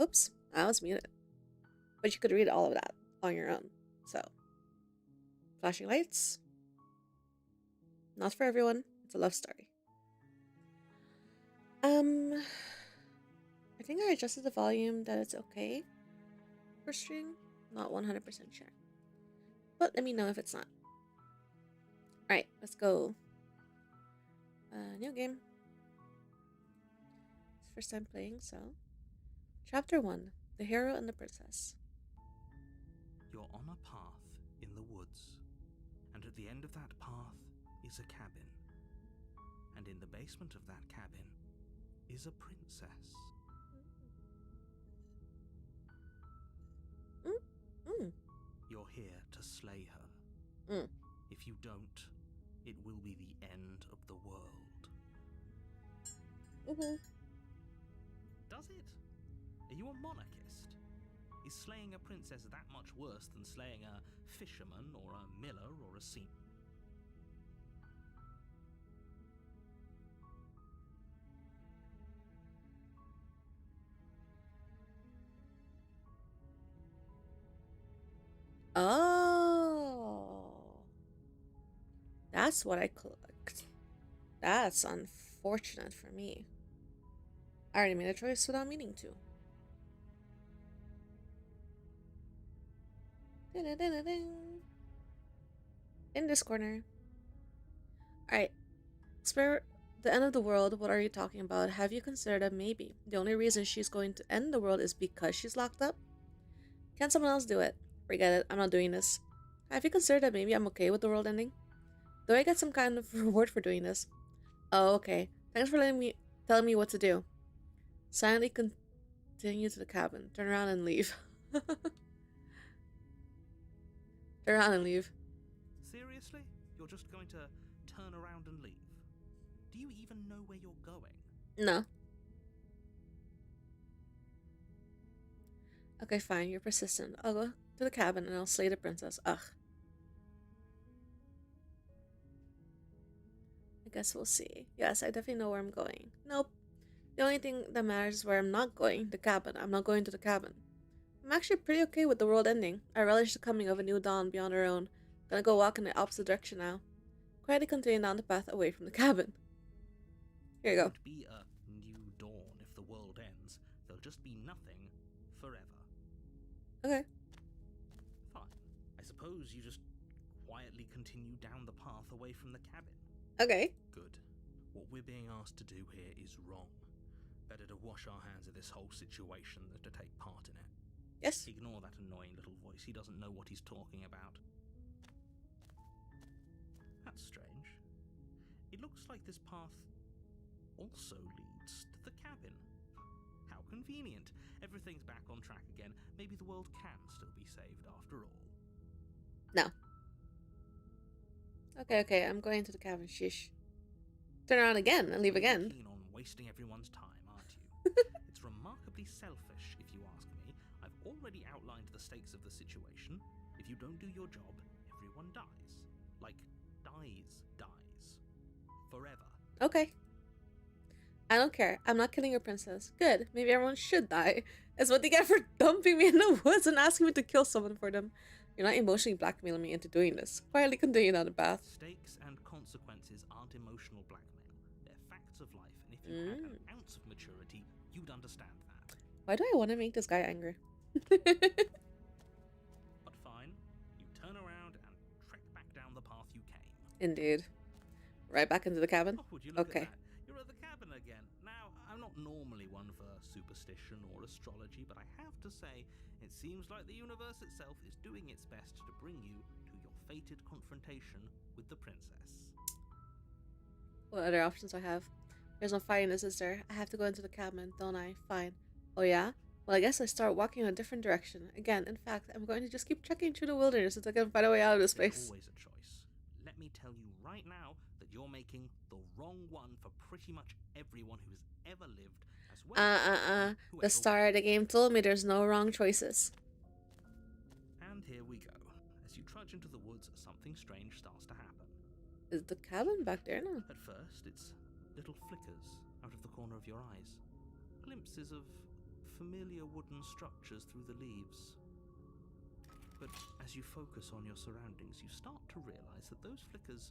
Oops, I was muted. But you could read all of that on your own. So, flashing lights. Not for everyone. It's a love story. I think I adjusted the volume that it's okay for stream. Not 100% sure. But let me know if it's not. Alright, let's go. New game. It's first time playing, so. Chapter 1. The Hero and the Princess. You're on a path in the woods, and at the end of that path is a cabin. And in the basement of that cabin is a princess. You're here to slay her. If you don't, it will be the end of the world. Does it? Are you a monarchist? Is slaying a princess that much worse than slaying a fisherman or a miller or a seaman? Oh. That's what I clicked. That's unfortunate for me. I already made a choice without meaning to. In this corner. Alright. Spare the end of the world, what are you talking about? Have you considered a maybe? The only reason she's going to end the world is because she's locked up? Can someone else do it? Forget it, I'm not doing this. Have you considered that maybe I'm okay with the world ending? Do I get some kind of reward for doing this? Oh, okay. Thanks for telling me what to do. Silently continue to the cabin. Turn around and leave. Turn around and leave. Seriously? You're just going to turn around and leave? Do you even know where you're going? No. Okay, fine. You're persistent. I'll go to the cabin and I'll slay the princess. Ugh. I guess we'll see. Yes, I definitely know where I'm going. Nope. The only thing that matters is where I'm not going. The cabin. I'm not going to the cabin. I'm actually pretty okay with the world ending. I relish the coming of a new dawn beyond our own. Gonna go walk in the opposite direction now. Quietly continue down the path away from the cabin. Here you go. It won't be a new dawn if the world ends. There'll just be nothing forever. Okay. Fine. I suppose you just quietly continue down the path away from the cabin. Okay. Good. What we're being asked to do here is wrong. Better to wash our hands of this whole situation than to take part in it. Yes. Ignore that annoying little voice. He doesn't know what he's talking about. That's strange. It looks like this path also leads to the cabin. How convenient. Everything's back on track again. Maybe the world can still be saved after all. No. Okay, I'm going to the cabin. Sheesh. Turn around again and leave again. You're keen on wasting everyone's time, aren't you? It's remarkably selfish, if you ask me. I've already outlined the stakes of the situation. If you don't do your job, everyone dies. Like, dies. Forever. Okay. I don't care. I'm not killing your princess. Good. Maybe everyone should die. It's what they get for dumping me in the woods and asking me to kill someone for them. You're not emotionally blackmailing me into doing this. Quietly continue down the path. Stakes and consequences aren't emotional blackmail. They're facts of life, and if you had an ounce of maturity, you'd understand that. Why do I want to make this guy angry? But fine. You turn around and trek back down the path you came. Indeed. Right back into the cabin? Oh, would you look okay. at that? You're at the cabin again. Now, I'm not normally one for superstition or astrology, but I have to say, it seems like the universe itself is doing its best to bring you to your fated confrontation with the princess. What other options I have? There's no fighting this, is there? I have to go into the cabin, don't I? Fine. Oh yeah? Well, I guess I start walking in a different direction. Again, in fact, I'm going to just keep trekking through the wilderness until I can find a way out of this place. There's always a choice. Let me tell you right now that you're making the wrong one for pretty much everyone who's ever lived, as well. The star of the game told me there's no wrong choices. And here we go. As you trudge into the woods, something strange starts to happen. Is the cabin back there now? At first, it's little flickers out of the corner of your eyes. Glimpses of familiar wooden structures through the leaves. But as you focus on your surroundings, you start to realize that those flickers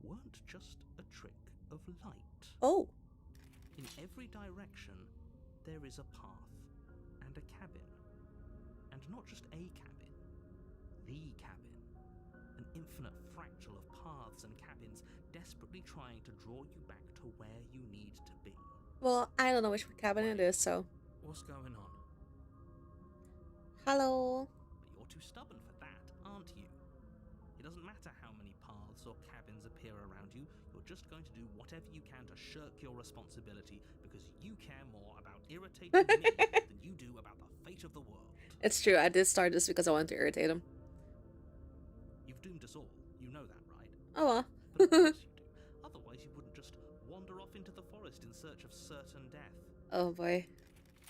weren't just a trick of light. Oh. In every direction, there is a path and a cabin. And not just a cabin, the cabin. An infinite fractal of paths and cabins desperately trying to draw you back to where you need to be. Well, I don't know which cabin it is, so. What's going on? Hello. But you're too stubborn for that, aren't you? It doesn't matter how many paths or cabins appear around you, you're just going to do whatever you can to shirk your responsibility because you care more about irritating me than you do about the fate of the world. It's true, I did start this because I wanted to irritate him. You've doomed us all, you know that, right? Oh well. But of course you do. Otherwise you wouldn't just wander off into the forest in search of certain death. Oh boy.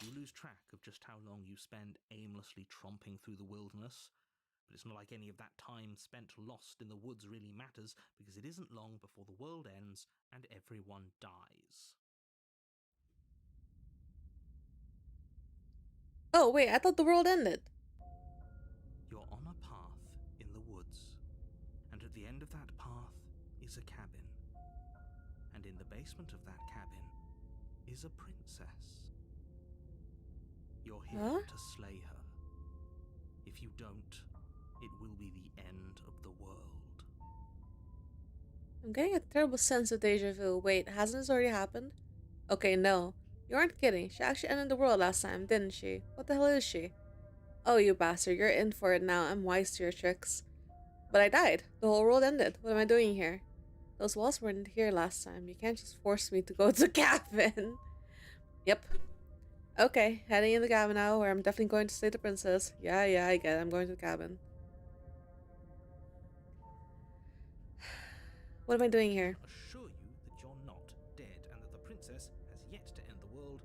You lose track of just how long you spend aimlessly tromping through the wilderness. But it's not like any of that time spent lost in the woods really matters, because it isn't long before the world ends and everyone dies. Oh wait, I thought the world ended. You're on a path in the woods, and at the end of that path is a cabin. And in the basement of that cabin is a princess. You're here to slay her. If you don't, it will be the end of the world. I'm getting a terrible sense of deja vu. Wait, hasn't this already happened? Okay, no. You aren't kidding. She actually ended the world last time, didn't she? What the hell is she? Oh, you bastard. You're in for it now. I'm wise to your tricks. But I died. The whole world ended. What am I doing here? Those walls weren't here last time. You can't just force me to go to the cabin. Yep. Okay, heading in the cabin now, where I'm definitely going to slay the princess. Yeah, I get it. I'm going to the cabin. What am I doing here? I assure you that you're not dead, and that the princess has yet to end the world,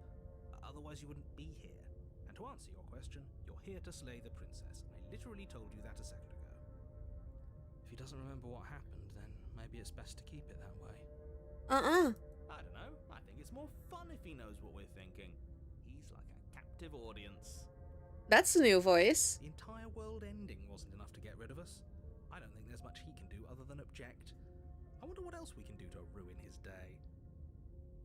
otherwise you wouldn't be here. And to answer your question, you're here to slay the princess. I literally told you that a second ago. If he doesn't remember what happened, then maybe it's best to keep it that way. I don't know. I think it's more fun if he knows what we're thinking. He's like a captive audience. That's a new voice. The entire world ending wasn't enough to get rid of us. I don't think there's much he can do other than object. I wonder what else we can do to ruin his day.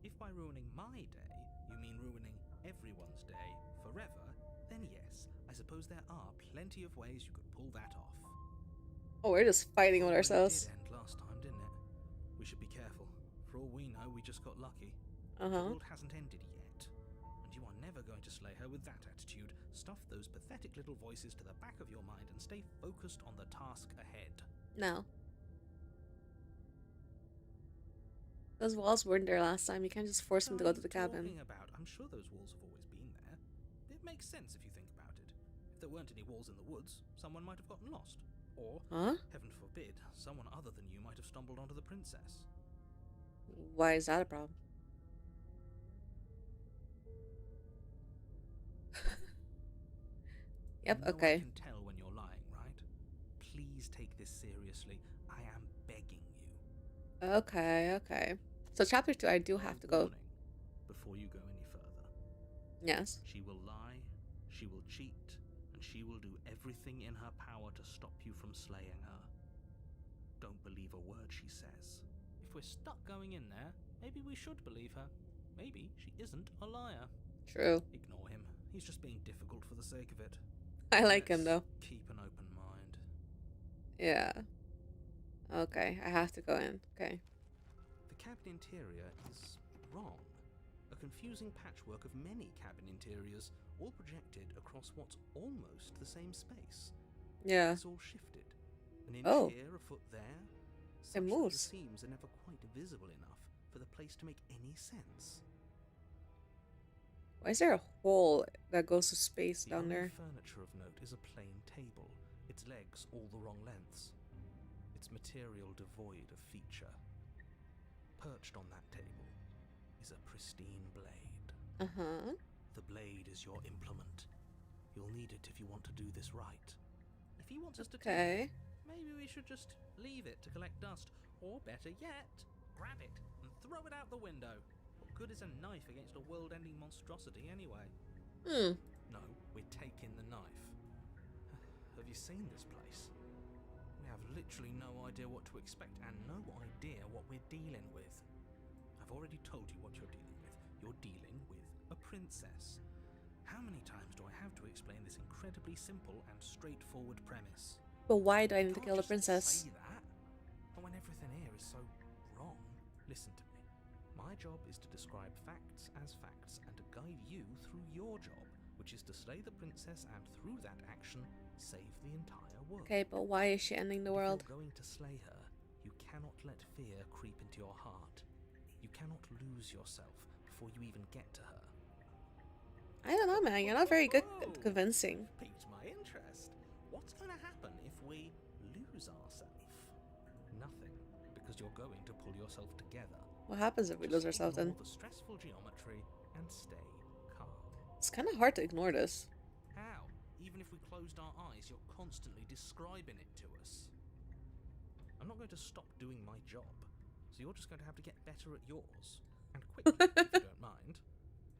If by ruining my day, you mean ruining everyone's day forever, then yes, I suppose there are plenty of ways you could pull that off. Oh, we're just fighting with ourselves. It did end last time, didn't it? We should be careful. For all we know, we just got lucky. The world hasn't ended yet. And you are never going to slay her with that attitude. Stuff those pathetic little voices to the back of your mind and stay focused on the task ahead. No. Those walls weren't there last time. You can't just force them to go to the cabin. I'm sure those walls have always been there. It makes sense if you think about it. If there weren't any walls in the woods, someone might have gotten lost. Or, heaven forbid, someone other than you might have stumbled onto the princess. Why is that a problem? Yep, You know okay. I can tell when you're lying, right? Please take this seriously. I am begging you. Okay. So chapter 2, I do have to go. Before you go any further. Yes. She will lie, she will cheat, and she will do everything in her power to stop you from slaying her. Don't believe a word she says. If we're stuck going in there, maybe we should believe her. Maybe she isn't a liar. True. Ignore him. He's just being difficult for the sake of it. I like him though. Keep an open mind. Yeah. Okay, I have to go in. Okay. The cabin interior is wrong. A confusing patchwork of many cabin interiors, all projected across what's almost the same space. Yeah. It's all shifted. An inch here, a foot there. It moves. The seams are never quite visible enough for the place to make any sense. Why is there a hole that goes to space down there? The only furniture of note is a plain table, its legs all the wrong lengths, its material devoid of feature. Perched on that table is a pristine blade. The blade is your implement. You'll need it if you want to do this right. If he wants us to take it, maybe we should just leave it to collect dust, or better yet, grab it and throw it out the window. What good is a knife against a world-ending monstrosity anyway? Hmm. No, we're taking the knife. Have you seen this place? We have literally no idea what to expect and no idea what we're dealing with. I've already told you what you're dealing with. You're dealing with a princess. How many times do I have to explain this incredibly simple and straightforward premise? But why do I You need to can't kill the just princess? say that. But when everything here is so wrong, listen to me. My job is to describe facts as facts and to guide you through your job, which is to slay the princess and through that action, save the entire world. Okay, but why is she ending the If world? you're going to slay her, you cannot let fear creep into your heart. You cannot lose yourself before you even get to her. I don't know, man. You're not very good at convincing. Piqued my interest. What's going to happen if we lose ourselves? Nothing, because you're going to pull yourself together. What happens if we lose ourselves then? Ignore the stressful geometry and stay calm. It's kind of hard to ignore this. How? Even if we closed our eyes, you're constantly describing it to us. I'm not going to stop doing my job, so you're just going to have to get better at yours. And quickly, if you don't mind.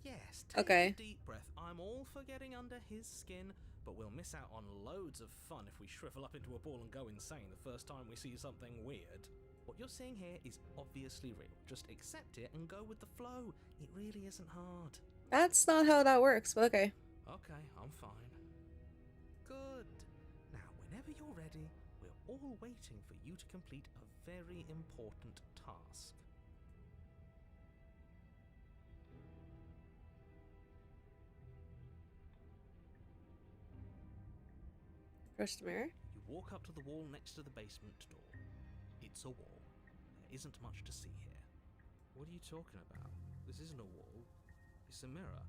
Yes, take a deep breath. I'm all for getting under his skin, but we'll miss out on loads of fun if we shrivel up into a ball and go insane the first time we see something weird. What you're seeing here is obviously real. Just accept it and go with the flow. It really isn't hard. That's not how that works, but okay. Okay, I'm fine. Good. Now, whenever you're ready, we're all waiting for you to complete a very important task. First mirror. You walk up to the wall next to the basement door. It's a wall. There isn't much to see here. What are you talking about? This isn't a wall. It's a mirror.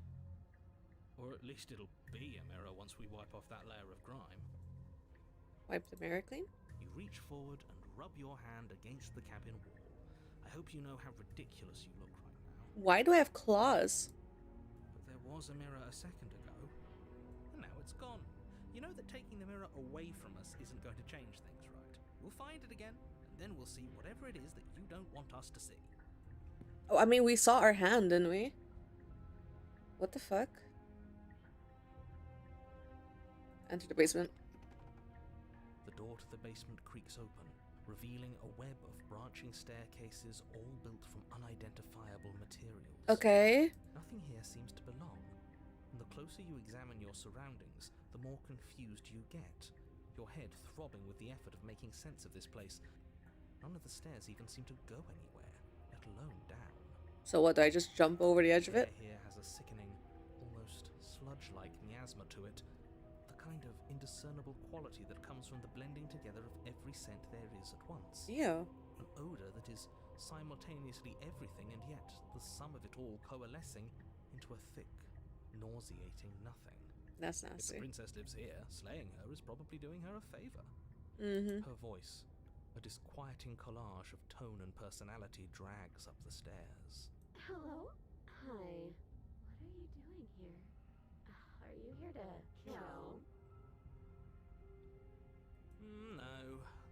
Or at least it'll be a mirror once we wipe off that layer of grime. Wipe the mirror clean. You reach forward and rub your hand against the cabin wall. I hope you know how ridiculous you look right now. Why do I have claws? But there was a mirror a second ago. And now it's gone. You know that taking the mirror away from us isn't going to change things, right? We'll find it again, and then we'll see whatever it is that you don't want us to see. Oh, I mean, we saw our hand, didn't we? What the fuck? Enter the basement. The door to the basement creaks open, revealing a web of branching staircases all built from unidentifiable materials. Okay. Nothing here seems to belong, and the closer you examine your surroundings, the more confused you get, your head throbbing with the effort of making sense of this place. None of the stairs even seem to go anywhere, let alone down. So what, do I just jump over the edge of it? The air here has a sickening, almost sludge-like miasma to it, the kind of indiscernible quality that comes from the blending together of every scent there is at once. Ew. An odor that is simultaneously everything and yet the sum of it all coalescing into a thick, nauseating nothing. That's If nasty. the princess lives here, slaying her is probably doing her a favor. Her voice, a disquieting collage of tone and personality, drags up the stairs. Hello? Hi. What are you doing here? Are you here to kill?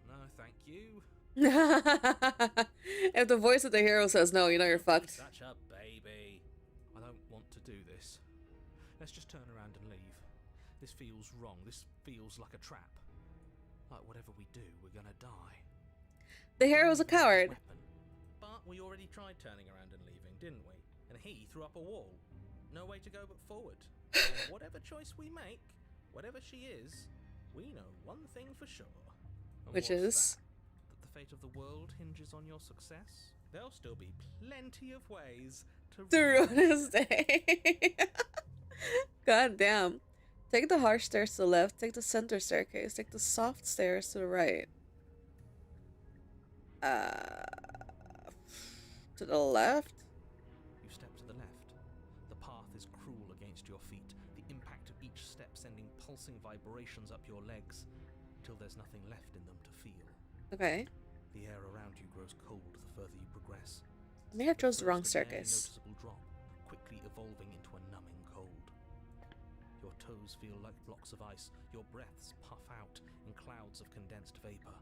No, thank you. If the voice of the hero says no, you know you're fucked. Such a baby. I don't want to do this. Let's just turn around and leave. This feels wrong. This feels like a trap. Like whatever we do, we're gonna die. The hero's a coward. Weapon. But we already tried turning around and leaving, didn't we? And he threw up a wall. No way to go but forward. And whatever choice we make, whatever she is, we know one thing for sure. And Which what's is? that the fate of the world hinges on your success? There'll still be plenty of ways to Through this day. God damn. Take the harsh stairs to the left, take the center staircase, take the soft stairs to the right. To the left? You step to the left. The path is cruel against your feet, the impact of each step sending pulsing vibrations up your legs, until there's nothing left in them to feel. Okay. The air around you grows cold the further you progress. I may have chose the wrong First, a barely staircase. noticeable drop, quickly evolving into a numbing cold. Your toes feel like blocks of ice, your breaths puff out in clouds of condensed vapor.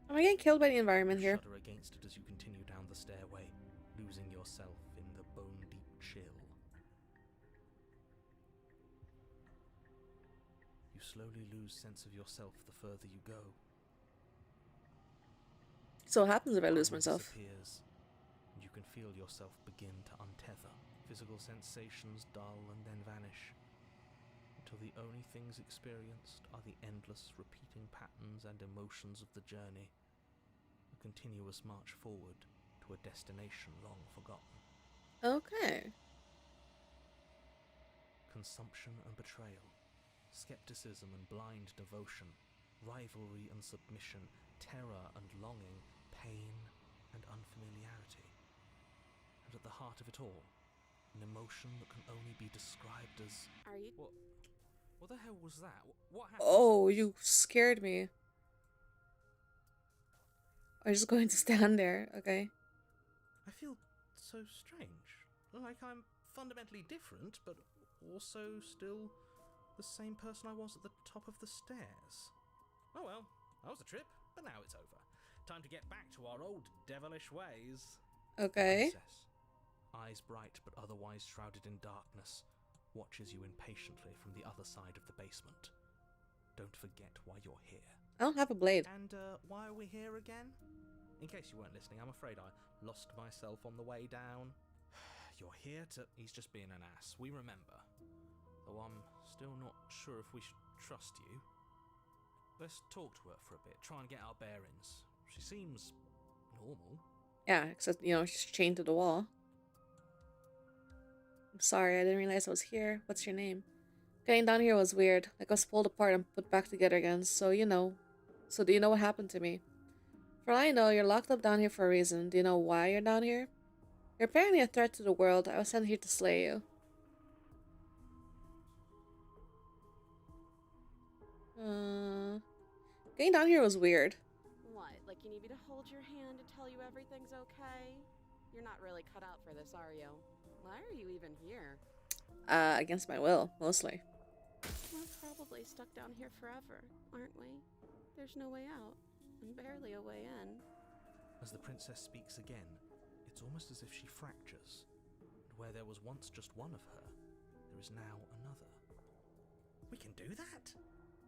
Am I getting killed by the environment You here? shudder against it as you continue down the stairway, losing yourself in the bone-deep chill. slowly lose sense of yourself the further you go. So what happens if I lose Time myself? disappears, and you can feel yourself begin to untether. Physical sensations dull and then vanish, until the only things experienced are the endless repeating patterns and emotions of the journey, a continuous march forward to a destination long forgotten. Okay. Consumption and betrayal, skepticism and blind devotion, rivalry and submission, terror and longing, pain and unfamiliarity. And at the heart of it all, an emotion that can only be described as... Are you? What the hell was that? What happened? Oh, you scared me. I'm just going to stand there, okay? I feel so strange. Like I'm fundamentally different, but also still the same person I was at the top of the stairs. Oh well, that was a trip, but now it's over. Time to get back to our old devilish ways. Okay. Princess, eyes bright but otherwise shrouded in darkness, watches you impatiently from the other side of the basement. Don't forget why you're here. I don't have a blade. And why are we here again? In case you weren't listening, I'm afraid I lost myself on the way down. You're here to... He's just being an ass, we remember. Though I'm still not sure if we should trust you. Let's talk to her for a bit, try and get our bearings. She seems normal. Yeah, except, you know, she's chained to the wall. I'm sorry, I didn't realize I was here. What's your name? Getting down here was weird. Like I was pulled apart and put back together again, so you know. So do you know what happened to me? For all I know, you're locked up down here for a reason. Do you know why you're down here? You're apparently a threat to the world. I was sent here to slay you. Getting down here was weird. What? Like you need me to hold your hand to tell you everything's okay? You're not really cut out for this, are you? Why are you even here? Against my will, mostly. We're probably stuck down here forever, aren't we? There's no way out, and barely a way in. As the princess speaks again, it's almost as if she fractures. And where there was once just one of her, there is now another. We can do that?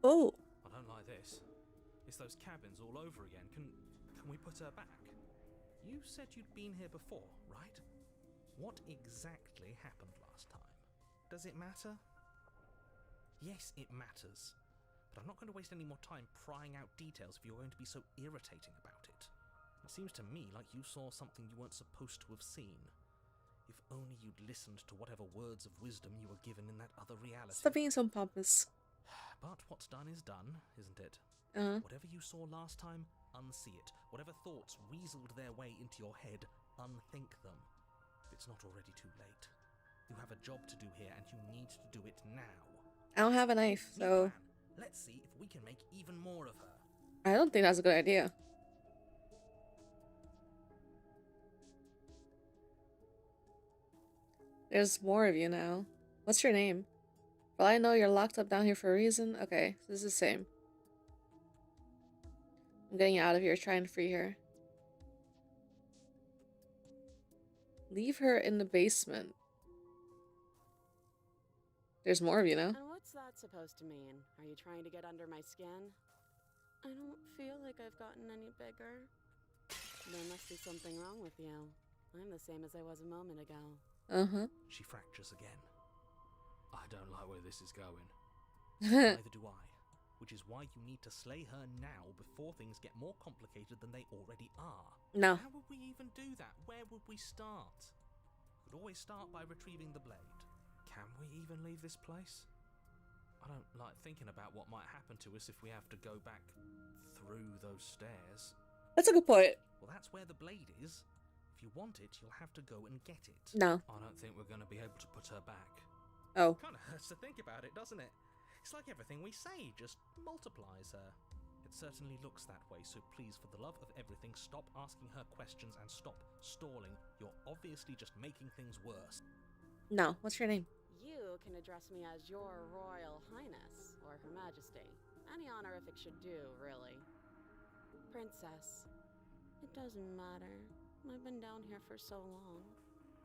Oh. I don't like this. It's those cabins all over again. Can we put her back? You said you'd been here before, right? What exactly happened last time? Does it matter? Yes, it matters. But I'm not going to waste any more time prying out details if you're going to be so irritating about it. It seems to me like you saw something you weren't supposed to have seen. If only you'd listened to whatever words of wisdom you were given in that other reality. Stop being so pompous. But what's done is done, isn't it? Whatever you saw last time, unsee it. Whatever thoughts weaseled their way into your head, unthink them. If it's not already too late. You have a job to do here, and you need to do it now. I don't have a knife, so... Let's see if we can make even more of her. I don't think that's a good idea. There's more of you now. What's your name? Well, I know you're locked up down here for a reason. Okay, so this is the same. I'm getting out of here, trying to free her. Leave her in the basement. There's more of you now. And what's that supposed to mean? Are you trying to get under my skin? I don't feel like I've gotten any bigger. There must be something wrong with you. I'm the same as I was a moment ago. Uh-huh. She fractures again. I don't like where this is going. Neither do I. Which is why you need to slay her now before things get more complicated than they already are. No. How would we even do that? Where would we start? We could always start by retrieving the blade. Can we even leave this place? I don't like thinking about what might happen to us if we have to go back through those stairs. That's a good point. Well, that's where the blade is. If you want it, you'll have to go and get it. No. I don't think we're going to be able to put her back. Oh. Kind of hurts to think about it, doesn't it? It's like everything we say just multiplies her. It certainly looks that way, so please, for the love of everything, stop asking her questions and stop stalling. You're obviously just making things worse. No. What's your name? You can address me as your Royal Highness, or Her Majesty. Any honorific should do, really. Princess. It doesn't matter. I've been down here for so long.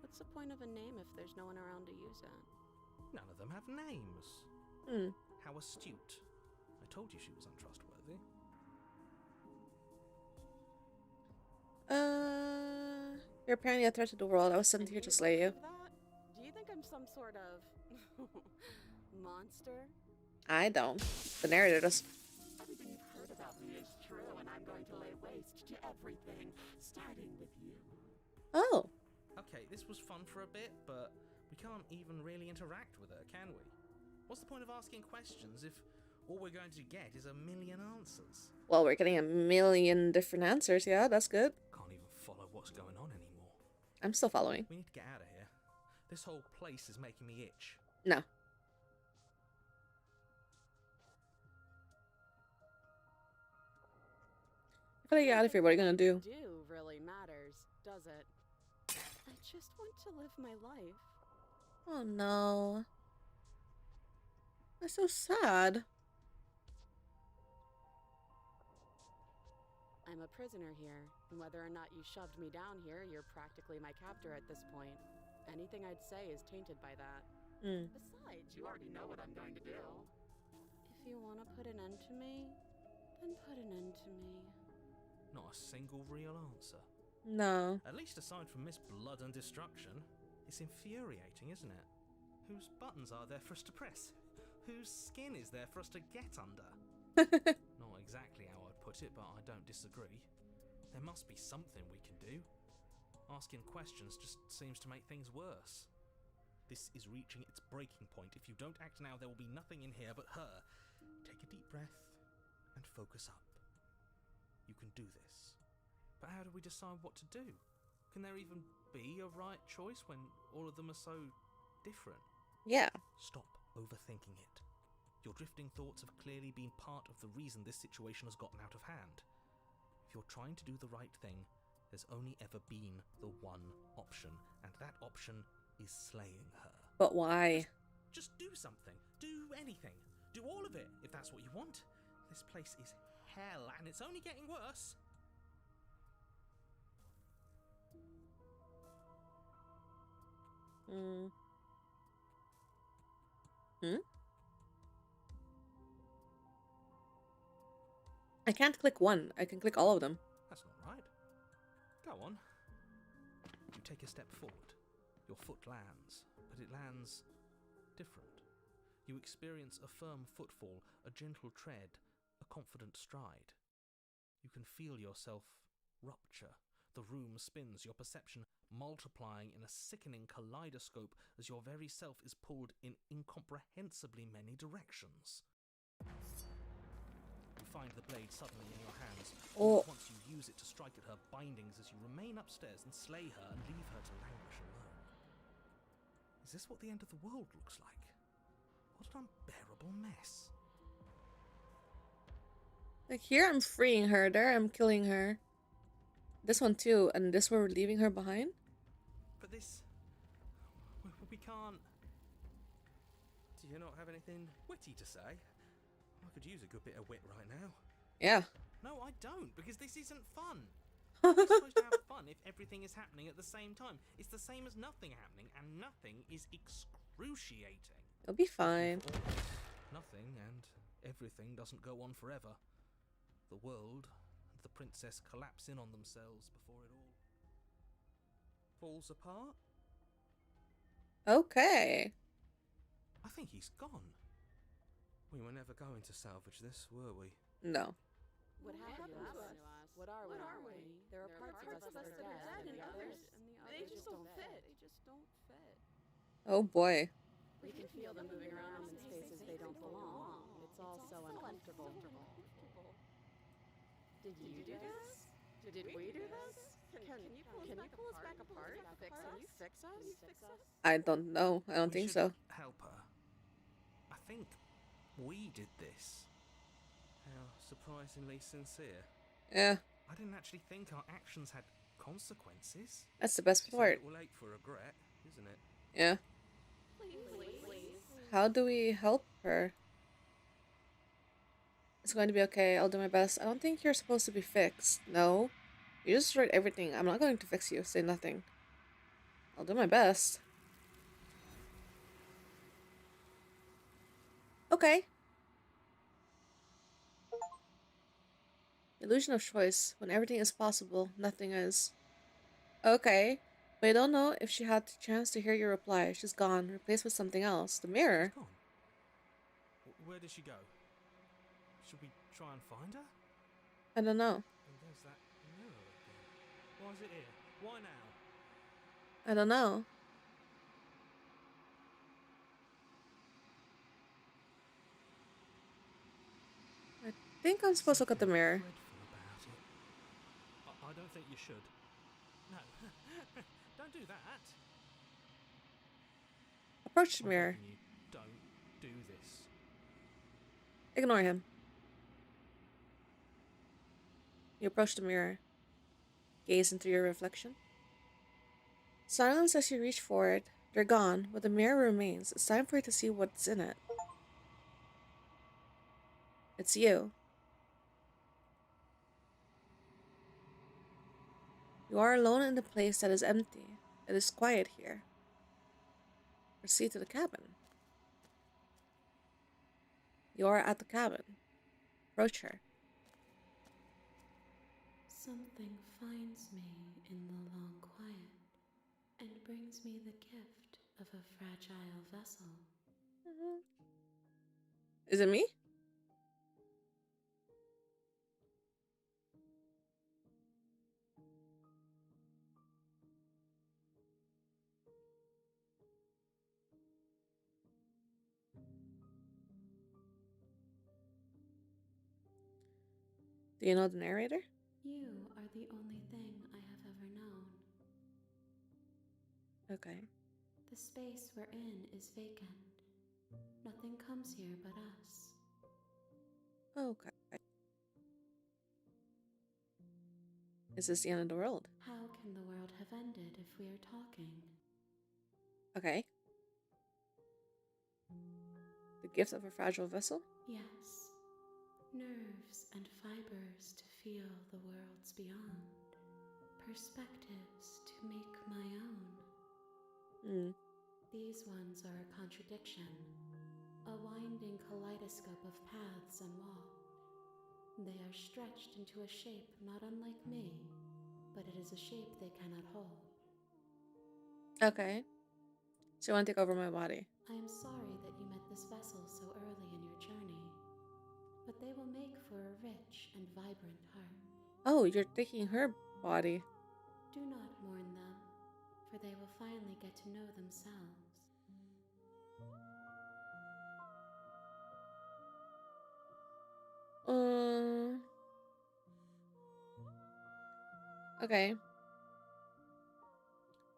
What's the point of a name if there's no one around to use it? None of them have names. Hmm. How astute. told you she was untrustworthy. You're apparently a threat to the world. I was sent And here you to slay you. believe that? Do you think I'm some sort of monster? I don't. The narrator does. Everything you've heard about me is true, and I'm going to lay waste to everything, starting with you. Oh. Okay, this was fun for a bit, but we can't even really interact with her, can we? What's the point of asking questions if all we're going to get is a million answers? Well, we're getting a million different answers. Yeah, that's good. Can't even follow what's going on anymore. I'm still following. We need to get out of here. This whole place is making me itch. No. If I get out of here, what are you gonna do? Do really matters, does it? I just want to live my life. Oh no. That's so sad. I'm a prisoner here, and whether or not you shoved me down here, you're practically my captor at this point. Anything I'd say is tainted by that. Besides, You already know what I'm going to do. if you want to put an end to me, then put an end to me. Not a single real answer. No. At least aside from Miss Blood and Destruction, it's infuriating, isn't it? Whose buttons are there for us to press? Whose skin is there for us to get under? Not exactly how I'd put it, but I don't disagree. There must be something we can do. Asking questions just seems to make things worse. This is reaching its breaking point. If you don't act now, there will be nothing in here but her. Take a deep breath and focus up. You can do this. But how do we decide what to do? Can there even be a right choice when all of them are so different? Yeah. Stop overthinking it. Your drifting thoughts have clearly been part of the reason this situation has gotten out of hand. If you're trying to do the right thing, there's only ever been the one option, and that option is slaying her. But why? Just do something. Do anything. Do all of it, if that's what you want. This place is hell, and it's only getting worse. I can't click one. I can click all of them. That's not right. Go on. You take a step forward. Your foot lands, but it lands different. You experience a firm footfall, a gentle tread, a confident stride. You can feel yourself rupture. The room spins, your perception multiplying in a sickening kaleidoscope as your very self is pulled in incomprehensibly many directions. You find the blade suddenly in your hands. Oh. Once you use it to strike at her bindings as you remain upstairs and slay her and leave her to languish alone. Is this what the end of the world looks like? What an unbearable mess. Like here I'm freeing her, there I'm killing her. This one too, and this we're leaving her behind? But this... we can't... Do you not have anything witty to say? I could use a good bit of wit right now. Yeah. No, I don't, because this isn't fun. You're supposed to have fun if everything is happening at the same time. It's the same as nothing happening, and nothing is excruciating. It'll be fine. Nothing and everything doesn't go on forever. The world and the princess collapse in on themselves before it all falls apart. Okay. I think he's gone. We were never going to salvage this, were we? No. What happened to us? What are we? There are parts of us that are dead, and others, they just don't fit. Oh boy. We can feel them moving around in spaces they don't belong. It's all so uncomfortable. Did you do this? Did we do this? Can you pull us back apart? Can you fix us? I don't know. I don't think should so. help her. I think we did this. How surprisingly sincere. Yeah. I didn't actually think our actions had consequences. That's the best It's a part. little late for regret, isn't it? Yeah. Please. How do we help her? It's going to be okay. I'll do my best. I don't think you're supposed to be fixed. No. You just destroyed everything. I'm not going to fix you. Say nothing. I'll do my best. Okay. Illusion of choice. When everything is possible, nothing is. Okay. But I don't know if she had the chance to hear your reply. She's gone, replaced with something else. The She's mirror. gone. Where did she go? Should we try and find her? I don't know. And there's that mirror again. Why is it here? Why now? I don't know. I think I'm supposed to look at the Something mirror. dreadful about it. I don't think you should. No. Don't do that. Approach the I'm mirror. begging you, don't do this. Ignore him. You approach the mirror. Gaze into your reflection. Silence as you reach for it. They're gone, but the mirror remains. It's time for you to see what's in it. It's you. You are alone in the place that is empty. It is quiet here. Proceed to the cabin. You are at the cabin. Approach her. Something finds me in the long quiet and brings me the gift of a fragile vessel. Is it me? Do you know the narrator? You are the only thing I have ever known. Okay. The space we're in is vacant. Nothing comes here but us. Okay. Is this the end of the world? How can the world have ended if we are talking? Okay. The gift of a fragile vessel? Yes. Nerves and fibers to feel the worlds beyond. Perspectives to make my own. Hmm. These ones are a contradiction. A winding kaleidoscope of paths and walls. They are stretched into a shape not unlike me, but it is a shape they cannot hold. Okay. So you want to take over my body? I am sorry that you met this vessel so early in your journey, but they will make for a rich and vibrant heart. Oh, you're taking her body. Do not mourn them, for they will finally get to know themselves. Okay.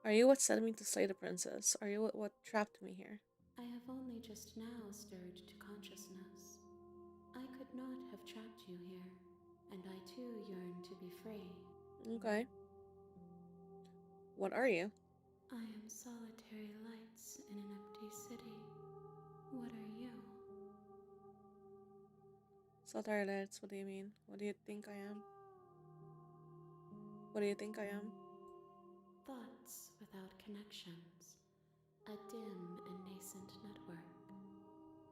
Are you what sent me to slay the princess? Are you what trapped me here? I have only just now stirred to consciousness. I could not have trapped you here, and I too yearn to be free. Okay. What are you? I am solitary lights in an empty city. What are you? Saltaridates, what do you mean? What do you think I am? What do you think I am? Thoughts without connections. A dim and nascent network.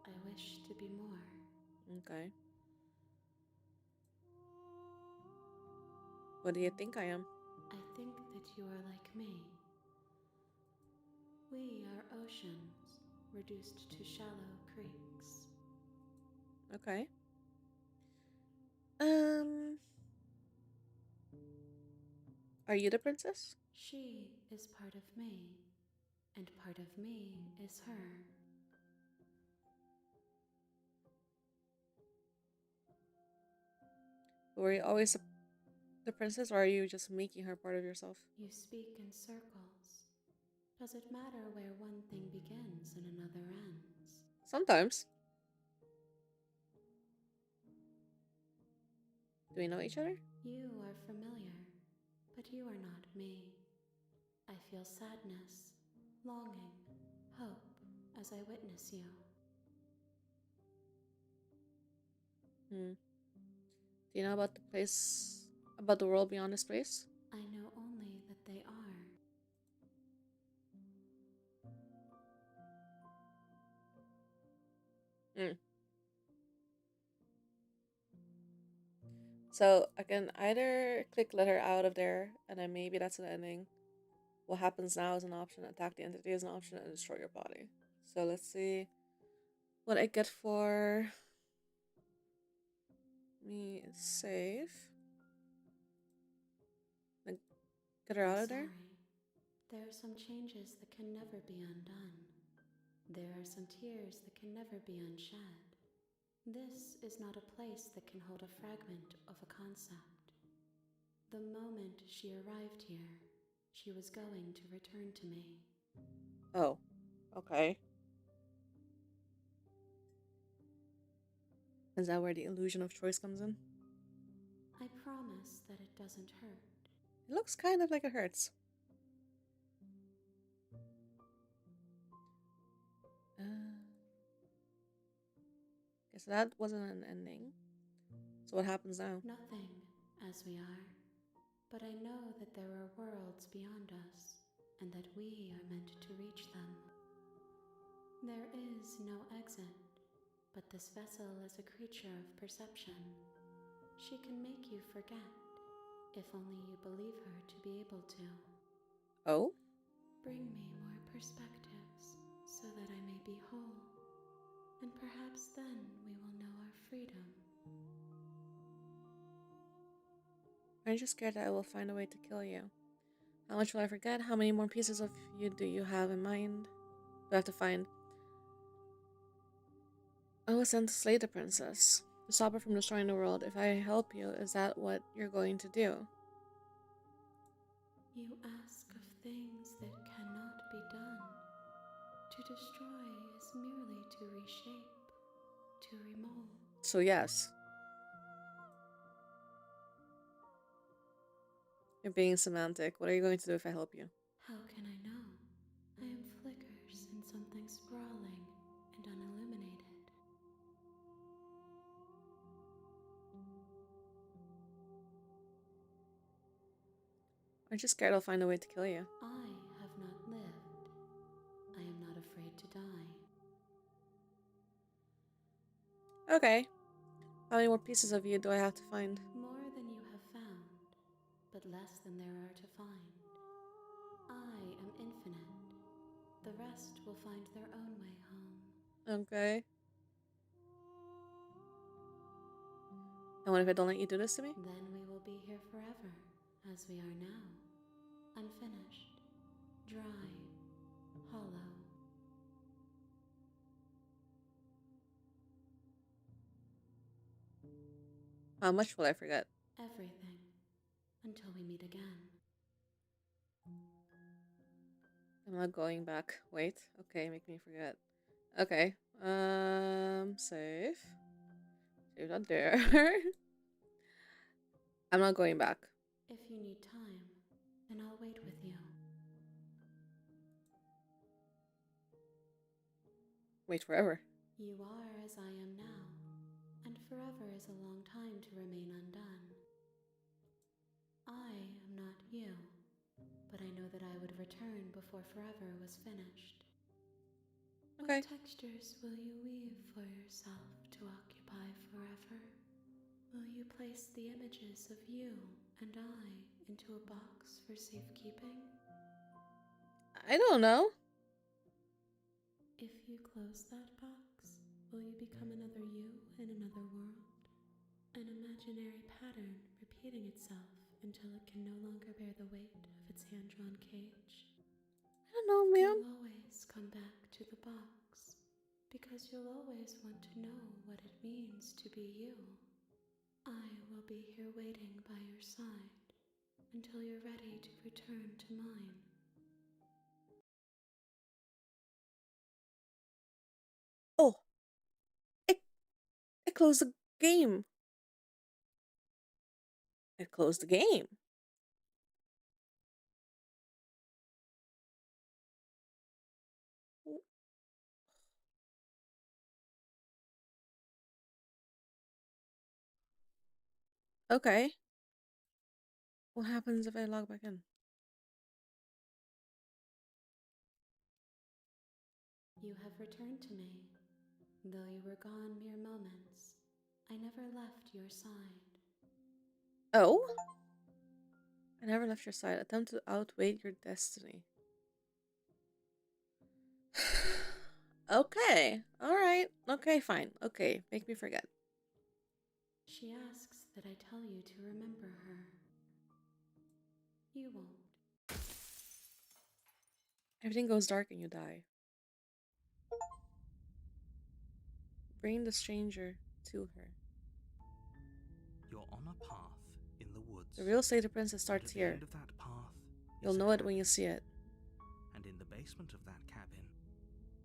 I wish to be more. Okay. What do you think I am? I think that you are like me. We are oceans, reduced to shallow creeks. Okay. Um, are you the princess? She is part of me, and part of me is her. Were you always the princess, or are you just making her part of yourself? You speak in circles. Does it matter where one thing begins and another ends? Sometimes. Do we know each other? You are familiar, but you are not me. I feel sadness, longing, hope as I witness you. Hmm. Do you know about the place, about the world beyond this place? I know only that they are. Hmm. So I can either click let her out of there, and then maybe that's an ending. What happens now is an option. Attack the entity is an option, and destroy your body. So let's see what I get for me is safe. Then get her I'm out of there. sorry. There are some changes that can never be undone. There are some tears that can never be unshed. This is not a place that can hold a fragment of a concept. The moment she arrived here, she was going to return to me. Oh, okay. Is that where the illusion of choice comes in? I promise that it doesn't hurt. It looks kind of like it hurts. Guess that wasn't an ending. So what happens now? Nothing, as we are. But I know that there are worlds beyond us, and that we are meant to reach them. There is no exit, but this vessel is a creature of perception. She can make you forget, if only you believe her to be able to. Oh? Bring me more perspectives, so that I may be whole, and perhaps then we will know our freedom. Aren't you scared that I will find a way to kill you? How much will I forget? How many more pieces of you do you have in mind? Do I have to find? I was sent to slay the princess, to stop her from destroying the world. If I help you, is that what you're going to do? You ask of things that cannot be done. To destroy is merely to reshape, to remold. So yes. You're being semantic. What are you going to do if I help you? How can I know? I am flickers in something sprawling and unilluminated. Aren't you scared I'll find a way to kill you? I have not lived. I am not afraid to die. Okay. How many more pieces of you do I have to find? More than you have found, but less than there are to find. I am infinite. The rest will find their own way home. Okay. And what if I don't let you do this to me? Then we will be here forever, as we are now. Unfinished, dry, hollow. How much will I forget? Everything, until we meet again. I'm not going back. Wait. Okay, make me forget. Okay. Save. Save not there. I'm not going back. If you need time, then I'll wait with you. Wait forever. You are as I am now, and forever is a long time to remain undone. I am not you, but I know that I would return before forever was finished. Okay. What textures will you weave for yourself to occupy forever? Will you place the images of you and I into a box for safekeeping? I don't know. If you close that box, will you become another you in another world? An imaginary pattern repeating itself until it can no longer bear the weight of its hand-drawn cage? I don't know, ma'am. You'll always come back to the box, because you'll always want to know what it means to be you. I will be here waiting by your side until you're ready to return to mine. Oh, it closed the game. It closed the game. Okay. What happens if I log back in? You have returned to me. Though you were gone mere moments, I never left your side. Oh? I never left your side. Attempt to outweigh your destiny. Okay. Alright. Okay, fine. Okay, make me forget. She asks that I tell you to remember her. You won't. Everything goes dark and you die. Bring the stranger to her. You're on a path in the woods. The real State of Princess And starts at the here. end of that path You'll is a know it when you cabin. see it. And in the basement of that cabin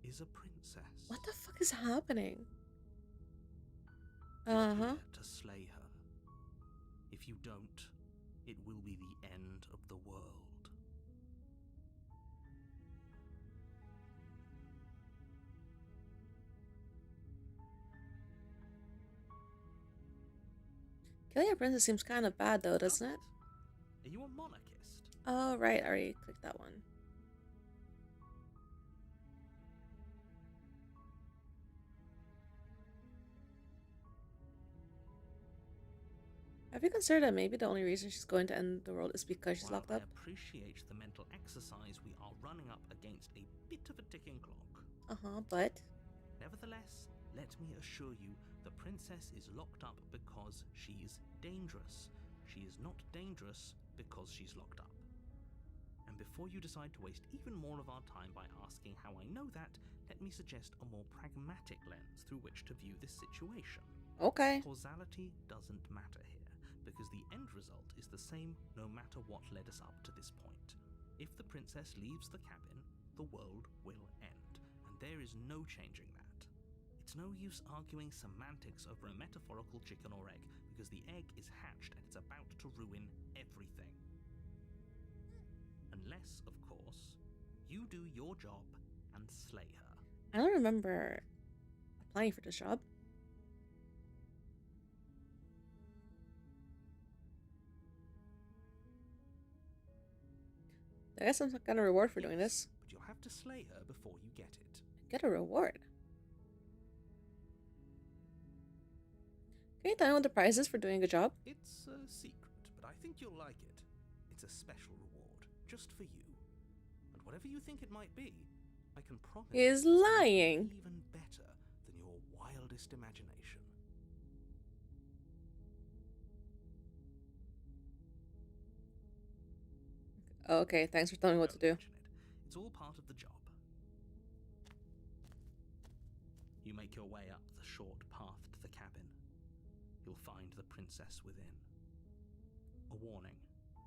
is a princess. What the fuck is happening? You're Uh-huh. here to slay her. If you don't, it will be the end of the world. Killing a princess seems kind of bad though, doesn't it? Are you a monarchist? Oh, right. I already clicked that one. Have you considered that maybe the only reason she's going to end the world is because she's While locked up? I appreciate the mental exercise, we are running up against a bit of a ticking clock. Uh-huh, but... Nevertheless, let me assure you, the princess is locked up because she's dangerous. She is not dangerous because she's locked up. And before you decide to waste even more of our time by asking how I know that, let me suggest a more pragmatic lens through which to view this situation. Okay. Causality doesn't matter here, because the end result is the same no matter what led us up to this point. If the princess leaves the cabin, the world will end, and there is no changing that. It's no use arguing semantics over a metaphorical chicken or egg, because the egg is hatched and it's about to ruin everything. Unless, of course, you do your job and slay her. I don't remember applying for this job. I guess some kind of reward for doing this. But you'll have to slay her before you get it. Get a reward. Can you tell me what the prize is for doing a good job? It's a secret, but I think you'll like it. It's a special reward, just for you. And whatever you think it might be, I can promise He is it's going to be lying. even better than your wildest imagination. Oh, okay, thanks for telling me what to Don't do. mention it. It's all part of the job. You make your way up the short path to the cabin. You'll find the princess within. A warning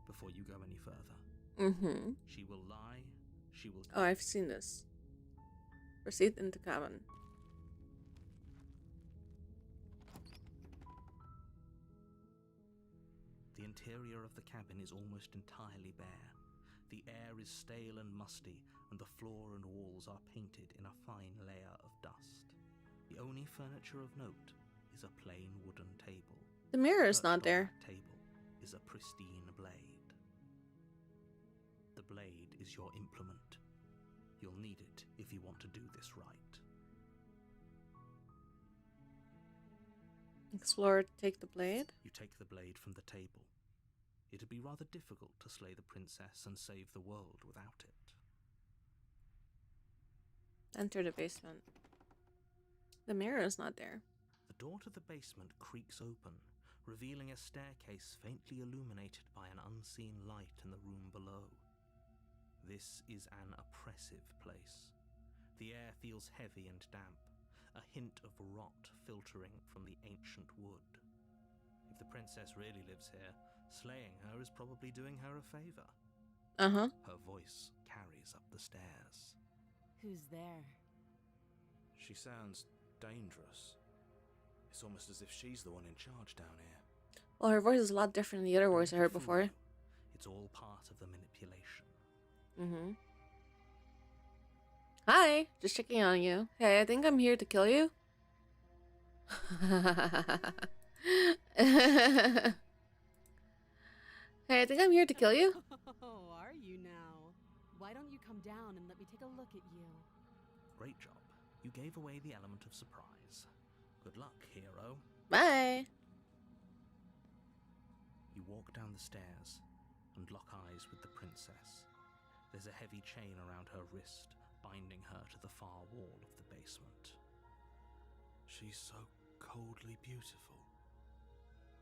before you go any further. Mm-hmm. She will lie. She will... Oh, I've seen this. Proceed into cabin. The interior of the cabin is almost entirely bare. The air is stale and musty, and the floor and walls are painted in a fine layer of dust. The only furniture of note is a plain wooden table. The mirror is Perched not on there. that table is a pristine blade. The blade is your implement. You'll need it if you want to do this right. Explore, take the blade. You take the blade from the table. It'd be rather difficult to slay the princess and save the world without it. Enter the basement. The mirror is not there. The door to the basement creaks open, revealing a staircase faintly illuminated by an unseen light in the room below. This is an oppressive place. The air feels heavy and damp, a hint of rot filtering from the ancient wood. If the princess really lives here, slaying her is probably doing her a favor. Uh-huh. Her voice carries up the stairs. Who's there? She sounds dangerous. It's almost as if she's the one in charge down here. Well, her voice is a lot different than the other voice I heard Fool before. you. It's all part of the manipulation. Mm-hmm. Hi, just checking on you. Hey, I think I'm here to kill you. Hey, I think I'm here to kill you. Oh, are you now? Why don't you come down and let me take a look at you? Great job. You gave away the element of surprise. Good luck, hero. Bye. You walk down the stairs and lock eyes with the princess. There's a heavy chain around her wrist, binding her to the far wall of the basement. She's so coldly beautiful.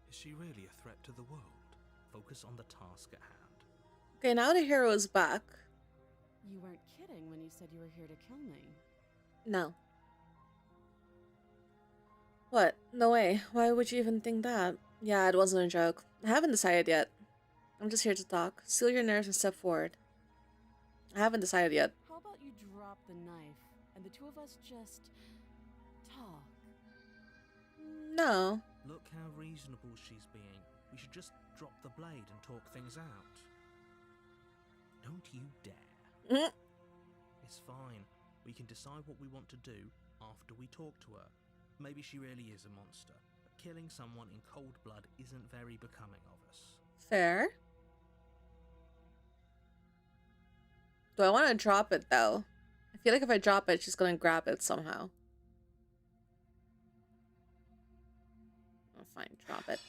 Is she really a threat to the world? Focus on the task at hand. Okay, now the hero is back. You weren't kidding when you said you were here to kill me. No. What? No way. Why would you even think that? Yeah, it wasn't a joke. I haven't decided yet. I'm just here to talk. Seal your nerves and step forward. I haven't decided yet. How about you drop the knife and the two of us just talk? No. Look how reasonable she's being. We should just drop the blade and talk things out. Don't you dare. Mm. It's fine. We can decide what we want to do after we talk to her. Maybe she really is a monster. But killing someone in cold blood isn't very becoming of us. Fair. Do I want to drop it though? I feel like if I drop it, she's gonna grab it somehow. Oh, fine, drop it.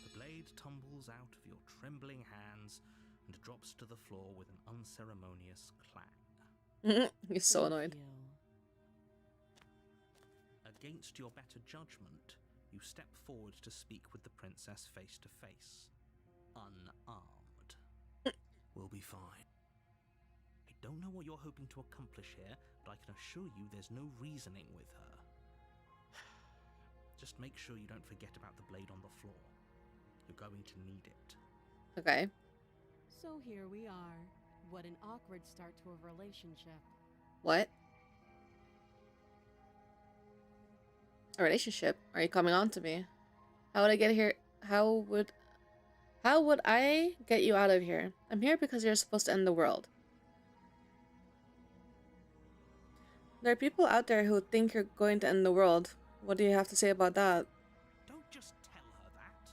The blade tumbles out of your trembling hands and drops to the floor with an unceremonious clang. You're so annoyed. Thank you. Against your better judgment, you step forward to speak with the princess face to face. Unarmed. We'll be fine. I don't know what you're hoping to accomplish here, but I can assure you there's no reasoning with her. Just make sure you don't forget about the blade on the floor. You're going to need it. Okay. So here we are. What an awkward start to a relationship. What? A relationship? Are you coming on to me? How would I get here? How would I get you out of here? I'm here because you're supposed to end the world. There are people out there who think you're going to end the world. What do you have to say about that? Don't just tell her that.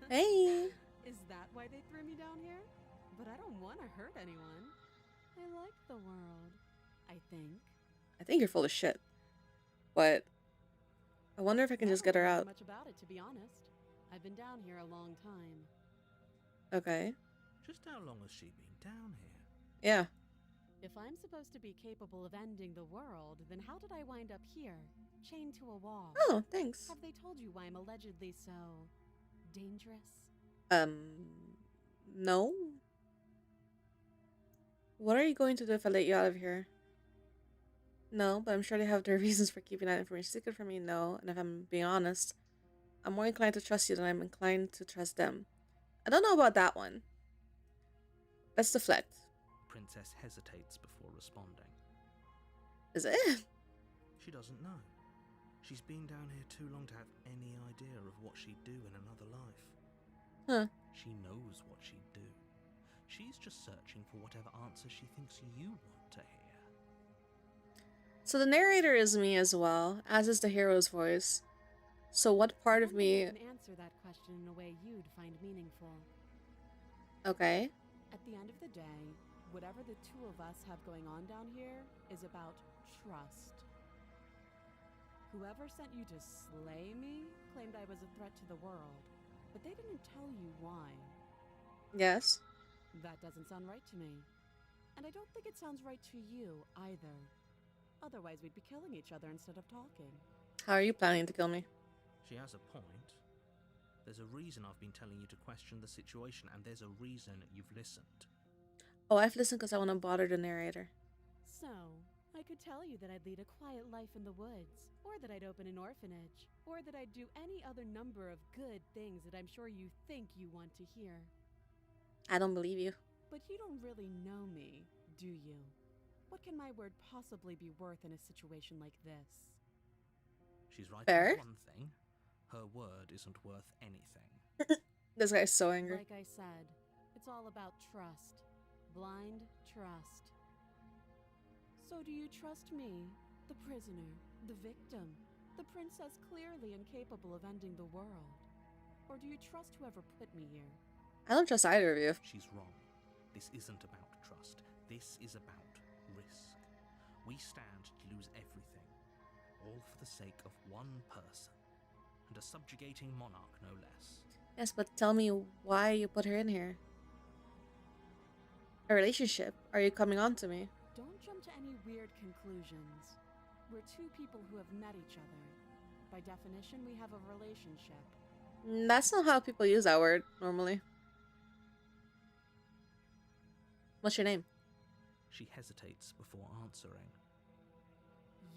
Hey! Is that why they threw me down here? But I don't want to hurt anyone. I like the world, I think. I think you're full of shit. But I wonder if I can just get her I don't out. know much about it, to be honest. I've been down here a long time. Okay. Just how long has she been down here? Yeah. If I'm supposed to be capable of ending the world, then how did I wind up here, chained to a wall? Oh, thanks. Have they told you why I'm allegedly so dangerous? No. What are you going to do if I let you out of here? No, but I'm sure they have their reasons for keeping that information secret from me. No, and if I'm being honest, I'm more inclined to trust you than I'm inclined to trust them. I don't know about that one. Let's deflect. Princess hesitates before responding. Is it? She doesn't know. She's been down here too long to have any idea of what she'd do in another life. Huh. She knows what she'd do. She's just searching for whatever answer she thinks you want to hear. So the narrator is me as well, as is the hero's voice. So what part of me... I can answer that question in a way you'd find meaningful. Okay. At the end of the day, whatever the two of us have going on down here is about trust. Whoever sent you to slay me claimed I was a threat to the world, but they didn't tell you why. Yes. That doesn't sound right to me. And I don't think it sounds right to you either. Otherwise, we'd be killing each other instead of talking. How are you planning to kill me? She has a point. There's a reason I've been telling you to question the situation, and there's a reason you've listened. Oh, I've listened because I want to bother the narrator. So, I could tell you that I'd lead a quiet life in the woods, or that I'd open an orphanage, or that I'd do any other number of good things that I'm sure you think you want to hear. I don't believe you. But you don't really know me, do you? What can my word possibly be worth in a situation like this? She's right Fair. about one thing. Her word isn't worth anything. This guy's so angry. Like I said, it's all about trust. Blind trust. So do you trust me, the prisoner, the victim, the princess clearly incapable of ending the world? Or do you trust whoever put me here? I don't trust either of you. She's wrong. This isn't about trust. This is about risk. We stand to lose everything, all for the sake of one person, and a subjugating monarch no less. Yes, but tell me why you put her in here. A relationship? Are you coming on to me? Don't jump to any weird conclusions. We're two people who have met each other. By definition, we have a relationship. That's not how people use that word normally. What's your name? She hesitates before answering.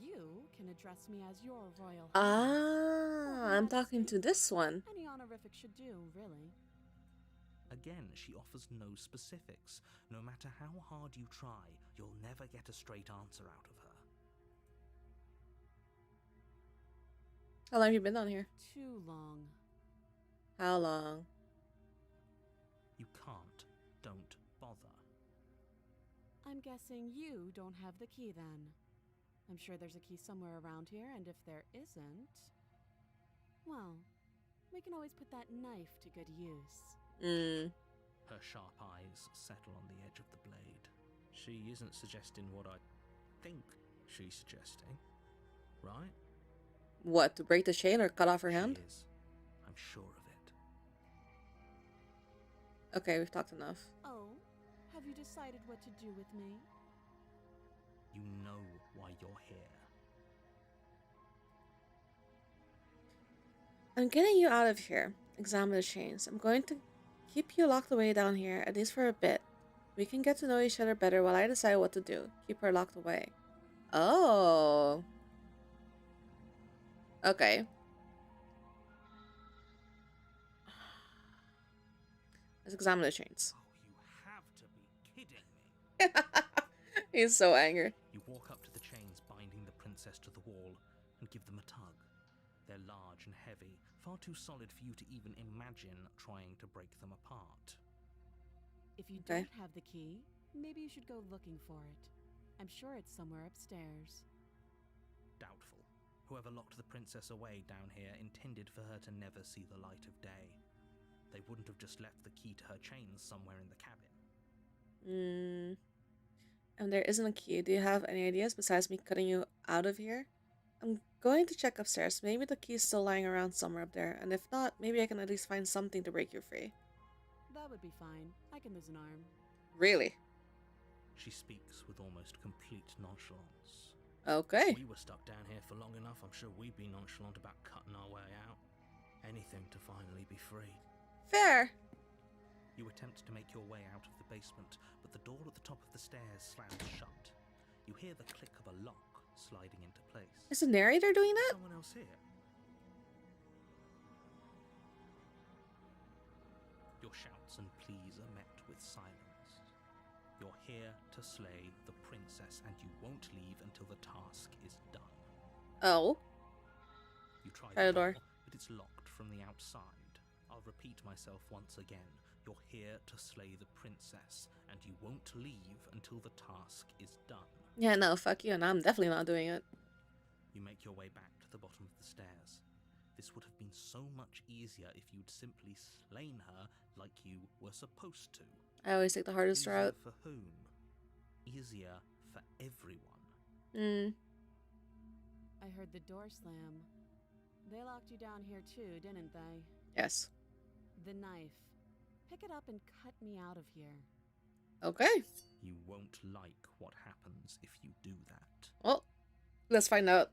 You can address me as your Royal Highness. Ah, I'm talking to this one. Any honorific should do, really. Again, she offers no specifics. No matter how hard you try, you'll never get a straight answer out of her. How long have you been down here? Too long. How long? You can't. Don't bother. I'm guessing you don't have the key then. I'm sure there's a key somewhere around here, and if there isn't, well, we can always put that knife to good use. Her sharp eyes settle on the edge of the blade. She isn't suggesting what I think she's suggesting, right? What, to break the chain or cut off her hand? She is. I'm sure of it. Okay, we've talked enough. Oh, have you decided what to do with me? You know why you're here. I'm getting you out of here. Examine the chains. I'm going to keep you locked away down here, at least for a bit. We can get to know each other better while I decide what to do. Keep her locked away. Oh. Okay. Let's examine the chains. Oh, you have to be kidding me. He's so angry. You walk up to the chains binding the princess to the wall and give them a tug. They're large and heavy, far too solid for you to even imagine trying to break them apart. If you Okay. don't have the key, maybe you should go looking for it. I'm sure it's somewhere upstairs. Doubtful. Whoever locked the princess away down here intended for her to never see the light of day. They wouldn't have just left the key to her chains somewhere in the cabin. And there isn't a key. Do you have any ideas besides me cutting you out of here? I'm going to check upstairs. Maybe the key's still lying around somewhere up there. And if not, maybe I can at least find something to break you free. That would be fine. I can lose an arm. Really? She speaks with almost complete nonchalance. Okay. We were stuck down here for long enough. I'm sure we'd be nonchalant about cutting our way out. Anything to finally be free. Fair. You attempt to make your way out of the basement, but the door at the top of the stairs slams shut. You hear the click of a lock sliding into place. Is the narrator doing that? Someone else here? Your shouts and pleas are met with silence. You're here to slay the princess, and you won't leave until the task is done. Oh. You try Try the door. but it's locked from the outside. I'll repeat myself once again. You're here to slay the princess, and you won't leave until the task is done. Yeah, no, fuck you, and I'm definitely not doing it. You make your way back to the bottom of the stairs. This would have been so much easier if you'd simply slain her like you were supposed to. I always take the hardest Easier route. for whom? Easier for everyone. I heard the door slam. They locked you down here too, didn't they? Yes. The knife. Pick it up and cut me out of here. Okay. You won't like what happens if you do that. Well, let's find out.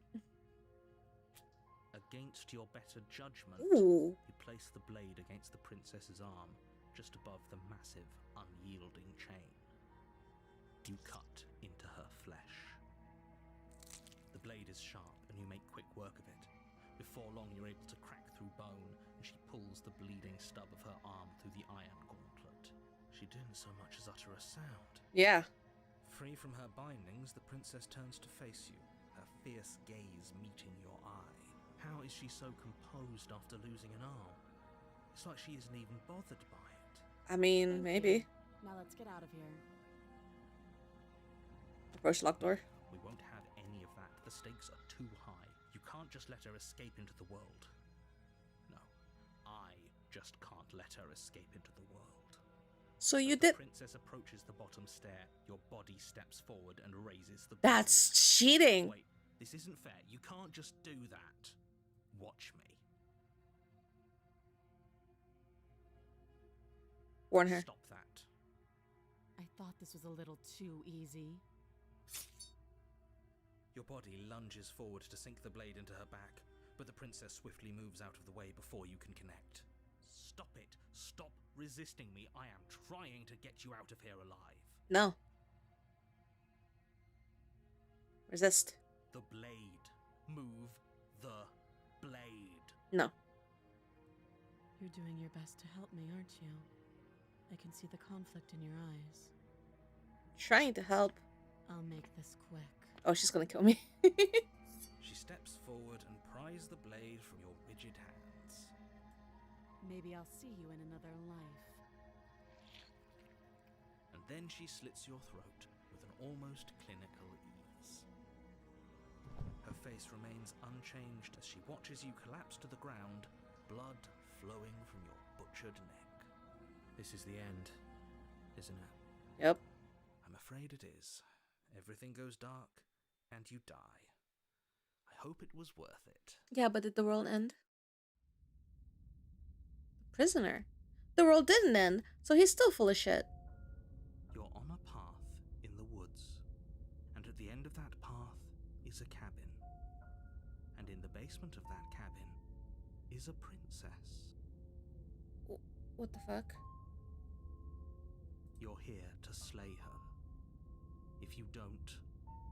Against your better judgment, Ooh. you place the blade against the princess's arm, just above the massive, unyielding chain. You cut into her flesh. The blade is sharp, and you make quick work of it. Before long, you're able to crack through bone, and she pulls the bleeding stub of her arm through the iron gauntlet. She didn't so much as utter a sound. Yeah. Free from her bindings, the princess turns to face you, her fierce gaze meeting your eye. How is she so composed after losing an arm? It's like she isn't even bothered by it. I mean, Thank maybe. you. Now let's get out of here. Approach the locked door. We won't have any of that. The stakes are too high. You can't just let her escape into the world. No, I just can't let her escape into the world. So you As the did. princess approaches the bottom stair, your body steps forward and raises the That's blade. cheating. Wait, this isn't fair. You can't just do that. Watch me. Warn her. Stop that. I thought this was a little too easy. Your body lunges forward to sink the blade into her back, but the princess swiftly moves out of the way before you can connect. Stop it. Stop resisting me. I am trying to get you out of here alive. No. Resist. The blade. Move the blade. No. You're doing your best to help me, aren't you? I can see the conflict in your eyes. Trying to help. I'll make this quick. Oh, she's gonna kill me. She steps forward and pries the blade from your rigid hands. Maybe I'll see you in another life. And then she slits your throat with an almost clinical ease. Her face remains unchanged as she watches you collapse to the ground, blood flowing from your butchered neck. This is the end, isn't it? Yep. I'm afraid it is. Everything goes dark, and you die. I hope it was worth it. Yeah, but did the world end? The prisoner. The world didn't end, so he's still full of shit. You're on a path in the woods, and at the end of that path is a cabin. And in the basement of that cabin is a princess. What the fuck? You're here to slay her. If you don't,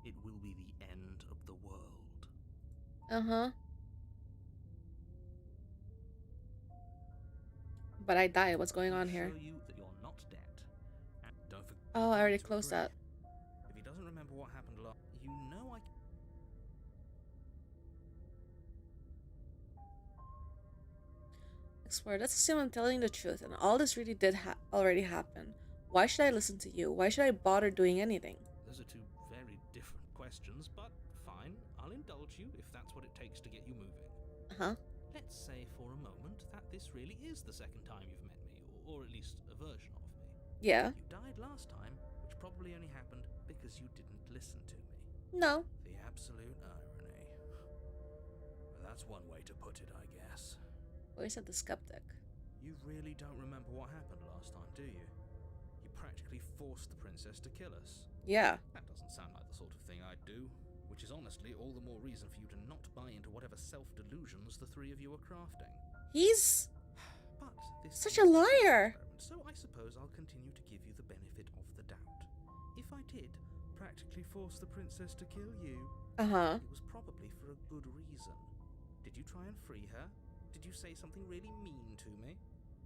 it will be the end of the world. Uh-huh. But I died. What's going on here? Show you that you're not dead. And don't forget. Oh, I already closed that. If he doesn't remember what happened last, you know I. Explore. Let's assume I'm telling the truth, and all this really did already happen. Why should I listen to you? Why should I bother doing anything? Those are two very different questions, but fine. I'll indulge you if that's what it takes to get you moving. Uh-huh. Let's say for a moment that this really is the second time you've met me, or at least a version of me. Yeah. You died last time, which probably only happened because you didn't listen to me. No. The absolute irony. Well, that's one way to put it, I guess. Well, you said the skeptic. You really don't remember what happened last time, do you? You practically forced the princess to kill us. Yeah. That doesn't sound like the sort of thing I'd do, which is honestly all the more reason for you to not buy into whatever self-delusions the three of you are crafting. He's But this such is a liar. experiment, so I suppose I'll continue to give you the benefit of the doubt. If I did practically force the princess to kill you, Uh-huh. it was probably for a good reason. Did you try and free her? Did you say something really mean to me?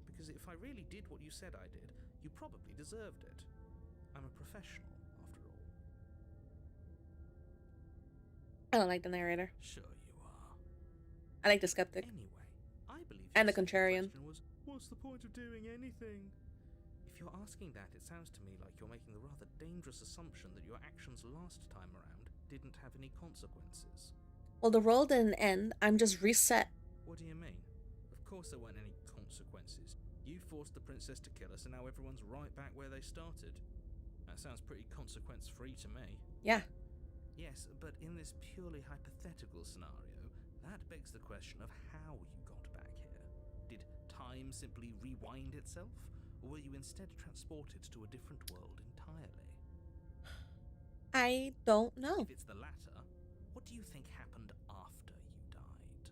Because if I really did what you said I did, you probably deserved it. I'm a professional, after all. I don't like the narrator. Sure you are. I like the skeptic. Anyway, I believe And your the second contrarian. question was, what's the point of doing anything? If you're asking that, it sounds to me like you're making the rather dangerous assumption that your actions last time around didn't have any consequences. Well, the world didn't end. I'm just reset. What do you mean? Of course there weren't any consequences. You forced the princess to kill us and now everyone's right back where they started. That sounds pretty consequence-free to me. Yeah. Yes, but in this purely hypothetical scenario, that begs the question of how you got back here. Did time simply rewind itself? Or were you instead transported to a different world entirely? I don't know. If it's the latter, what do you think happened after you died?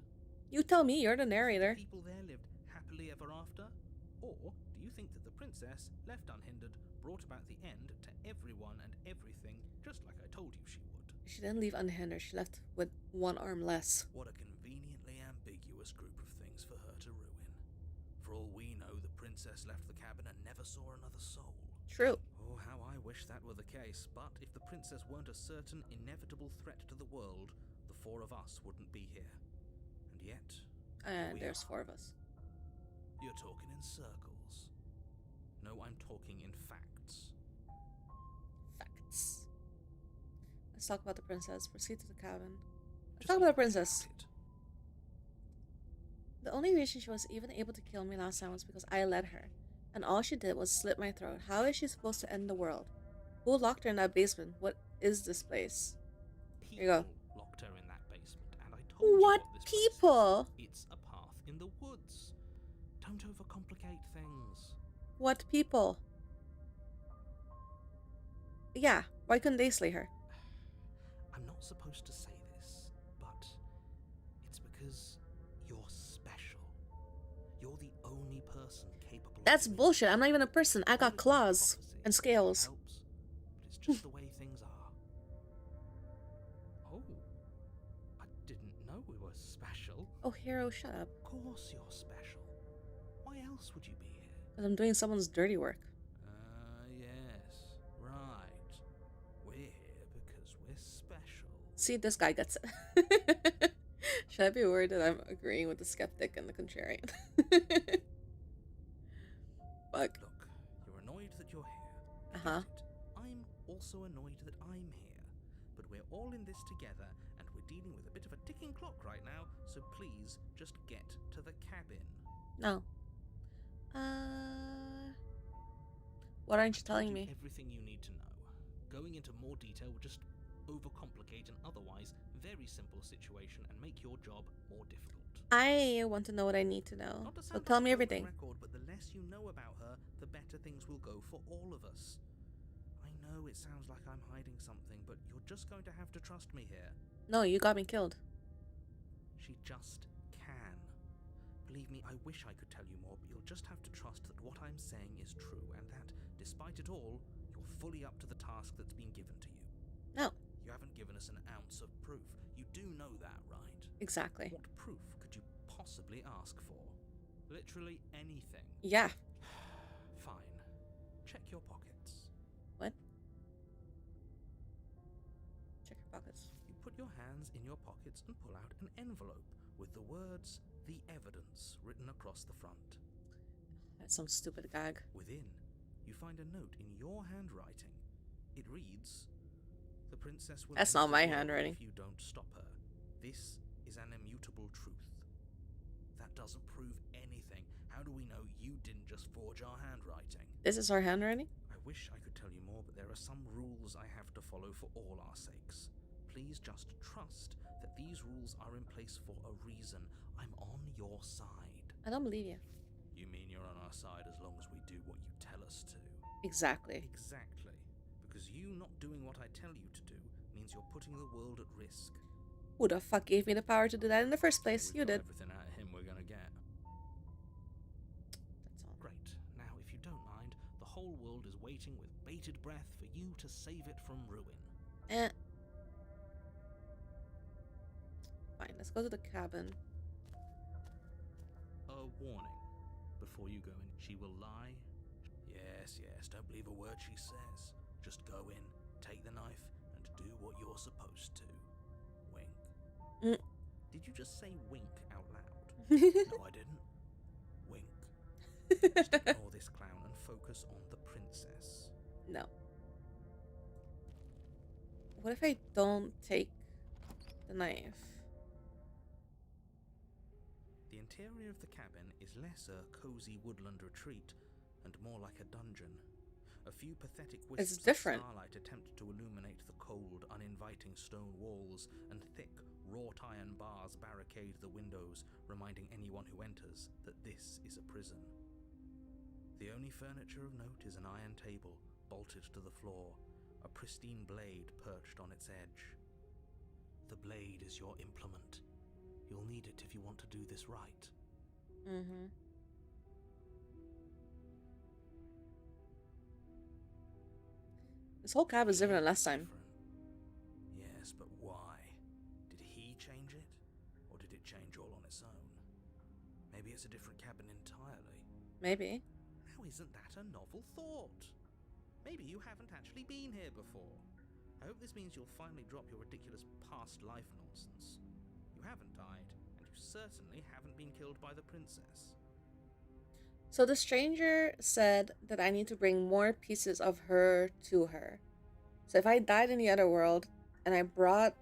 You tell me. You're the narrator. People there lived happily ever after? Or do you think that the princess, left unhindered, brought about the end to everyone and everything, just like I told you she would? She didn't leave unhindered. She left with one arm less. What a conveniently ambiguous group of things for her to ruin. For all we know, the princess left the cabin and never saw another soul. True. Oh, how I wish that were the case, but if the princess weren't a certain inevitable threat to the world, the four of us wouldn't be here. And yet, And we there's are. 4 of us. You're talking in circles. No, I'm talking in facts. Facts. Let's talk about the princess. Proceed to the cabin. Let's Just talk about the think princess. about it. The only reason she was even able to kill me last time was because I let her. And all she did was slit my throat. How is she supposed to end the world? Who locked her in that basement? What is this place? People you go. locked her in that basement, and I told What you what this people? Place is. It's a path in the woods. Don't overcomplicate things. What people? Yeah, why couldn't they slay her? I'm not supposed to say this, but it's because you're special. You're the only person capable That's of doing bullshit. this. I'm not even a person. I Call got it claws prophecy and if it scales. helps, but it's just the way things are. Oh, I didn't know we were special. Oh, hero, shut up. Of course you're special. Why else would you be here? Because I'm doing someone's dirty work. Yes, right. We're here because we're special. See, this guy gets it. Should I be worried that I'm agreeing with the skeptic and the contrarian? Fuck. Look, you're annoyed that you're here. I Uh-huh. get it. I'm also annoyed that I'm here. But we're all in this together, and we're dealing with a bit of a ticking clock right now, so please just get to the cabin. No. What aren't you I told telling me? everything you need to know. Going into more detail would just overcomplicate an otherwise very simple situation and make your job more difficult. I want to know what I need to know. Not to So sound tell like me a broken everything. record, but the less you know about her, the better things will go for all of us. I know it sounds like I'm hiding something, but you're just going to have to trust me here. No, you got me killed. She just can. Believe me, I wish I could tell you more, but you'll just have to trust that what I'm saying is true, and that, despite it all, you're fully up to the task that's been given to you. No. You haven't given us an ounce of proof. You do know that, right? Exactly. What proof could you possibly ask for? Literally anything. Yeah. Fine. Check your pockets. What? Check your pockets. You put your hands in your pockets and pull out an envelope with the words, "The Evidence," written across the front. That's some stupid gag. Within, you find a note in your handwriting. It reads, "The princess will That's end not my the world handwriting. if you don't stop her. This is an immutable truth." That doesn't prove anything. How do we know you didn't just forge our handwriting? This is our handwriting? I wish I could tell you more, but there are some rules I have to follow for all our sakes. Please just trust that these rules are in place for a reason. I'm on your side. I don't believe you. You mean you're on our side as long as we do what you tell us to? Exactly. Exactly. Because you not doing what I tell you to do means you're putting the world at risk. Who the fuck gave me the power to do that in the first place? We've You got did. everything out of him we're gonna get. That's all. Great. Now, if you don't mind, the whole world is waiting with bated breath for you to save it from ruin. Fine, let's go to the cabin. A warning. Before you go in, she will lie. Yes, don't believe a word she says. Just go in, take the knife, and do what you're supposed to. Wink. Mm. Did you just say wink out loud? No, I didn't. Wink. Just ignore this clown and focus on the princess. No. What if I don't take the knife? The interior of the cabin is less a cozy woodland retreat and more like a dungeon. A few pathetic wisps different. of starlight attempt to illuminate the cold, uninviting stone walls, and thick, wrought iron bars barricade the windows, reminding anyone who enters that this is a prison. The only furniture of note is an iron table, bolted to the floor, a pristine blade perched on its edge. The blade is your implement. You'll need it if you want to do this right. Mm-hmm. This whole cab is different than last time. Different. Yes, but why? Did he change it? Or did it change all on its own? Maybe it's a different cabin entirely. Maybe. Now isn't that a novel thought? Maybe you haven't actually been here before. I hope this means you'll finally drop your ridiculous past life nonsense. You haven't died, and you certainly haven't been killed by the princess. So the stranger said that I need to bring more pieces of her to her. So if I died in the other world and I brought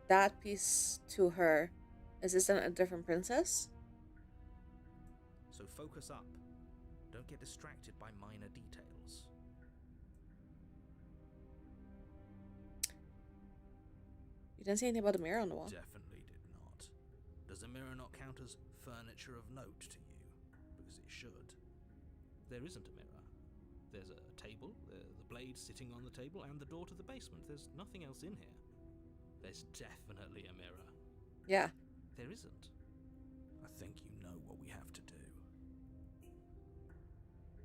that piece to her, is this then a different princess? So focus up. Don't get distracted by minor details. You didn't say anything about the mirror on the wall. Definitely did not. Does the mirror not count as furniture of note to you? Because it should. There isn't a mirror. There's a table, the blade sitting on the table, and the door to the basement. There's nothing else in here. There's definitely a mirror. Yeah. There isn't. I think you know what we have to do.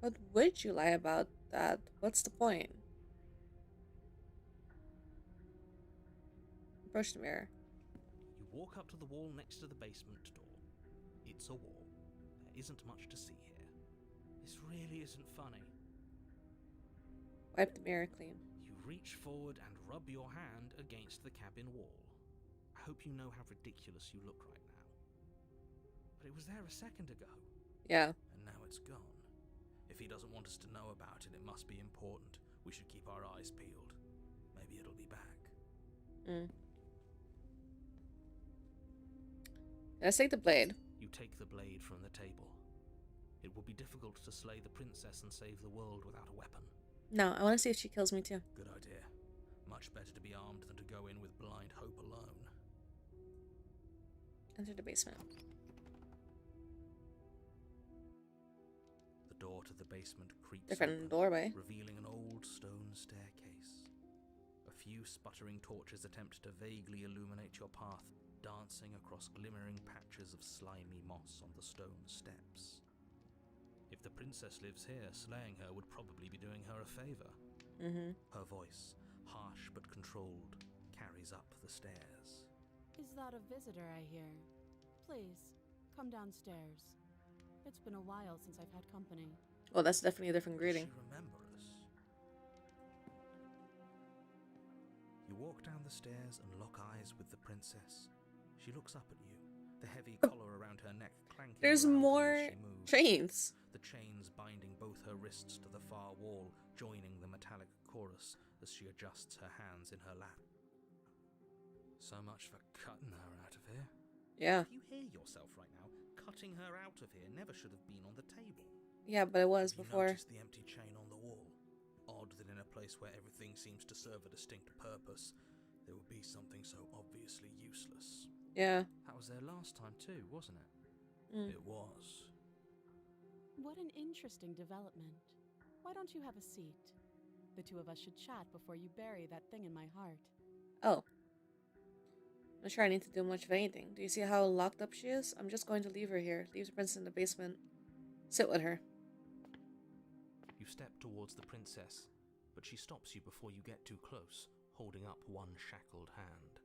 What would you lie about that? What's the point? Approach the mirror. You walk up to the wall next to the basement door. It's a wall. There isn't much to see here. This really isn't funny. Wipe the mirror clean. You reach forward and rub your hand against the cabin wall. I hope you know how ridiculous you look right now. But it was there a second ago. Yeah. And now it's gone. If he doesn't want us to know about it, it must be important. We should keep our eyes peeled. Maybe it'll be back. Let's take the blade. You take the blade from the table. It will be difficult to slay the princess and save the world without a weapon. No, I want to see if she kills me too. Good idea. Much better to be armed than to go in with blind hope alone. Enter the basement. The door to the basement creaks Different open, doorway. revealing an old stone staircase. A few sputtering torches attempt to vaguely illuminate your path, dancing across glimmering patches of slimy moss on the stone steps. If the princess lives here, slaying her would probably be doing her a favor. Her voice, harsh but controlled, carries up the stairs. Is that a visitor I hear? Please, come downstairs. It's been a while since I've had company. Well, that's definitely a different Does greeting. she remember us? You walk down the stairs and lock eyes with the princess. She looks up at you, the heavy collar around her neck clanking. There's loudly more as she moves. chains. The chains binding both her wrists to the far wall, joining the metallic chorus as she adjusts her hands in her lap. So much for cutting her out of here. Yeah. You hear yourself right now? Cutting her out of here never should have been on the table. Yeah, but it was Have you before. noticed the empty chain on the wall? Odd that in a place where everything seems to serve a distinct purpose, there would be something so obviously useless. Yeah. That was there last time too, wasn't it? It was. What an interesting development. Why don't you have a seat? The two of us should chat before you bury that thing in my heart. Oh. I'm not sure I need to do much of anything. Do you see how locked up she is? I'm just going to leave her here. Leave the princess in the basement. Sit with her. You step towards the princess, but she stops you before you get too close, holding up one shackled hand.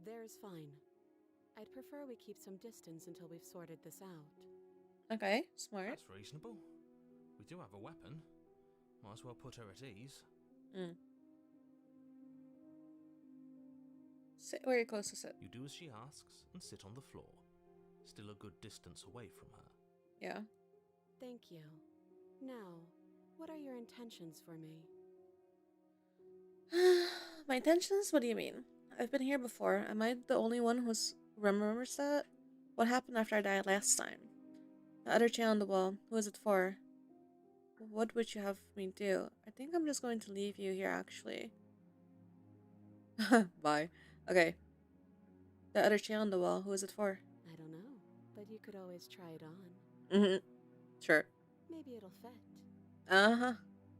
There's fine. I'd prefer we keep some distance until we've sorted this out. Okay, smart. That's reasonable. We do have a weapon. Might as well put her at ease. Sit where you're close to sit. You do as she asks and sit on the floor, still a good distance away from her. Yeah. Thank you. Now, what are your intentions for me? My intentions? What do you mean? I've been here before. Am I the only one who remembers that? What happened after I died last time? The other chain on the wall. Who is it for? What would you have me do? I think I'm just going to leave you here, actually. Bye. Okay. The other chain on the wall. Who is it for? I don't know, but you could always try it on. Sure. Maybe it'll fit. Uh-huh.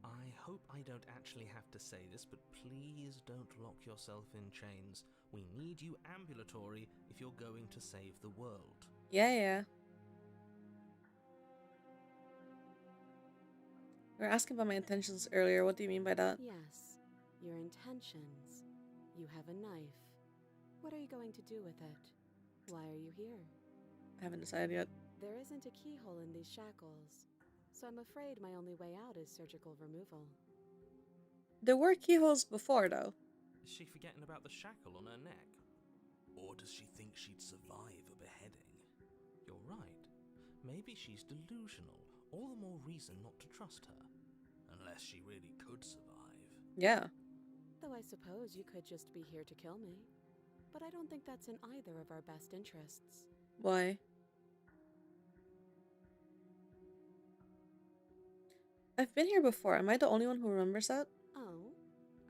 I hope I don't actually have to say this, but please don't lock yourself in chains. We need you ambulatory if you're going to save the world. Yeah. You were asking about my intentions earlier. What do you mean by that? Yes, your intentions. You have a knife. What are you going to do with it? Why are you here? I haven't decided yet. There isn't a keyhole in these shackles, so I'm afraid my only way out is surgical removal. There were keyholes before, though. Is she forgetting about the shackle on her neck? Or does she think she'd survive a beheading? You're right. Maybe she's delusional. All the more reason not to trust her. Unless she really could survive. Yeah. Though I suppose you could just be here to kill me. But I don't think that's in either of our best interests. Why? I've been here before. Am I the only one who remembers that? Oh?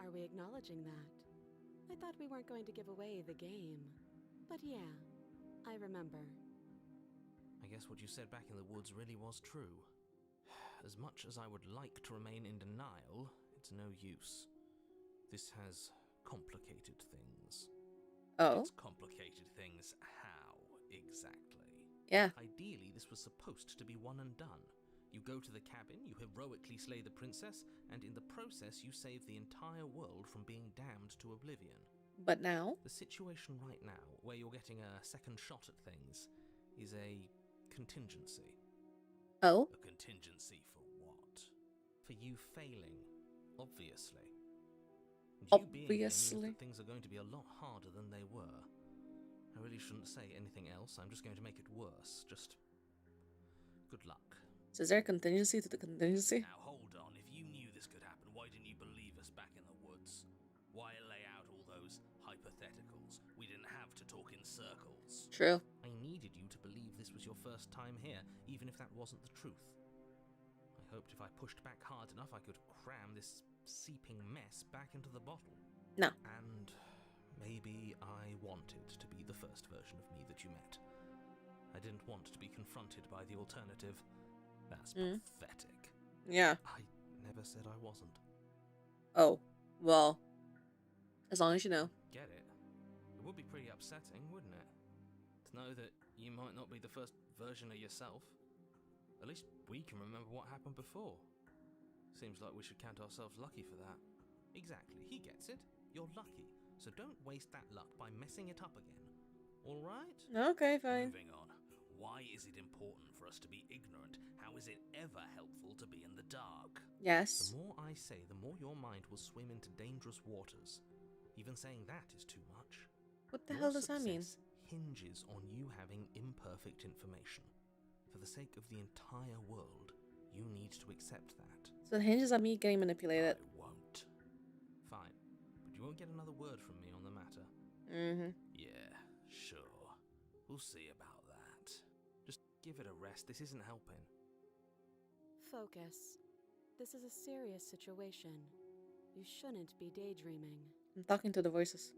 Are we acknowledging that? I thought we weren't going to give away the game. But yeah, I remember. I guess what you said back in the woods really was true. as much as I would like to remain in denial, it's no use. This has complicated things. Oh, It's complicated things how, exactly? yeah. Ideally, this was supposed to be one and done. You go to the cabin, you heroically slay the princess, and in the process you save the entire world from being damned to oblivion. But now? The situation right now, where you're getting a second shot at things, is a contingency. Oh, A contingency for what? For you failing, obviously. And you being here means obviously. that things are going to be a lot harder than they were. I really shouldn't say anything else, I'm just going to make it worse. Just good luck. So is there a contingency to the contingency? Now hold on, if you knew this could happen, why didn't you believe us back in the woods? Why lay out all those hypotheticals? We didn't have to talk in circles. True. I needed you to believe this was your first time here, even if that wasn't the truth. I hoped if I pushed back hard enough I could cram this seeping mess back into the bottle. No. And maybe I wanted to be the first version of me that you met. I didn't want to be confronted by the alternative. That's pathetic. Yeah. I never said I wasn't. Oh, well, as long as you know. Get it? It would be pretty upsetting, wouldn't it? To know that you might not be the first version of yourself. At least we can remember what happened before. Seems like we should count ourselves lucky for that. Exactly, he gets it. You're lucky. So don't waste that luck by messing it up again. Alright? Okay, fine. Moving on. Why is it important for us to be ignorant? How is it ever helpful to be in the dark? Yes. The more I say, the more your mind will swim into dangerous waters. Even saying that is too much. What the Your hell does that mean? success hinges on you having imperfect information. For the sake of the entire world, you need to accept that. So it hinges on me getting manipulated. I won't. Fine, but you won't get another word from me on the matter. Mm-hmm. Yeah, sure. We'll see about that. Just give it a rest, this isn't helping. Focus. This is a serious situation. You shouldn't be daydreaming. I'm talking to the voices.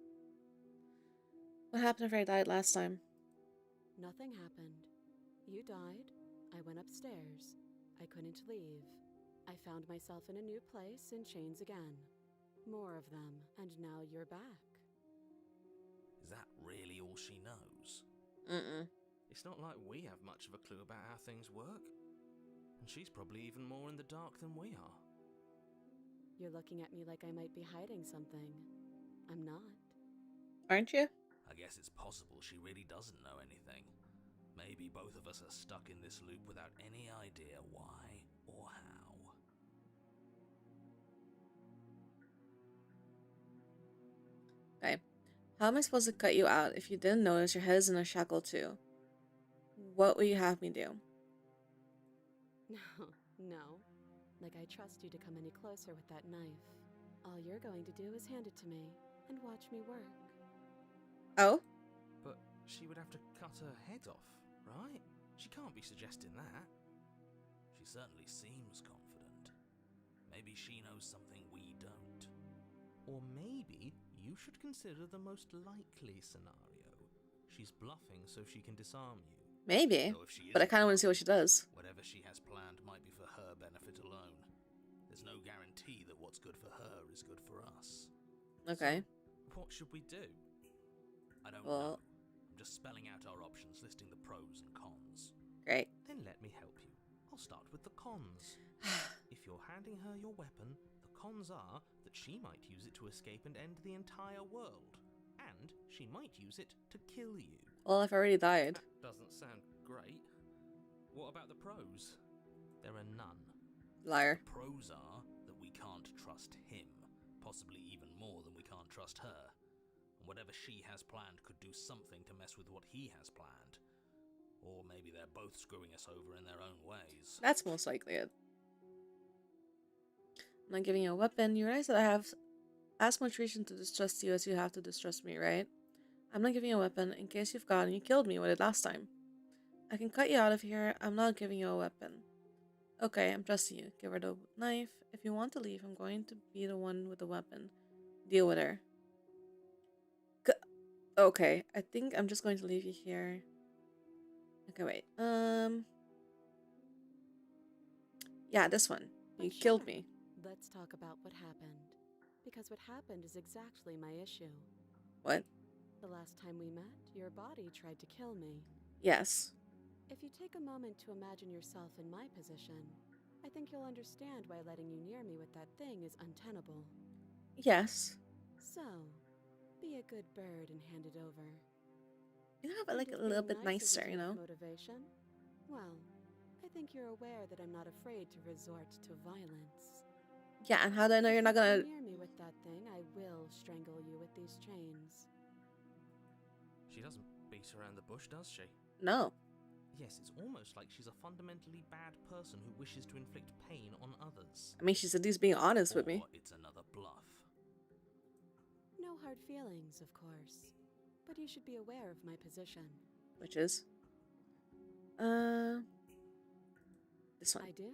What happened after I died last time? Nothing happened. You died. I went upstairs. I couldn't leave. I found myself in a new place in chains again. More of them, and now you're back. Is that really all she knows? Mm-mm. It's not like we have much of a clue about how things work. And she's probably even more in the dark than we are. You're looking at me like I might be hiding something. I'm not. Aren't you? I guess it's possible she really doesn't know anything. Maybe both of us are stuck in this loop without any idea why or how. Okay. How am I supposed to cut you out if you didn't notice your head is in a shackle too? What will you have me do? No, no. Like I trust you to come any closer with that knife. All you're going to do is hand it to me and watch me work. Oh? But she would have to cut her head off, right? She can't be suggesting that. She certainly seems confident. Maybe she knows something we don't. Or maybe you should consider the most likely scenario. She's bluffing so she can disarm you. Maybe. Though if she But I isn't kind of want to see what she does. Whatever she has planned might be for her benefit alone. There's no guarantee that what's good for her is good for us. Okay. So, what should we do? I don't Well- know. I'm just spelling out our options, listing the pros and cons. Great. Then let me help you. I'll start with the cons. If you're handing her your weapon, the cons are that she might use it to escape and end the entire world. And she might use it to kill you. Well, I've already died. That doesn't sound great. What about the pros? There are none. Liar. The pros are that we can't trust him, possibly even more than we can't trust her. And whatever she has planned could do something to mess with what he has planned. Or maybe they're both screwing us over in their own ways. That's most likely it. I'm not giving you a weapon. You realize that I have as much reason to distrust you as you have to distrust me, right? I'm not giving you a weapon in case you've gone and you killed me with it last time. I can cut you out of here. I'm not giving you a weapon. Okay, I'm trusting you. Give her the knife. If you want to leave, I'm going to be the one with the weapon. Deal with her. Okay, I think I'm just going to leave you here. Okay, wait. Yeah, this one. But You killed sure, me. Let's talk about what happened. Because what happened is exactly my issue. What? The last time we met, your body tried to kill me. Yes. If you take a moment to imagine yourself in my position, I think you'll understand why letting you near me with that thing is untenable. Yes. So, be a good bird and hand it over. You have it And like a if little being bit nice nicer, isn't you enough know? motivation, well, I think you're aware that I'm not afraid to resort to violence. Yeah, and how do I know If you're not you gonna... come near me with that thing, I will strangle you with these chains. She doesn't beat around the bush, does she? No. Yes, it's almost like she's a fundamentally bad person who wishes to inflict pain on others. I mean, she's at least being honest with me. Or it's another bluff. No hard feelings, of course. But you should be aware of my position. Which is... This one. I do.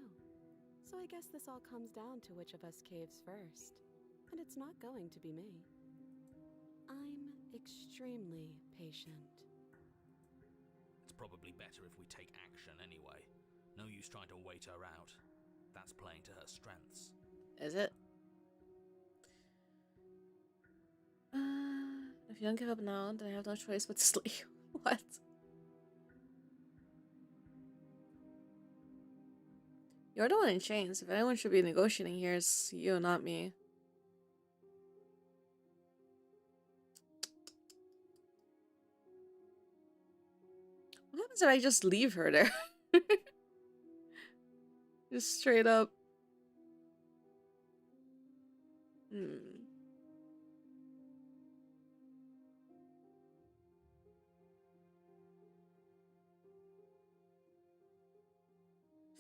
So I guess this all comes down to which of us caves first. And it's not going to be me. I'm extremely patient. It's probably better if we take action anyway. No use trying to wait her out. That's playing to her strengths. Is it? If you don't give up now, then I have no choice but to sleep. What? You're the one in chains. If anyone should be negotiating here, it's you, not me. What happens if I just leave her there? Just straight up.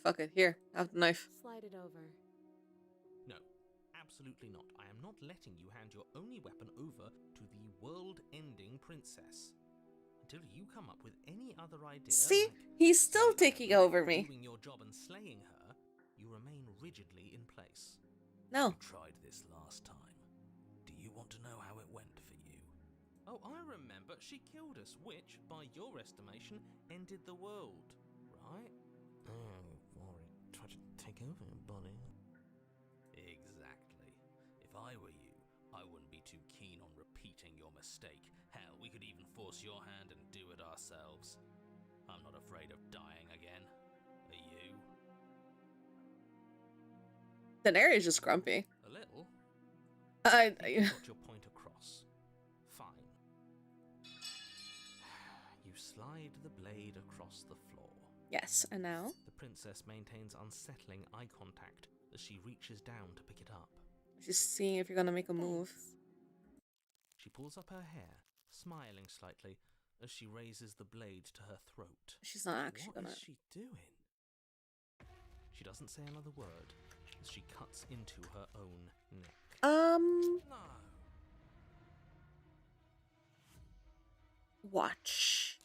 Fuck it. Here, have the knife. Slide it over. No, absolutely not. I am not letting you hand your only weapon over to the world-ending princess. Until you come up with any other idea. See? Like, He's still say, taking over me. doing your job and slaying her, you remain rigidly in place. No. You tried this last time. Do you want to know how it went for you? Oh, I remember. She killed us, which, by your estimation, ended the world, right? Oh, Rory, tried to take over your body. Exactly. If I were you, I wouldn't be too keen on repeating your mistake. Hell, we could even force your hand and do it ourselves. I'm not afraid of dying again. Are you? Daenerys is just grumpy. A little. I You got your point across. Fine. You slide the blade across the floor. Yes, and now? The princess maintains unsettling eye contact as she reaches down to pick it up. She's seeing if you're gonna make a move. Thanks. She pulls up her hair, smiling slightly as she raises the blade to her throat. She's not actually What gonna... is she doing? She doesn't say another word as she cuts into her own neck. No. Watch.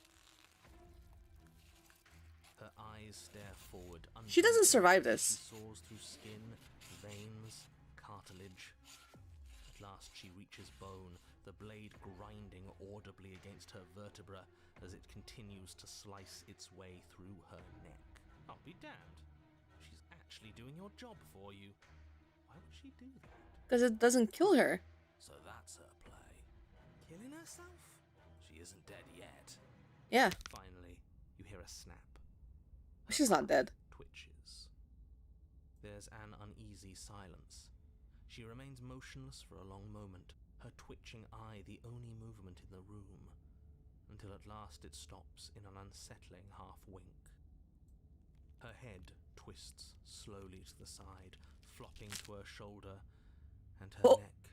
Her eyes stare forward. She doesn't unblinking survive as this. She soars through skin, veins, cartilage. At last she reaches bone, the blade grinding audibly against her vertebra as it continues to slice its way through her neck. I'll be damned. She's actually doing your job for you. Why would she do that? Because it doesn't kill her. So that's her play. Killing herself? She isn't dead yet. Yeah, Finally, you hear a snap. she's not dead. Twitches. There's an uneasy silence. She remains motionless for a long moment, her twitching eye the only movement in the room, until at last it stops in an unsettling half-wink. Her head twists slowly to the side, flopping to her shoulder, and her Oh. neck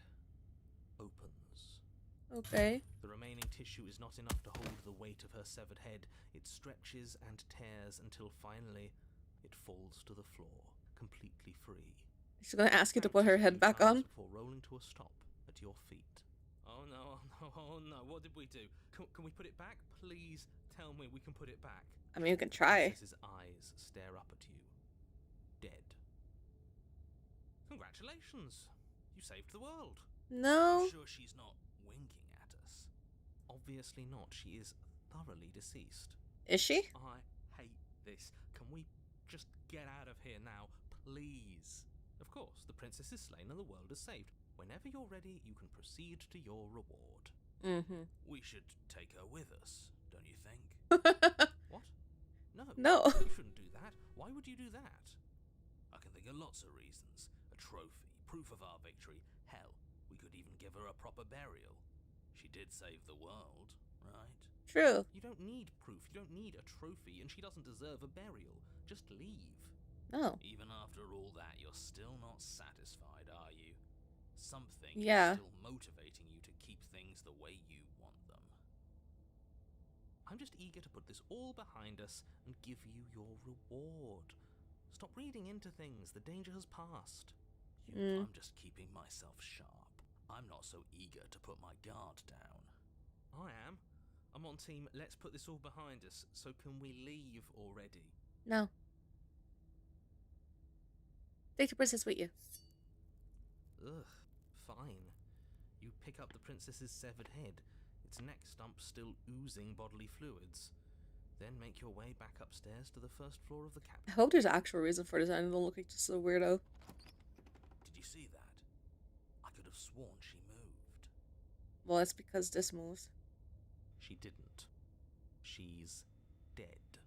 opens. Okay. The remaining tissue is not enough to hold the weight of her severed head. It stretches and tears until finally it falls to the floor, completely free. She's gonna ask you to put her head back on. Before rolling to a stop at your feet. Oh no, oh no, oh no. What did we do? Can we put it back? Please tell me we can put it back. I mean, you can try. Princess's eyes stare up at you. Dead. Congratulations. You saved the world. No. Sure she's not winking at us? Obviously not. She is thoroughly deceased. Is she? I hate this. Can we just get out of here now? Please. Of course, the princess is slain and the world is saved. Whenever you're ready, you can proceed to your reward. Mm-hmm. We should take her with us, don't you think? What? No. No. You shouldn't do that. Why would you do that? I can think of lots of reasons. A trophy, proof of our victory. Hell, we could even give her a proper burial. She did save the world, right? True. You don't need proof, you don't need a trophy, and she doesn't deserve a burial. Just leave. No. Even after all that, you're still not satisfied, are you? Something Yeah. is still motivating you to keep things the way you want them. I'm just eager to put this all behind us and give you your reward. Stop reading into things, the danger has passed. I'm just keeping myself sharp. I'm not so eager to put my guard down. I am. I'm on team, let's put this all behind us, so can we leave already? No. Take the princess with you. Ugh, fine. You pick up the princess's severed head, its neck stump still oozing bodily fluids. Then make your way back upstairs to the first floor of the I cabin. hope there's an actual reason for this and I don't look like just a weirdo. Did you see that? I could have sworn she moved. Well, it's because this moves. She didn't. She's dead.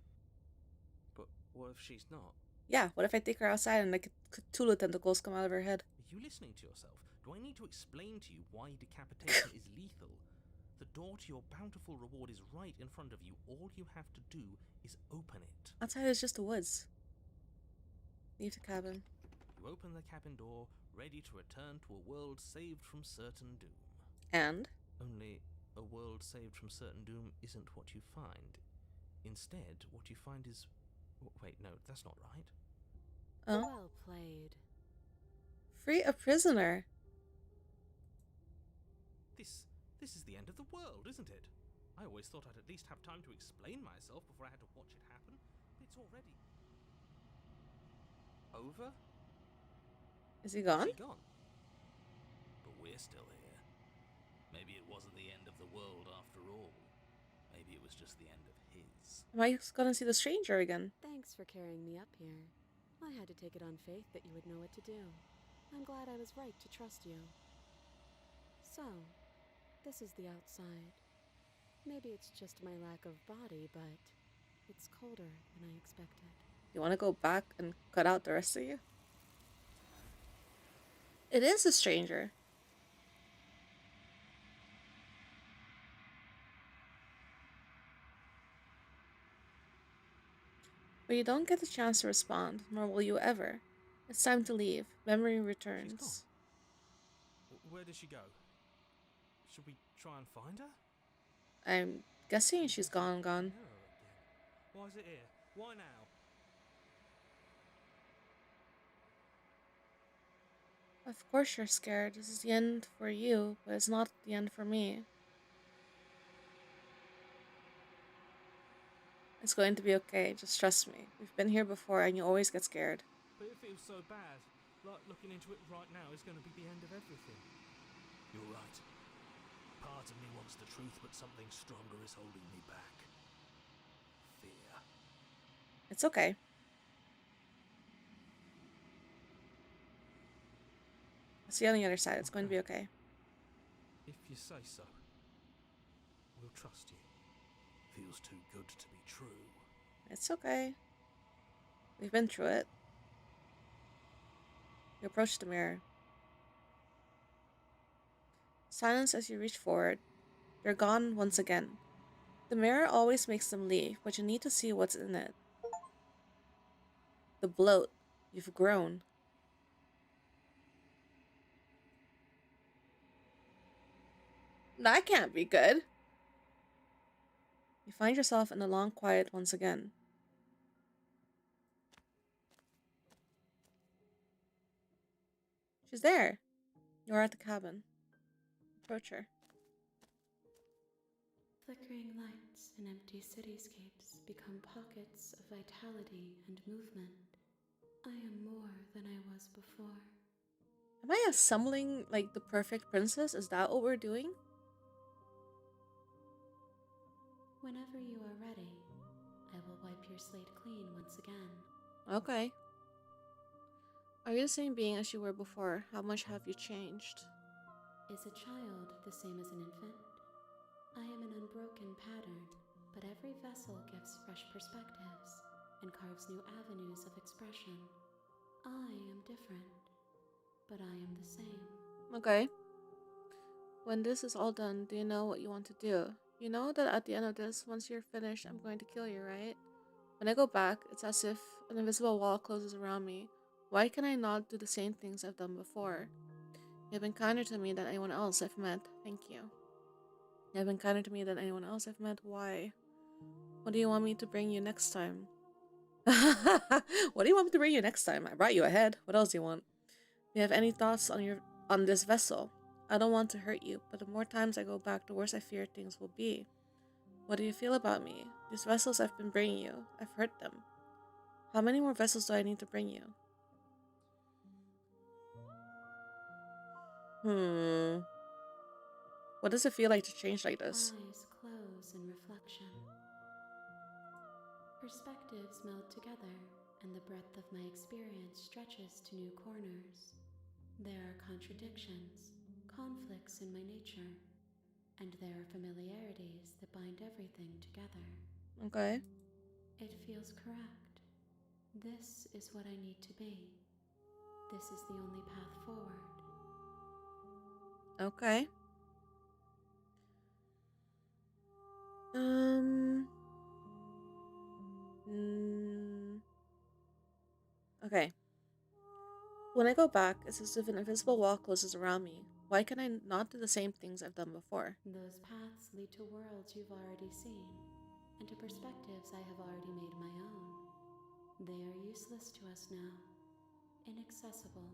But what if she's not? Yeah, what if I take her outside and like Cthulhu tentacles come out of her head? Are you listening to yourself? Do I need to explain to you why decapitation is lethal? The door to your bountiful reward is right in front of you. All you have to do is open it. Outside is just the woods. Leave the cabin. You open the cabin door, ready to return to a world saved from certain doom. And? Only a world saved from certain doom isn't what you find. Instead, what you find is... Wait, no, that's not right. Oh? Well played. Free a prisoner. This is the end of the world, isn't it? I always thought I'd at least have time to explain myself before I had to watch it happen. But it's already... over? Is he gone? Is he gone? But we're still here. Maybe it wasn't the end of the world after all. Maybe it was just the end of his. Am I gonna see the stranger again? Thanks for carrying me up here. I had to take it on faith that you would know what to do. I'm glad I was right to trust you. So, this is the outside. Maybe it's just my lack of body, but it's colder than I expected. You wanna go back and cut out the rest of you? It is a stranger. But you don't get the chance to respond, nor will you ever. It's time to leave. Memory returns. Where did she go? Should we try and find her? I'm guessing she's gone. Mirror again. Why is it here? Why now? Of course you're scared. This is the end for you, but it's not the end for me. It's going to be okay. Just trust me. We've been here before and you always get scared. But it feels so bad. Like looking into it right now is going to be the end of everything. You're right. Part of me wants the truth, but something stronger is holding me back. Fear. It's okay. I'll see you on the other side. It's going to be okay. If you say so. We'll trust you. Feels too good to be true. It's okay. We've been through it. You approach the mirror. Silence as you reach forward. They're gone once again. The mirror always makes them leave, but you need to see what's in it. The bloat. You've grown. That can't be good. You find yourself in the long quiet once again. She's there. You're at the cabin. Approach her. Flickering lights in empty cityscapes become pockets of vitality and movement. I am more than I was before. Am I assembling, like, the perfect princess? Is that what we're doing? Whenever you are ready, I will wipe your slate clean once again. Okay. Are you the same being as you were before? How much have you changed? Is a child the same as an infant? I am an unbroken pattern, but every vessel gives fresh perspectives and carves new avenues of expression. I am different, but I am the same. Okay. When this is all done, do you know what you want to do? You know that at the end of this, once you're finished, I'm going to kill you, right? When I go back, it's as if an invisible wall closes around me. Why can I not do the same things I've done before? You've been kinder to me than anyone else I've met. Thank you. You've been kinder to me than anyone else I've met. Why? What do you want me to bring you next time? What do you want me to bring you next time? I brought you ahead. What else do you want? Do you have any thoughts on this vessel? I don't want to hurt you, but the more times I go back, the worse I fear things will be. What do you feel about me? These vessels I've been bringing you, I've hurt them. How many more vessels do I need to bring you? What does it feel like to change like this? Eyes close in reflection. Perspectives meld together, and the breadth of my experience stretches to new corners. There are contradictions, conflicts in my nature, and there are familiarities that bind everything together. Okay. It feels correct. This is what I need to be. This is the only path forward. Okay. Okay. When I go back, it's as if an invisible wall closes around me. Why can I not do the same things I've done before? Those paths lead to worlds you've already seen, and to perspectives I have already made my own. They are useless to us now, inaccessible.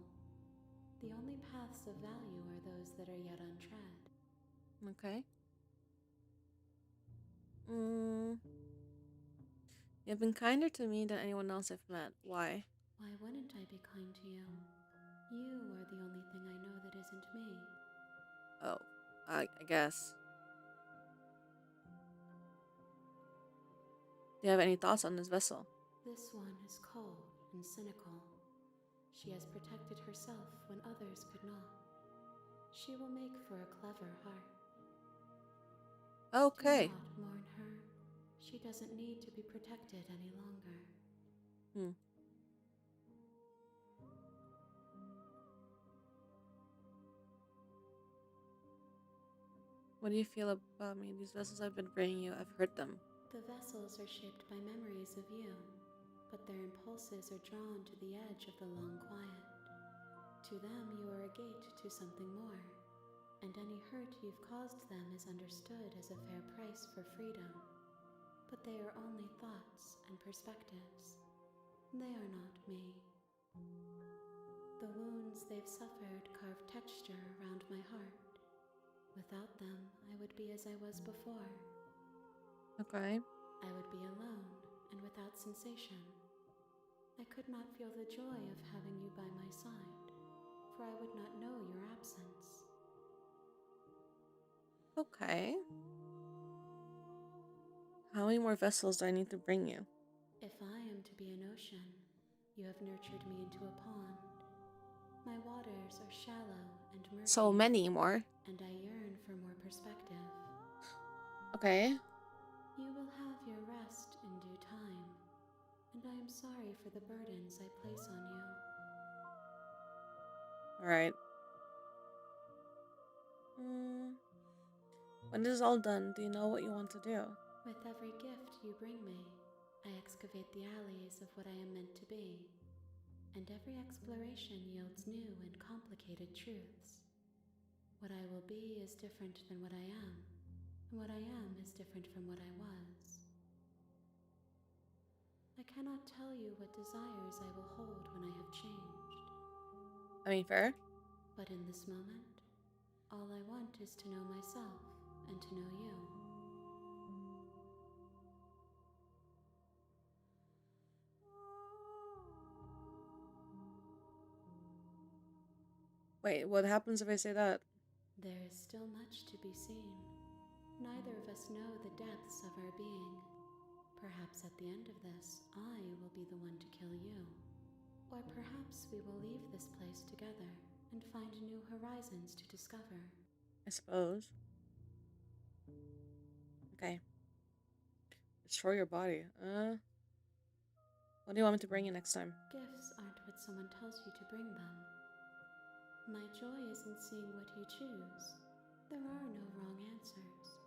The only paths of value are those that are yet untread. Okay. You've been kinder to me than anyone else I've met. Why? Why wouldn't I be kind to you? You are the only thing I know that isn't me. Oh, I guess. Do you have any thoughts on this vessel? This one is cold and cynical. She has protected herself when others could not. She will make for a clever heart. Okay. Do not mourn her. She doesn't need to be protected any longer. What do you feel about me? These vessels I've been bringing you, I've hurt them. The vessels are shaped by memories of you, but their impulses are drawn to the edge of the long quiet. To them, you are a gate to something more, and any hurt you've caused them is understood as a fair price for freedom. But they are only thoughts and perspectives. They are not me. The wounds they've suffered carve texture around my heart. Without them, I would be as I was before. Okay. I would be alone and without sensation. I could not feel the joy of having you by my side, for I would not know your absence. Okay. How many more vessels do I need to bring you? If I am to be an ocean, you have nurtured me into a pond. My waters are shallow and murky. So many more. And I yearn for more perspective. Okay. You will have your rest in due time, and I am sorry for the burdens I place on you. Alright. When this is all done, do you know what you want to do? With every gift you bring me, I excavate the alleys of what I am meant to be, and every exploration yields new and complicated truths. What I will be is different than what I am, and what I am is different from what I was. I cannot tell you what desires I will hold when I have changed. I mean, fair? But in this moment, all I want is to know myself and to know you. Wait, what happens if I say that? There is still much to be seen. Neither of us know the depths of our being. Perhaps at the end of this, I will be the one to kill you. Or perhaps we will leave this place together and find new horizons to discover. I suppose. Okay. Destroy your body. What do you want me to bring you next time? Gifts aren't what someone tells you to bring them. My joy is in seeing what you choose. There are no wrong answers,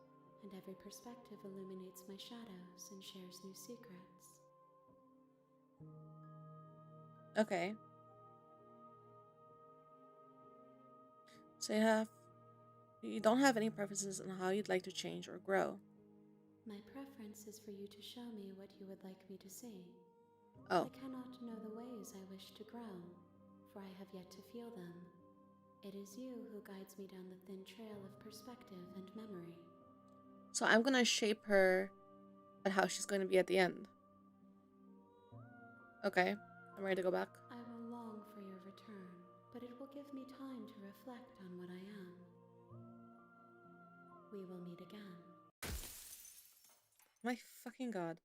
and every perspective illuminates my shadows and shares new secrets. Okay. So you don't have any preferences on how you'd like to change or grow. My preference is for you to show me what you would like me to see. Oh. I cannot know the ways I wish to grow, for I have yet to feel them. It is you who guides me down the thin trail of perspective and memory. So I'm gonna shape her at how she's going to be at the end. Okay, I'm ready to go back. I will long for your return, but it will give me time to reflect on what I am. We will meet again. My fucking god.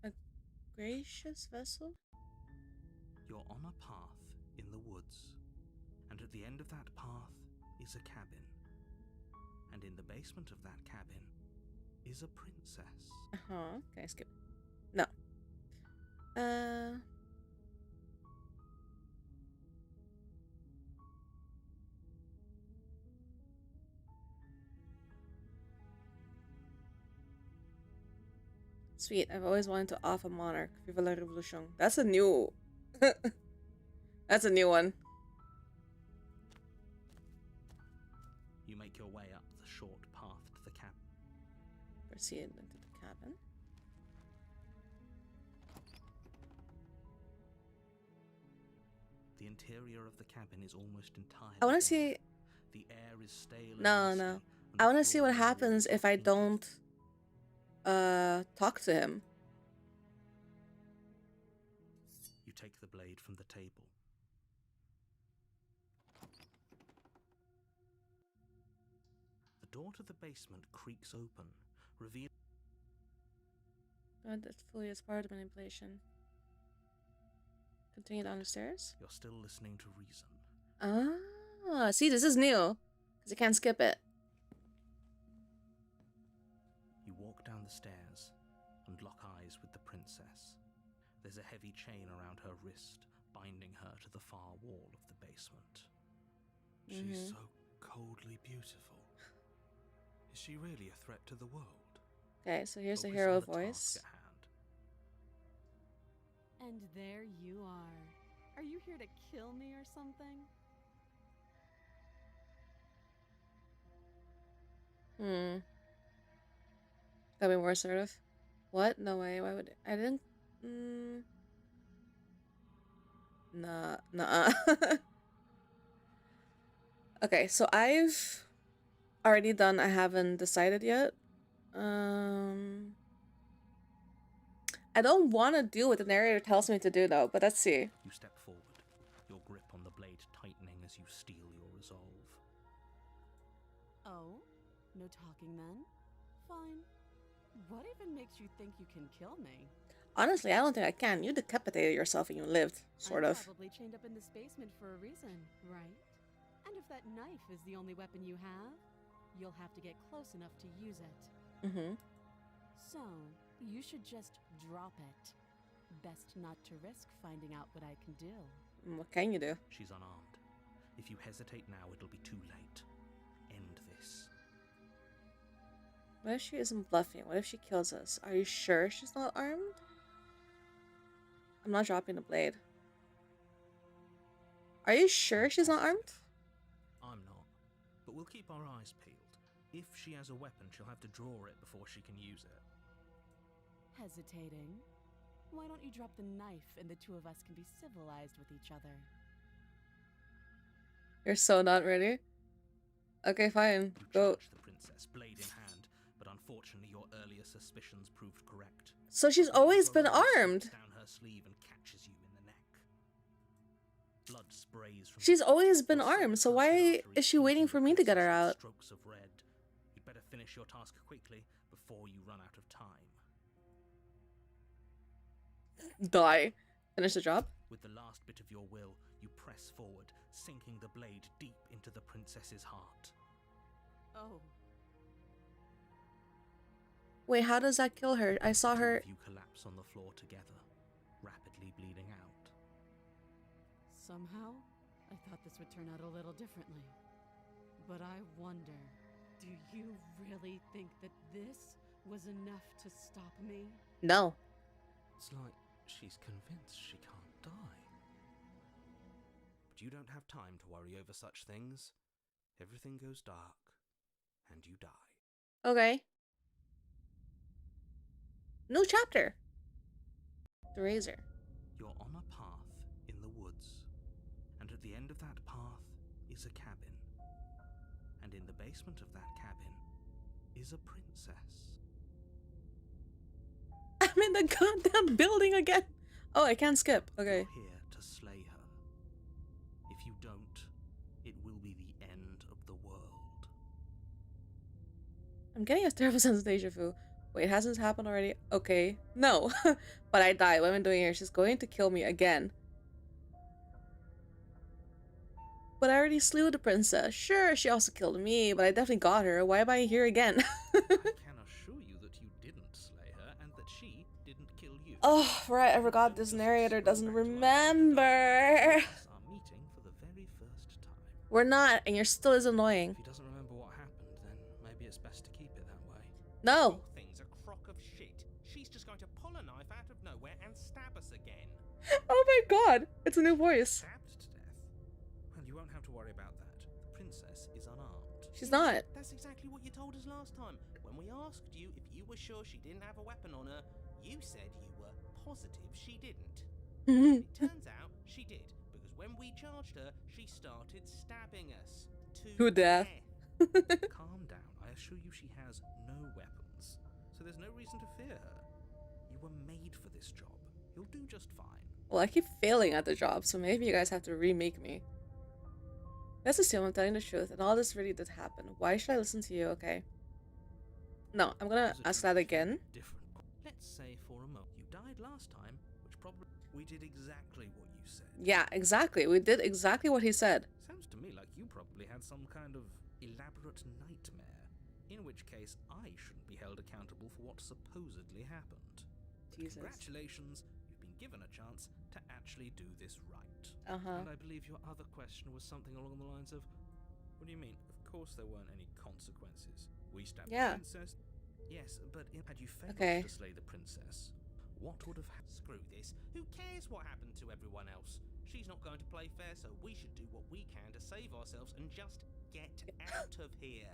A gracious vessel? You're on a path in the woods, and at the end of that path is a cabin. And in the basement of that cabin is a princess. Uh-huh. Can I skip? No. Sweet. I've always wanted to off a monarch. Viva la revolution. That's a new... That's a new one. You make your way up the short path to the cabin. Proceed into the cabin. The interior of the cabin is almost entirely I want bare. to see... The air is stale No, and no. musty, and I the want to see floor what and walls happens if are I painted. don't... talk to him. You take the blade from the table. The door to the basement creaks open, revealing... God, that's fully as part of manipulation. Continue down the stairs. You're still listening to reason. Ah, see, this is new. Because I can't skip it. You walk down the stairs and lock eyes with the princess. There's a heavy chain around her wrist, binding her to the far wall of the basement. She's so coldly beautiful. Is she really a threat to the world? Okay, so here's the Focus hero on the voice. task at hand. And there you are. Are you here to kill me or something? Gotta be more assertive. What? No way. Why would I didn't? Nah. Okay, so I've already done. I haven't decided yet. I don't want to do what the narrator tells me to do though. But let's see. You step forward, your grip on the blade tightening as you steel your resolve. Oh? No talking then? Fine. What even makes you think you can kill me? Honestly, I don't think I can. You decapitated yourself and you lived, sort I'm of. probably chained up in this basement for a reason, right? And if that knife is the only weapon you have, you'll have to get close enough to use it. So, you should just drop it. Best not to risk finding out what I can do. What can you do? She's unarmed. If you hesitate now, it'll be too late. End this. What if she isn't bluffing? What if she kills us? Are you sure she's not armed? I'm not dropping the blade. Are you sure she's not armed? I'm not. But we'll keep our eyes peeled. If she has a weapon, she'll have to draw it before she can use it. Hesitating? Why don't you drop the knife and the two of us can be civilized with each other? You're so not ready. Okay, fine. You Go. charge the princess, blade in hand, but unfortunately your earlier suspicions proved correct. So she's always been Barone armed. slips down her sleeve and catches you in the neck. Blood sprays from She's always been your sword armed, so cuts why the artery is she waiting for me to get her with out? Strokes of red. You'd better finish your task quickly before you run out of time. Die. Finish the job? With the last bit of your will, you press forward, sinking the blade deep into the princess's heart. Oh, Wait, how does that kill her? I saw her. Two of you collapse on the floor together, rapidly bleeding out. somehow I thought this would turn out a little differently. But I wonder, do you really think that this was enough to stop me? No. It's like she's convinced she can't die. But you don't have time to worry over such things. Everything goes dark, and you die. Okay. New chapter. The razor. You're on a path in the woods, and at the end of that path is a cabin. And in the basement of that cabin is a princess. I'm in the goddamn building again. Oh, I can't skip. Okay. You're here to slay her. If you don't, it will be the end of the world. I'm getting a terrible sense of deja vu. Wait, hasn't this happened already? Okay. No. But I died. What am I doing here? She's going to kill me again. But I already slew the princess. Sure, she also killed me, but I definitely got her. Why am I here again? I can assure you that you didn't slay her and that she didn't kill you. Oh, right. I forgot this narrator doesn't remember. Our meeting for the very first time. We're not, and you're still as annoying. If he doesn't remember what happened, then maybe it's best to keep it that way. No. Whole thing's a crock of shit. She's just going to pull a knife out of nowhere and stab us again. Oh my god. It's a new voice. Stabbed to death? Well, you won't have to worry about that. The princess is unarmed. She's not. That's exactly what you told us last time. When we asked you if you were sure she didn't have a weapon on her, you said you were positive she didn't. It turns out she did, because when we charged her, she started stabbing us. To death. Calm down. I assure you she has no weapons. So there's no reason to fear her. You were made for this job. You'll do just fine. Well, I keep failing at the job, so maybe you guys have to remake me. Let's assume I'm telling the truth, and all this really did happen. Why should I listen to you, okay? No, I'm gonna ask that again. Different. Let's say for a moment you died last time, which probably we did exactly what you said. Yeah, exactly. We did exactly what he said. Sounds to me like you probably had some kind of elaborate nightmare, in which case I shouldn't be held accountable for what supposedly happened. But Jesus. congratulations, you've been given a chance to actually do this right. Uh-huh. And I believe your other question was something along the lines of, what do you mean? Of course there weren't any consequences. We stabbed Yeah. the princess. Yes, but had you failed Okay. to slay the princess, what would have happened? Screw this. Who cares what happened to everyone else? She's not going to play fair, so we should do what we can to save ourselves and just get out of here.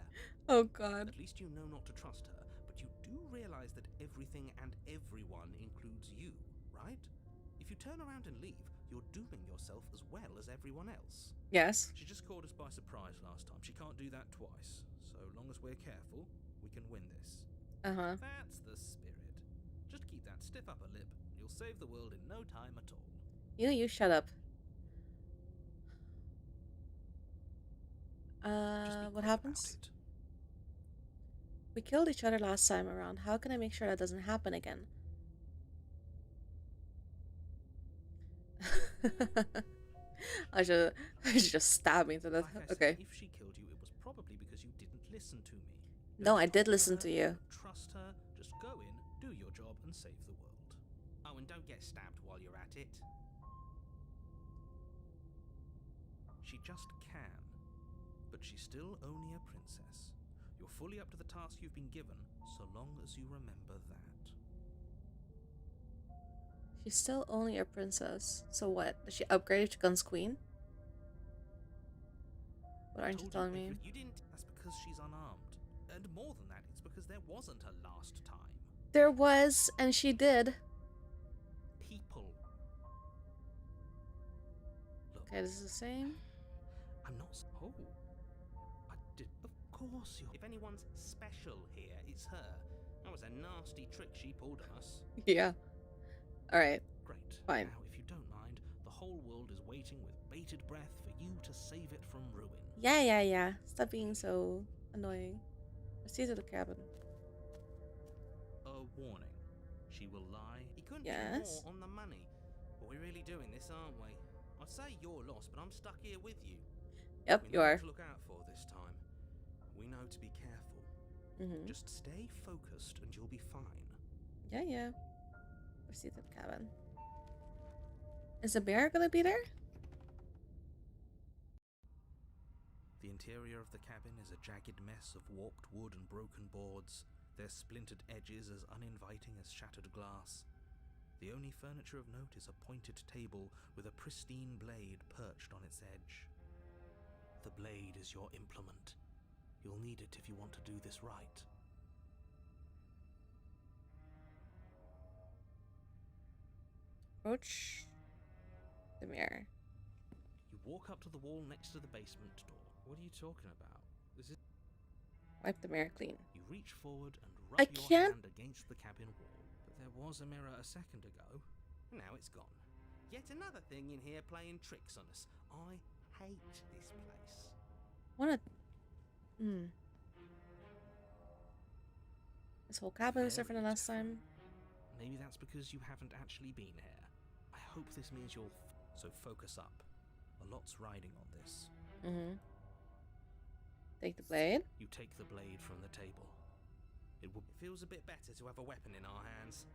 Oh god. At least you know not to trust her, but you do realize that everything and everyone includes you, right? If you turn around and leave, you're dooming yourself as well as everyone else. Yes. She just caught us by surprise last time. She can't do that twice. So long as we're careful, we can win this. Uh-huh. That's the spirit. Just keep that stiff upper lip, and you'll save the world in no time at all. You shut up. Just be What quick happens? about it. We killed each other last time around. How can I make sure that doesn't happen again? I should just stab me to death. Like I said, Okay. if she killed you, it was probably because you didn't listen to me. No, I Don't did follow listen her, to you. don't trust her. Just go in, do your job, and save the world. Oh, and don't get stabbed while you're at it. She just can. But she's still only a princess. You're fully up to the task you've been given, so long as you remember that. She's still only a princess. So what? Does she upgrade if she becomes queen? What aren't you Told telling me? You didn't. That's because she's unarmed. And more than that, it's because there wasn't a last time. There was, and she did. People. Look, Okay, this is the same. I'm not. Oh. I did. Of course you. If anyone's special here, it's her. That was a nasty trick she pulled on us. Yeah. Alright. Great. Fine. Now, if you don't mind, the whole world is waiting with bated breath for you to save it from ruin. Yeah. Stop being so annoying. Proceed to the cabin. A warning. She will lie. He couldn't do Yes. more on the money. But we're really doing this, aren't we? I'd say you're lost, but I'm stuck here with you. Yep, We you know are. what to look out for this time. We know to be careful. Mm-hmm. Just stay focused and you'll be fine. Yeah, yeah. Proceed to the cabin. Is the bear gonna be there? The interior of the cabin is a jagged mess of warped wood and broken boards, their splintered edges as uninviting as shattered glass. The only furniture of note is a pointed table with a pristine blade perched on its edge. The blade is your implement. You'll need it if you want to do this right. Approach the mirror. You walk up to the wall next to the basement door. What are you talking about? This is... Wipe the mirror clean. You reach forward and I rub your can't- hand against the cabin wall. But there was a mirror a second ago. Now it's gone. Yet another thing in here playing tricks on us. I hate this place. Wanna? This whole cabin is different than Very last time. Maybe that's because you haven't actually been here. I hope this means you'll... So focus up. A lot's riding on this. Mm-hmm. Take the blade. You take the blade from the table. It feels a bit better to have a weapon in our hands.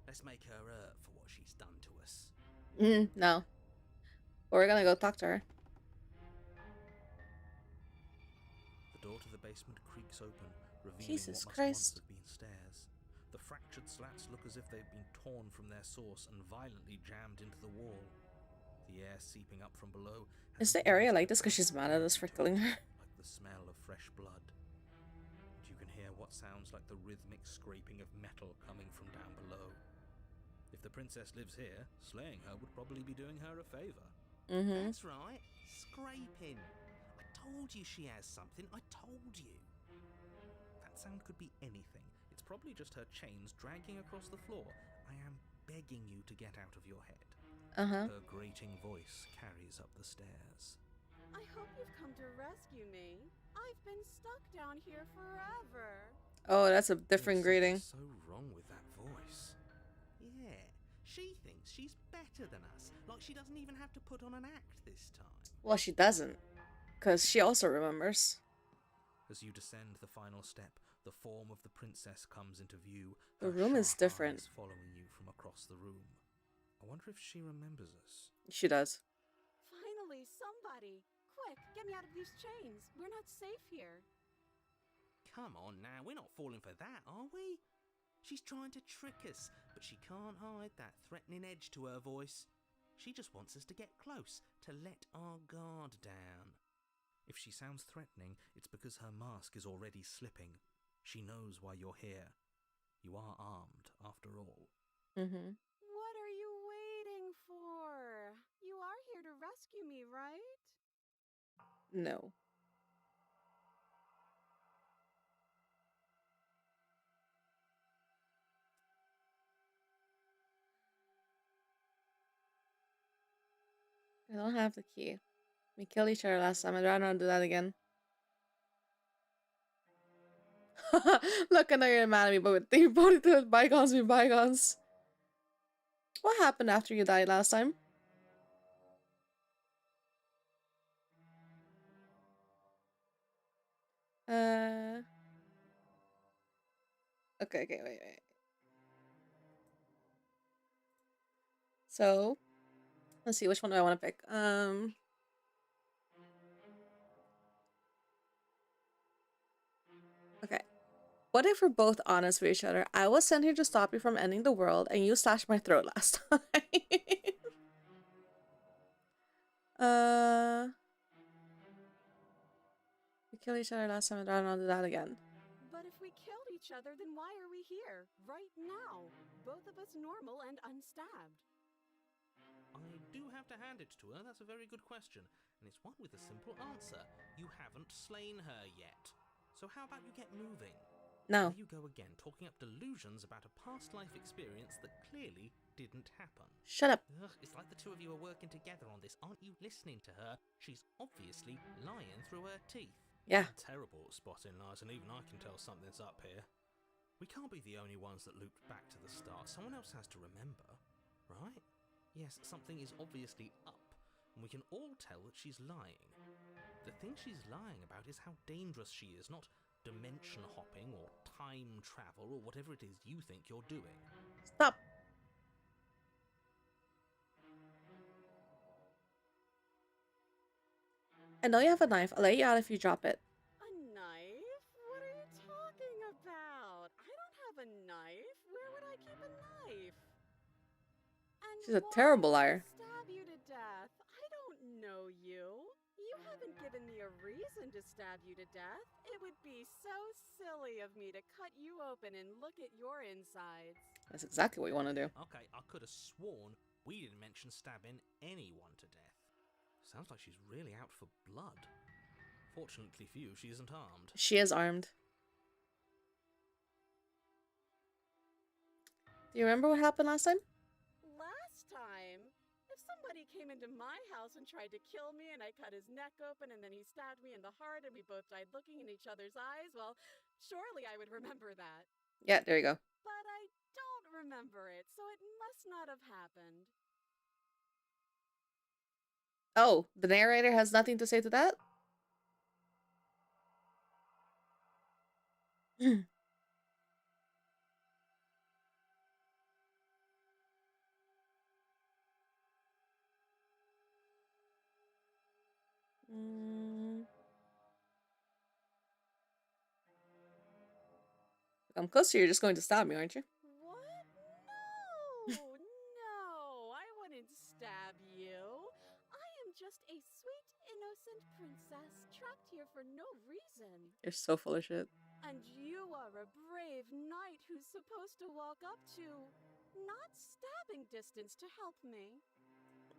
Let's make her hurt for what she's done to us. No. But we're gonna go talk to her. The door to the basement creaks open, revealing Jesus what must Christ. once have been stairs. The fractured slats look as if they've been torn from their source and violently jammed into the wall. The air seeping up from below Is the area like this because she's mad at us for killing her? like the smell of fresh blood. And you can hear what sounds like the rhythmic scraping of metal coming from down below. If the princess lives here, slaying her would probably be doing her a favor. Mm-hmm. That's right. Scraping. I told you she has something. I told you. That sound could be anything. It's probably just her chains dragging across the floor. I am begging you to get out of your head. Uh-huh. Her grating voice carries up the stairs. I hope you've come to rescue me. I've been stuck down here forever. Oh, that's a different There's greeting. something so wrong with that voice. Yeah. She thinks she's better than us. Like she doesn't even have to put on an act this time. Well, she doesn't. Because she also remembers. As you descend the final step, the form of the princess comes into view. The her room is sharp different. eyes following you from across the room. I wonder if she remembers us. She does. Finally, somebody. Quick, get me out of these chains. We're not safe here. Come on now, we're not falling for that, are we? She's trying to trick us, but she can't hide that threatening edge to her voice. She just wants us to get close, to let our guard down. If she sounds threatening, it's because her mask is already slipping. She knows why you're here. You are armed, after all. Mm-hmm. What are you waiting for? You are here to rescue me, right? No. I don't have the key. We killed each other last time. I'd rather not do that again. Look, I know you're mad at me, but you both did bygones be bygones. What happened after you died last time? Okay, wait. So, let's see, which one do I want to pick? Okay. What if we're both honest with each other? I was sent here to stop you from ending the world, and you slashed my throat last time. We killed each other last time, I'd rather not do that again. But if we killed each other, then why are we here, right now? Both of us normal and unstabbed. I do have to hand it to her. That's a very good question. And it's one with a simple answer. You haven't slain her yet. So how about you get moving? No. There you go again, talking up delusions about a past life experience that clearly didn't happen. Shut up. Ugh, it's like the two of you are working together on this. Aren't you listening to her? She's obviously lying through her teeth. Yeah. Terrible at spotting lies, and even I can tell something's up here. We can't be the only ones that looped back to the start. Someone else has to remember, right? Yes, something is obviously up, and we can all tell that she's lying. The thing she's lying about is how dangerous she is, not dimension hopping or time travel or whatever it is you think you're doing. Stop. I know you have a knife. I'll let you out if you drop it. A knife? What are you talking about? I don't have a knife. Where would I keep a knife? And She's a why terrible would I liar. stab you to death? I don't know you. You haven't given me a reason to stab you to death. It would be so silly of me to cut you open and look at your insides. That's exactly what you want to do. Okay, I could have sworn we didn't mention stabbing anyone to death. Sounds like she's really out for blood. Fortunately for you, she isn't armed. She is armed. Do you remember what happened last time? Last time? If somebody came into my house and tried to kill me and I cut his neck open and then he stabbed me in the heart and we both died looking in each other's eyes, well, surely I would remember that. Yeah, there you go. But I don't remember it, so it must not have happened. Oh, the narrator has nothing to say to that? I'm close to you. You're just going to stab me, aren't you? What? No! No! I wouldn't stab you. I am just a sweet, innocent princess trapped here for no reason. You're so full of shit. And you are a brave knight who's supposed to walk up to not stabbing distance to help me.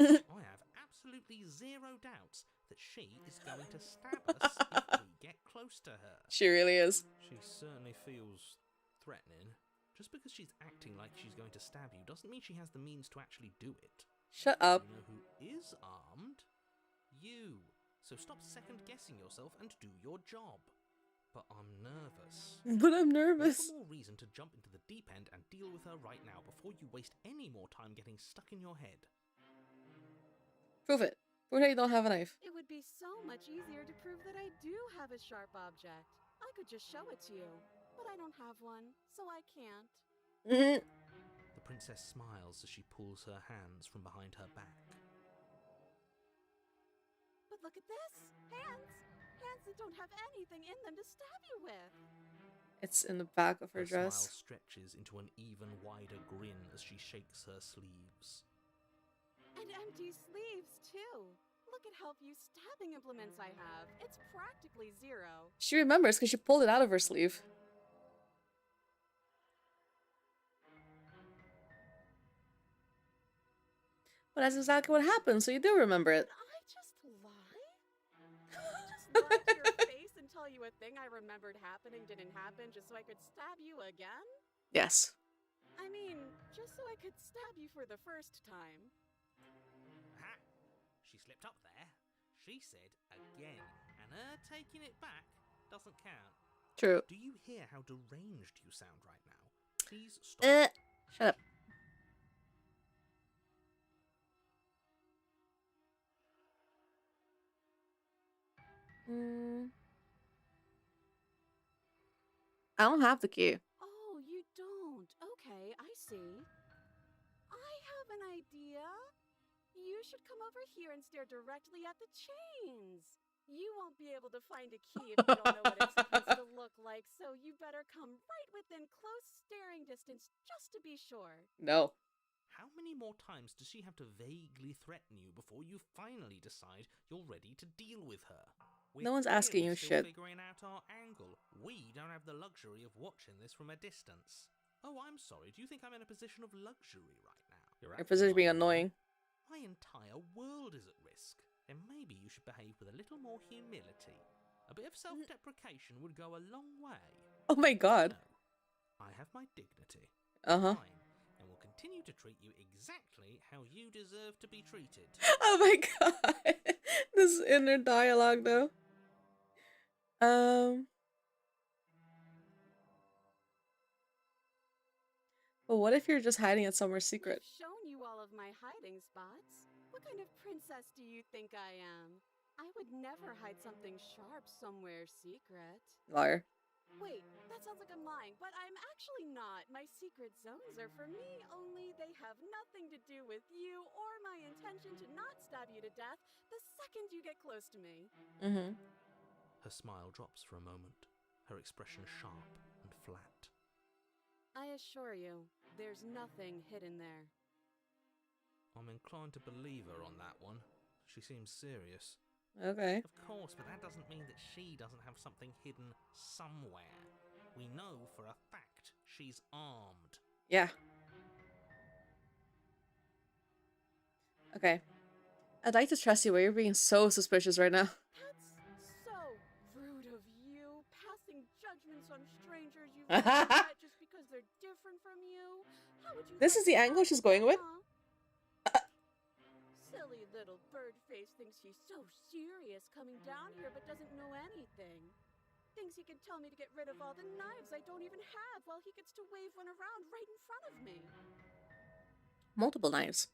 I have absolutely zero doubts that she is going to stab us if we get close to her. She really is. She certainly feels threatening. Just because she's acting like she's going to stab you doesn't mean she has the means to actually do it. Shut up. You know who is armed? You. So stop second-guessing yourself and do your job. But I'm nervous. But I'm nervous. There's more reason to jump into the deep end and deal with her right now before you waste any more time getting stuck in your head. Prove it. Prove that you don't have a knife. It would be so much easier to prove that I do have a sharp object. I could just show it to you. But I don't have one, so I can't. The princess smiles as she pulls her hands from behind her back. But look at this! Hands! Hands that don't have anything in them to stab you with! It's in the back of her Her dress. smile stretches into an even wider grin as she shakes her sleeves. And empty sleeves, too! Look at how few stabbing implements I have. It's practically zero. She remembers because she pulled it out of her sleeve. But that's exactly what happened, so you do remember it. Did I just lie? Did I just lie to your face and tell you a thing I remembered happening didn't happen just so I could stab you again? Yes. I mean, just so I could stab you for the first time. Ha! She slipped up there. She said again, and her taking it back doesn't count. True. Do you hear how deranged you sound right now? Please stop. Shut up. I don't have the key. Oh, you don't? Okay, I see. I have an idea. You should come over here and stare directly at the chains. You won't be able to find a key if you don't know what it's supposed to look like, so you better come right within close staring distance just to be sure. No. How many more times does she have to vaguely threaten you before you finally decide you're ready to deal with her? We're No one's asking clearly you still shit. Figuring out our angle. We don't have the luxury of watching this from a distance. Oh, I'm sorry. Do you think I'm in a position of luxury right now? You're Your position being absolutely annoying. My entire world is at risk. Then maybe you should behave with a little more humility. A bit of self-deprecation would go a long way. Oh my god. No, I have my dignity. Uh-huh. Fine, and will continue to treat you exactly how you deserve to be treated. Oh my god. This inner dialogue though. But what if you're just hiding it somewhere secret? I've shown you all of my hiding spots. What kind of princess do you think I am? I would never hide something sharp somewhere secret. Liar. Wait, that sounds like I'm lying, but I'm actually not. My secret zones are for me only. They have nothing to do with you or my intention to not stab you to death the second you get close to me. Mm-hmm. Her smile drops for a moment, her expression sharp and flat. I assure you, there's nothing hidden there. I'm inclined to believe her on that one. She seems serious. Okay. Of course, but that doesn't mean that she doesn't have something hidden somewhere. We know for a fact she's armed. Yeah. Okay. I'd like to trust you, but you're being so suspicious right now. That's so rude of you, passing judgments on strangers you've never met just because they're different from you. How would you This like is the to angle act, she's going with? huh? Silly little bird face thinks he's so serious coming down here but doesn't know anything. Thinks he can tell me to get rid of all the knives I don't even have while he gets to wave one around right in front of me. Multiple knives.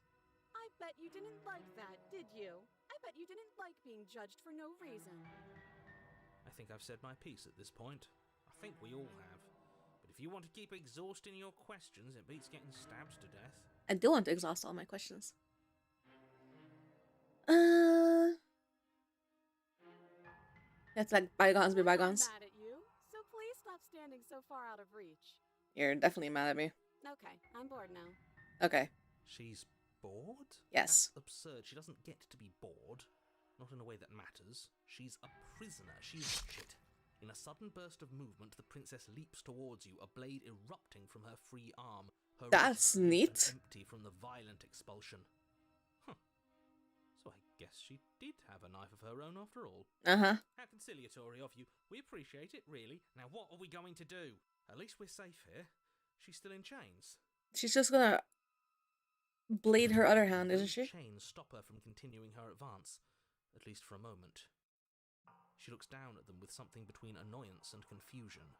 I bet you didn't like that, did you? I bet you didn't like being judged for no reason. I think I've said my piece at this point. I think we all have. But if you want to keep exhausting your questions, it beats getting stabbed to death. I do want to exhaust all my questions. It's like bygones be I'm not bygones. mad at you, so please stop standing so far out of reach. You're definitely mad at me. Okay, I'm bored now. Okay. She's bored? Yes. That's absurd. She doesn't get to be bored. Not in a way that matters. She's a prisoner. She's shit. In a sudden burst of movement, the princess leaps towards you, a blade erupting from her free arm. Her That's wrist smooth neat. and empty from the violent expulsion. Huh. So I guess she did have a knife of her own after all. Uh-huh. How conciliatory of you. We appreciate it, really. Now what are we going to do? At least we're safe here. She's still in chains. She's just gonna blade her other hand, isn't she? Chains stop her from continuing her advance, at least for a moment. She looks down at them with something between annoyance and confusion.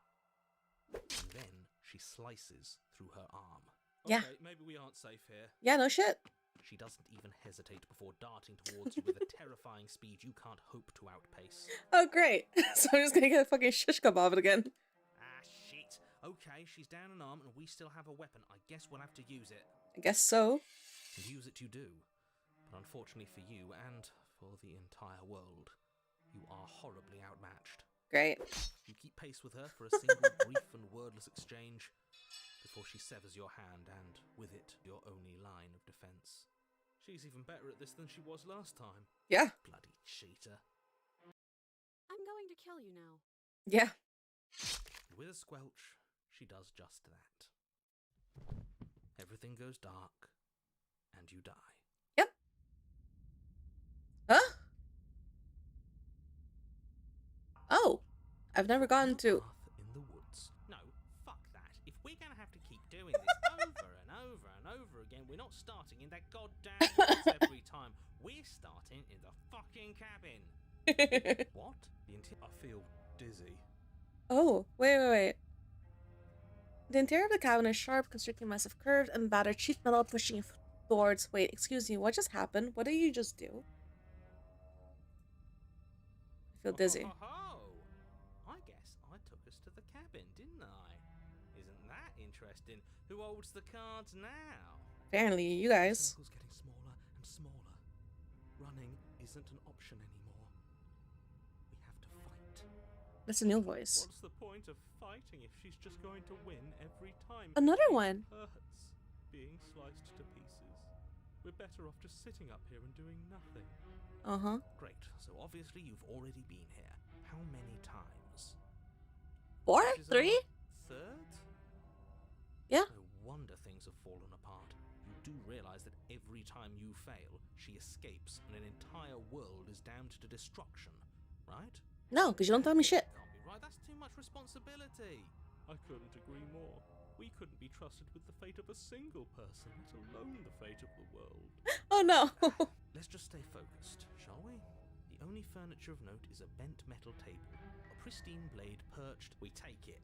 And then she slices through her arm. Yeah. Okay, maybe we aren't safe here. Yeah, no shit. She doesn't even hesitate before darting towards you with a terrifying speed you can't hope to outpace. Oh, great. So I'm just gonna get a fucking shish kebab again. Ah, shit. Okay, she's down an arm and we still have a weapon. I guess we'll have to use it. I guess so. And use it you do. But unfortunately for you and for the entire world, you are horribly outmatched. Great. You keep pace with her for a single brief and wordless exchange before she severs your hand and, with it, your only line of defense. She's even better at this than she was last time. Yeah. Bloody cheater. I'm going to kill you now. Yeah. And with a squelch, she does just that. Everything goes dark, and you die. Yep. Huh? Oh. I've never gotten to... Path in the woods. No, fuck that. If we're gonna have to keep doing this over and over and over again, we're not starting in that goddamn woods every time. We're starting in the fucking cabin. What? I feel dizzy. Oh, wait. The interior of the cabin is sharp, constricting mess of curved and battered sheet metal pushing you towards... Wait, excuse me, what just happened? What did you just do? I feel dizzy. I guess I took us to the cabin, didn't I? Isn't that interesting? Who holds the cards now? Apparently, you guys. The circle's getting smaller and smaller. Running isn't an option anymore. We have to fight. That's a new voice. What's the point of fighting if she's just going to win every time? Another one. It hurts being sliced to pieces. We're better off just sitting up here and doing nothing. Uh-huh. Great. So obviously you've already been here. How many times? 4? This is 3? our third? Yeah. No wonder things have fallen apart. You do realize that every time you fail, she escapes and an entire world is damned to destruction, right? No, because you don't tell me shit. Can't be right. That's too much responsibility. I couldn't agree more. We couldn't be trusted with the fate of a single person, let alone the fate of the world. Oh no. Let's just stay focused, shall we? The only furniture of note is a bent metal table. A pristine blade perched. We take it.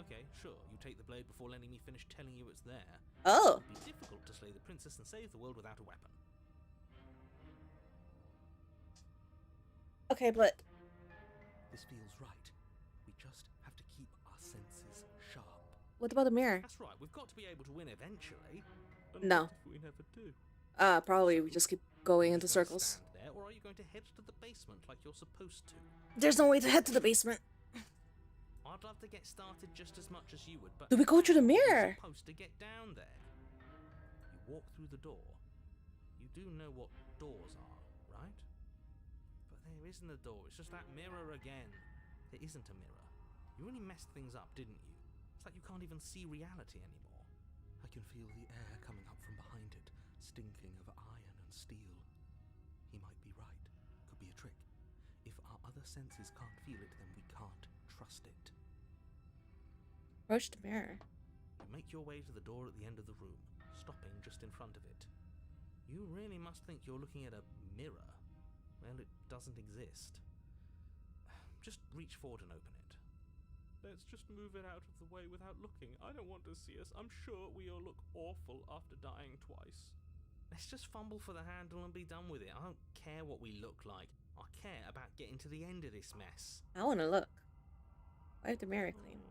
Okay, sure, you take the blade before letting me finish telling you it's there. Oh. It would be difficult to slay the princess and save the world without a weapon. Okay, but This feels right. We just have to keep our senses sharp. what about the mirror? That's right, we've got to be able to win eventually. No. What if we never do? Probably we just keep going into Are you gonna circles. stand there, or are you going to head to the basement like you're supposed to? There's no way to head to the basement. I'd love to get started just as much as you would, but Do we go through the how are we mirror? supposed to get down there? You walk through the door. You do know what doors are, right? But there isn't a door. It's just that mirror again. There isn't a mirror. You really messed things up, didn't you? It's like you can't even see reality anymore. I can feel the air coming up from behind it, stinking of iron and steel. He might be right. Could be a trick. If our other senses can't feel it, then we can't trust it. Approach the mirror. You make your way to the door at the end of the room, stopping just in front of it. You really must think you're looking at a mirror. Well, it doesn't exist. Just reach forward and open it. Let's just move it out of the way without looking. I don't want to see us. I'm sure we all look awful after dying twice. Let's just fumble for the handle and be done with it. I don't care what we look like. I care about getting to the end of this mess. I want to look. Wipe the mirror clean.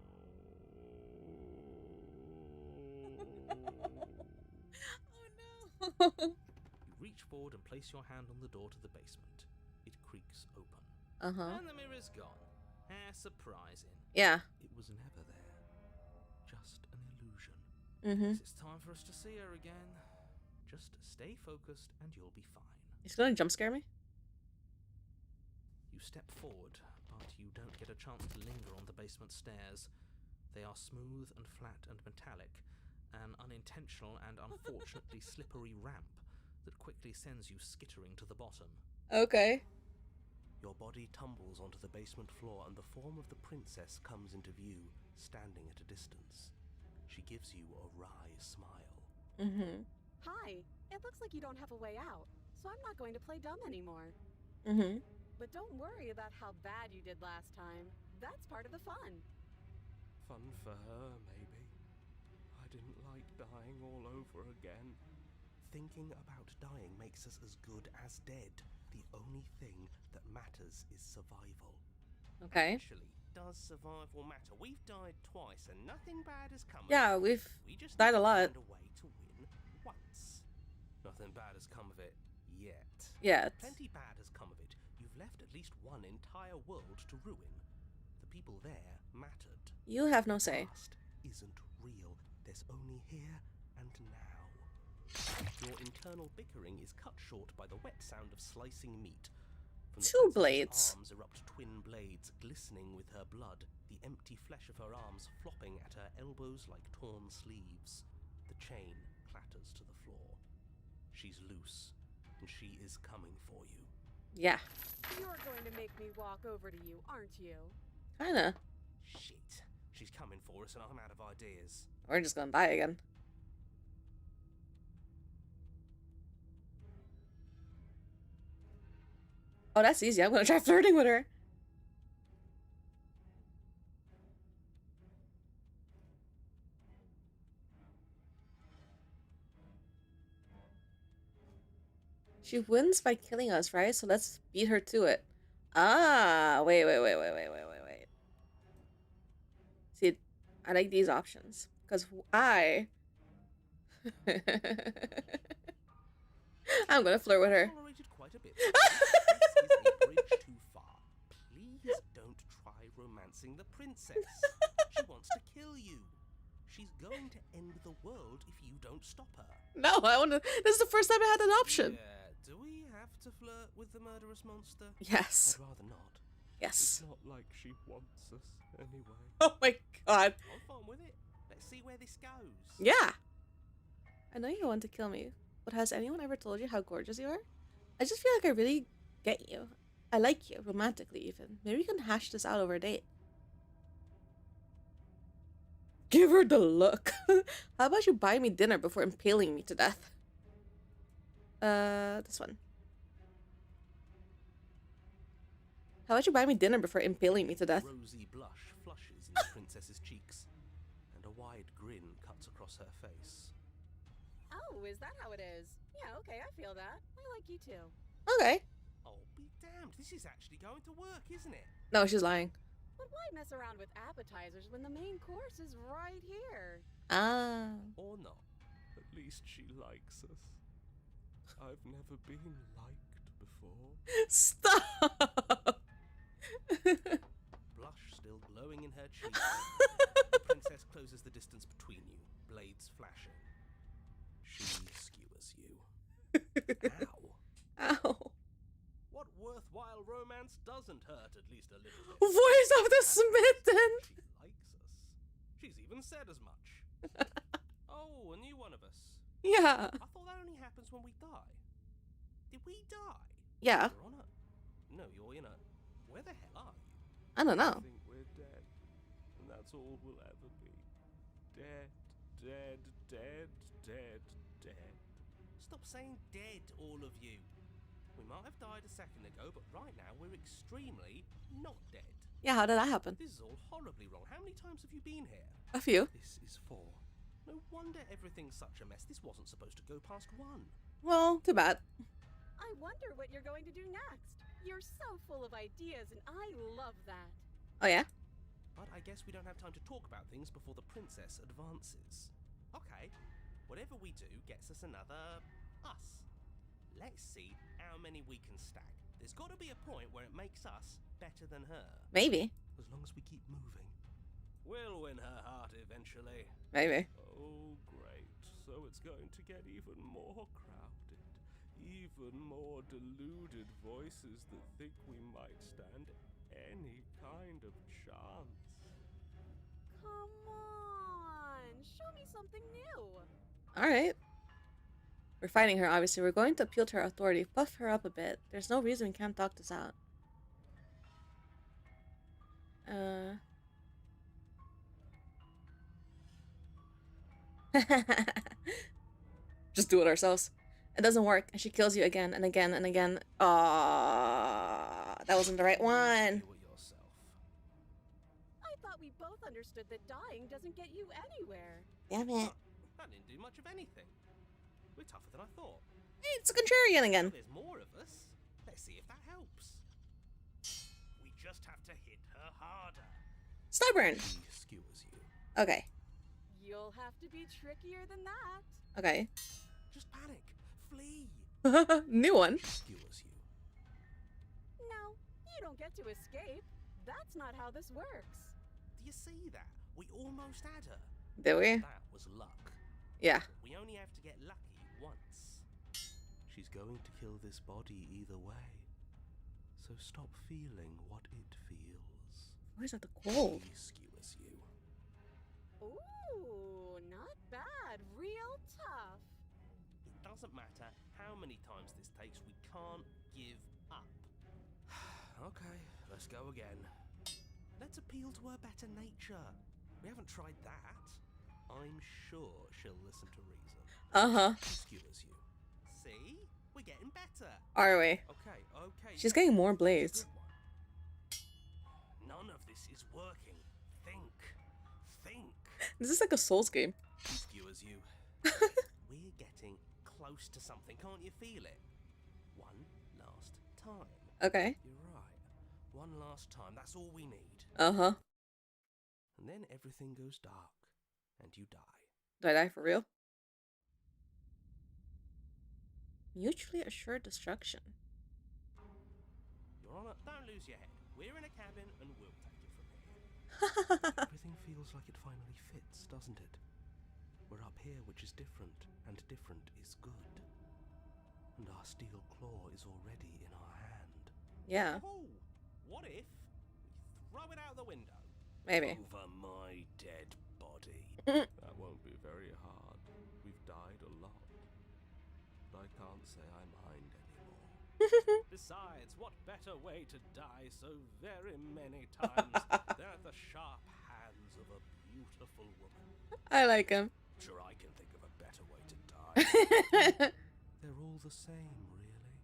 Oh no. You reach forward and place your hand on the door to the basement. It creaks open. Uh-huh. And the mirror's gone. How surprising. Yeah. It was never there. Just an illusion. Mm-hmm. It's time for us to see her again. Just stay focused and you'll be fine. He's gonna jump scare me? You step forward, but you don't get a chance to linger on the basement stairs. They are smooth and flat and metallic, an unintentional and unfortunately slippery ramp that quickly sends you skittering to the bottom. Okay. Your body tumbles onto the basement floor and the form of the princess comes into view, standing at a distance. She gives you a wry smile. Mm-hmm. Hi, it looks like you don't have a way out, so I'm not going to play dumb anymore. Mm-hmm. But don't worry about how bad you did last time. That's part of the fun. Fun for her, maybe. I didn't like dying all over again. Thinking about dying makes us as good as dead. The only thing that matters is survival. Okay. Actually, does survival matter? We've died twice and nothing bad has come of Yeah, it. we've We just died a need to lot. find a way to win once. Nothing bad has come of it yet. Yeah. Plenty bad has come of it. You've left at least one entire world to ruin. The people there mattered. You have no say. Past isn't real. There's only here and now. Your internal bickering is cut short by the wet sound of slicing meat. From the Two princess's blades. arms erupt twin blades, glistening with her blood, the empty flesh of her arms flopping at her elbows like torn sleeves. The chain clatters to the floor. She's loose, and she is coming for you. Yeah. You're going to make me walk over to you, aren't you? Kinda. Shit. She's coming for us, and I'm out of ideas. We're just gonna die again. Oh, that's easy. I'm gonna try flirting with her. She wins by killing us, right? So let's beat her to it. Ah, wait. See, I like these options. Because I'm gonna flirt with her. Tolerated quite a bit. This is a bridge too far. Please don't try romancing the princess. She wants to kill you. She's going to end the world if you don't stop her. No, I want to. This is the first time I had an option. Yeah, do we have to flirt with the murderous monster? Yes. I'd rather not. Yes. It's not like she wants us anyway. Oh my god. I'm fine with it. Let's see where this goes. Yeah. I know you want to kill me, but has anyone ever told you how gorgeous you are? I just feel like I really get you. I like you, romantically even. Maybe we can hash this out over a date. Give her the look. How about you buy me dinner before impaling me to death? This one. How about you buy me dinner before impaling me to death? Rosy blush flushes in the princess's cheeks, and a wide grin cuts across her face. Oh, is that how it is? Yeah, okay, I feel that. I like you too. Okay. Oh, be damned, this is actually going to work, isn't it? No, she's lying. But why mess around with appetizers when the main course is right here? Ah. Or not. At least she likes us. I've never been liked before. Stop. Blush still glowing in her cheeks. The princess closes the distance between you, blades flashing. She skewers you. Ow. Ow. What worthwhile romance doesn't hurt at least a little bit? Voice of the smitten. She likes us. She's even said as much. Oh, a new one of us. Yeah. I thought that only happens when we die. Did we die? Yeah. You're on a... No, you're in a... Where the hell are you? I don't know. I think we're dead. And that's all we'll ever be. Dead, dead, dead, dead, dead. Stop saying dead, all of you. We might have died a second ago, but right now we're extremely not dead. Yeah, how did that happen? This is all horribly wrong. How many times have you been here? A few. This is 4. No wonder everything's such a mess. This wasn't supposed to go past 1. Well, too bad. I wonder what you're going to do next. You're so full of ideas, and I love that. Oh, yeah? But I guess we don't have time to talk about things before the princess advances. Okay, whatever we do gets us another us. Let's see how many we can stack. There's got to be a point where it makes us better than her. Maybe. As long as we keep moving. We'll win her heart eventually. Maybe. Oh, great. So it's going to get even more crowded. Even more deluded voices that think we might stand any kind of chance. Come on, show me something new. Alright. We're fighting her, obviously. We're going to appeal to her authority. Puff her up a bit. There's no reason we can't talk this out. Just do it ourselves. It doesn't work, and she kills you again and again and again. That wasn't the right one. Do it yourself. I thought we both understood that dying doesn't get you anywhere. Damn it. That didn't do much of anything. We're tougher than I thought. Hey, it's a contrarian again. There's more of us. Let's see if that helps. We just have to hit her harder. Stubborn. She skewers you. Okay. You'll have to be trickier than that. Okay. Just panic. Flee. New one. She skewers you. No, you don't get to escape. That's not how this works. Do you see that? We almost had her. Did we? That was luck. Yeah. We only have to get lucky once. She's going to kill this body either way. So stop feeling what it feels. Where's that the cold? She skewers you. Ooh, not bad. Real tough. It doesn't matter how many times this takes, we can't give up. Okay, let's go again. Let's appeal to her better nature. We haven't tried that. I'm sure she'll listen to reason. Uh-huh. She skewers you. See? We're getting better. Are we? Okay, okay. She's getting more That's a blades. good one. None of this is working. Think. Think. This is like a Souls game. She skewers you. We're getting close to something. Can't you feel it? One last time. Okay. You're right. One last time. That's all we need. Uh-huh. And then everything goes dark. And you die. Did I die for real? Mutually assured destruction. Your Honor, don't lose your head. We're in a cabin and we'll take it from here. Everything feels like it finally fits, doesn't it? We're up here, which is different, and different is good. And our steel claw is already in our hand. Yeah, Oh, what if we throw it out the window? maybe. Over my dead body. That won't be very hard. We've died a lot. But I can't say I mind anymore. Besides, what better way to die so very many times than at the sharp hands of a beautiful woman? I like him. Sure, I can think of a better way to die. They're all the same, really.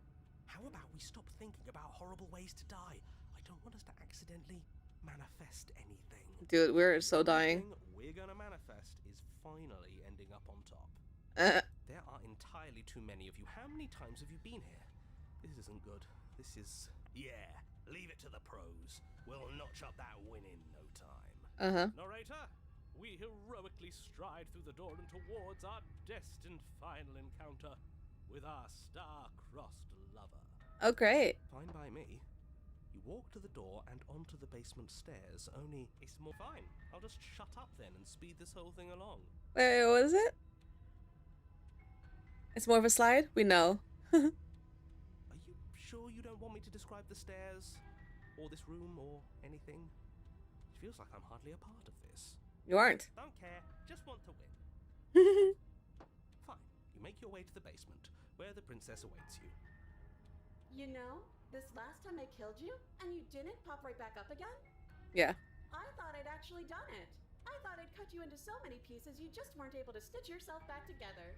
How about we stop thinking about horrible ways to die? I don't want us to accidentally manifest anything. Dude, we're so dying. The thing we're gonna manifest is finally ending up on top. There are entirely too many of you. How many times have you been here? This isn't good. This is... Yeah, leave it to the pros. We'll notch up that win in no time. Narrator, we heroically stride through the door and towards our destined final encounter with our star-crossed lover. Oh, great. Fine by me. You walk to the door and onto the basement stairs, only it's more fine. I'll just shut up then and speed this whole thing along. Wait, what is it? It's more of a slide? We know. Are you sure you don't want me to describe the stairs, or this room, or anything? It feels like I'm hardly a part of this. You aren't. Don't care, just want to win. Fine, you make your way to the basement, where the princess awaits you. You know, this last time I killed you, and you didn't pop right back up again? Yeah. I thought I'd actually done it. I thought I'd cut you into so many pieces you just weren't able to stitch yourself back together.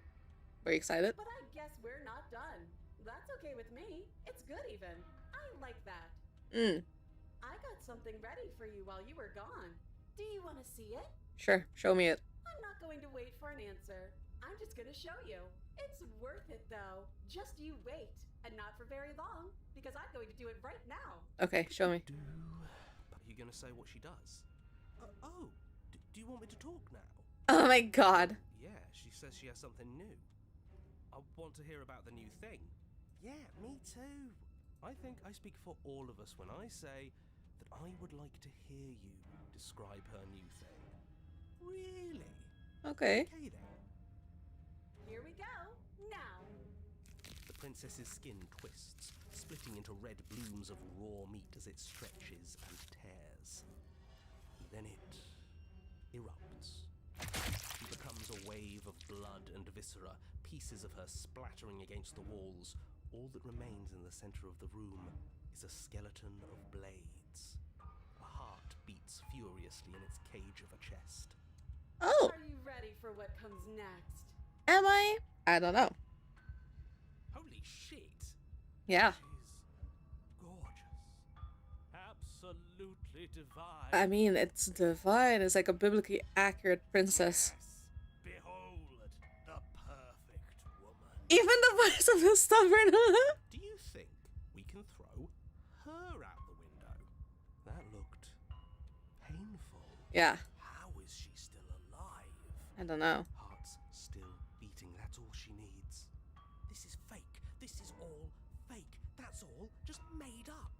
Were you excited? But I guess we're not done. That's okay with me. It's good even. I like that. I got something ready for you while you were gone. Do you want to see it? Sure, show me it. I'm not going to wait for an answer. I'm just going to show you. It's worth it though. Just you wait. And not for very long, because I'm going to do it right now. Okay, show me. Are you gonna say what she does? Do you want me to talk now? Oh my god. Yeah, she says she has something new. I want to hear about the new thing. Yeah, me too. I think I speak for all of us when I say that I would like to hear you describe her new thing. Really? Okay. Okay then. Here we go. Now. The princess's skin twists, splitting into red blooms of raw meat as it stretches and tears. Then it erupts. She becomes a wave of blood and viscera, pieces of her splattering against the walls. All that remains in the center of the room is a skeleton of blades. A heart beats furiously in its cage of a chest. Oh, Are you ready for what comes next? am I? I don't know. Holy shit! Yeah. She's gorgeous. Absolutely divine. I mean, it's divine. It's like a biblically accurate princess. Yes, behold, the perfect woman. Even the voice of the stubborn. Do you think we can throw her out the window? That looked painful. Yeah, How is she still alive? I don't know. Heart's still beating, that's all she needs. This is fake. This is all fake. That's all just made up.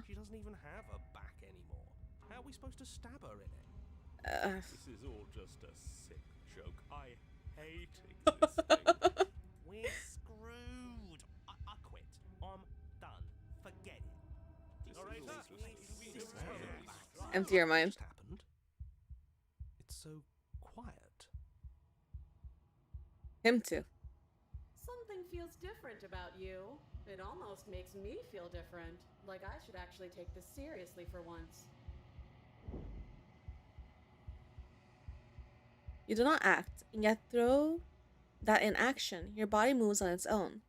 She doesn't even have a back anymore. How are we supposed to stab her in it? This is all just a sick joke. I hate existing. We're screwed. I quit. I'm done. Forget it. Narrator, Empty your mind. Just happened. It's so quiet. Him too. Something feels different about you. It almost makes me feel different. Like I should actually take this seriously for once. You do not act, and yet through that in action, your body moves on its own.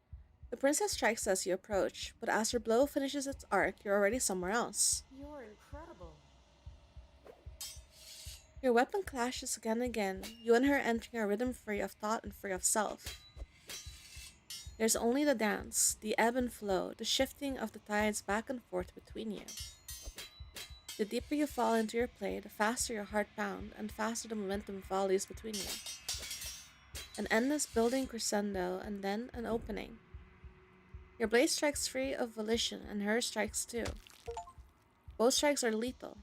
The princess strikes as you approach, but as her blow finishes its arc, you're already somewhere else. You're incredible. Your weapon clashes again and again, you and her entering a rhythm free of thought and free of self. There's only the dance, the ebb and flow, the shifting of the tides back and forth between you. The deeper you fall into your play, the faster your heart pounds, and faster the momentum volleys between you. An endless building crescendo, and then an opening. Your blade strikes free of volition, and hers strikes too. Both strikes are lethal.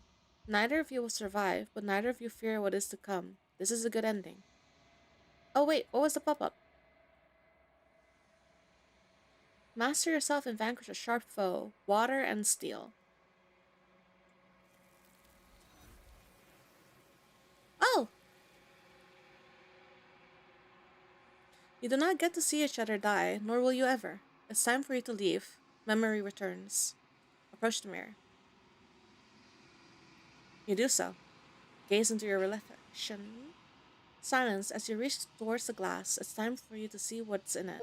Neither of you will survive, but neither of you fear what is to come. This is a good ending. Oh wait, what was the pop-up? Master yourself and vanquish a sharp foe, water and steel. Oh! You do not get to see each other die, nor will you ever. It's time for you to leave. Memory returns. Approach the mirror. You do so. Gaze into your reflection. Silence as you reach towards the glass. It's time for you to see what's in it.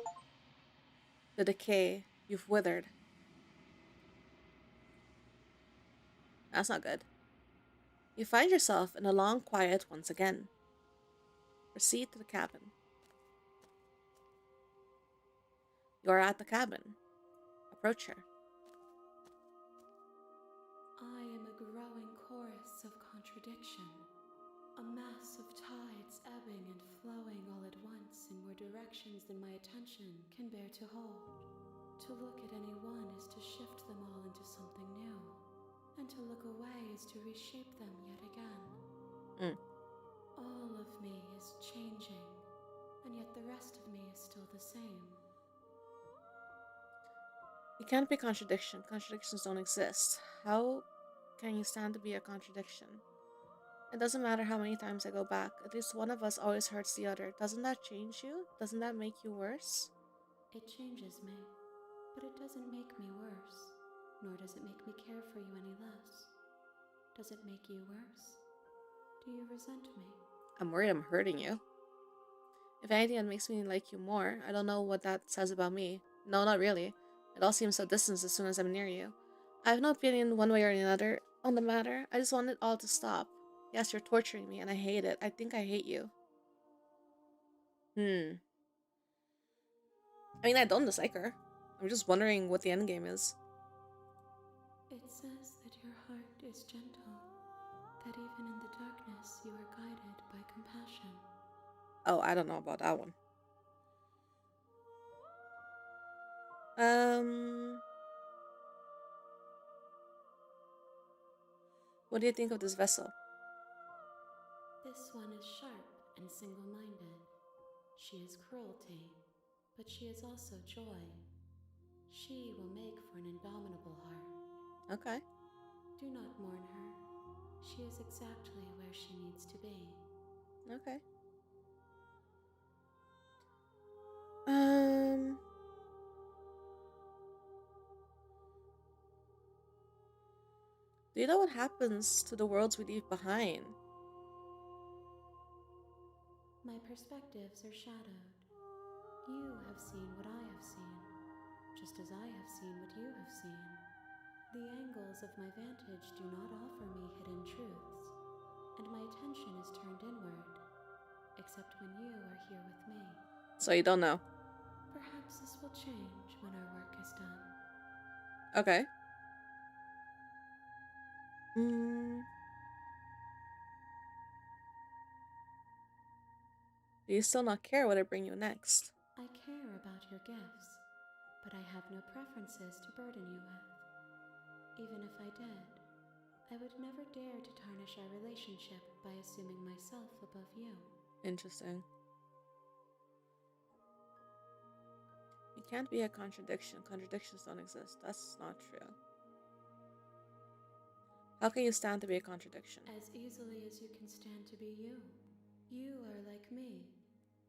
The decay. You've withered. That's not good. You find yourself in a long quiet once again. Proceed to the cabin. You are at the cabin. Approach her. I am a growing chorus of contradiction, a mass of tides ebbing and flowing all at once in more directions than my attention can bear to hold. To look at any one is to shift them all into something new, and to look away is to reshape them yet again. Mm. All of me is changing, and yet the rest of me is still the same. You can't be a contradiction. Contradictions don't exist. How can you stand to be a contradiction? It doesn't matter how many times I go back. At least one of us always hurts the other. Doesn't that change you? Doesn't that make you worse? It changes me, but it doesn't make me worse, nor does it make me care for you any less. Does it make you worse? Do you resent me? I'm worried I'm hurting you. If anything, it makes me like you more. I don't know what that says about me. No, not really. It all seems so distant as soon as I'm near you. I have no opinion one way or another on the matter. I just want it all to stop. Yes, you're torturing me, and I hate it. I think I hate you. I mean, I don't dislike her. I'm just wondering what the end game is. It says that your heart is gentle, that even in the darkness you are guided by compassion. Oh, I don't know about that one. What do you think of this vessel? This one is sharp and single-minded. She is cruelty, but she is also joy. She will make for an indomitable heart. Okay. Do not mourn her. She is exactly where she needs to be. Okay. Um. Do you know what happens to the worlds we leave behind? My perspectives are shadowed. You have seen what I have seen, just as I have seen what you have seen. The angles of my vantage do not offer me hidden truths, and my attention is turned inward, except when you are here with me. So you don't know. Perhaps this will change when our work is done. Okay. Do you still not care what I bring you next? I care about your gifts, but I have no preferences to burden you with. Even if I did, I would never dare to tarnish our relationship by assuming myself above you. Interesting. You can't be a contradiction. Contradictions don't exist. That's not true. How can you stand to be a contradiction? As easily as you can stand to be you. You are like me,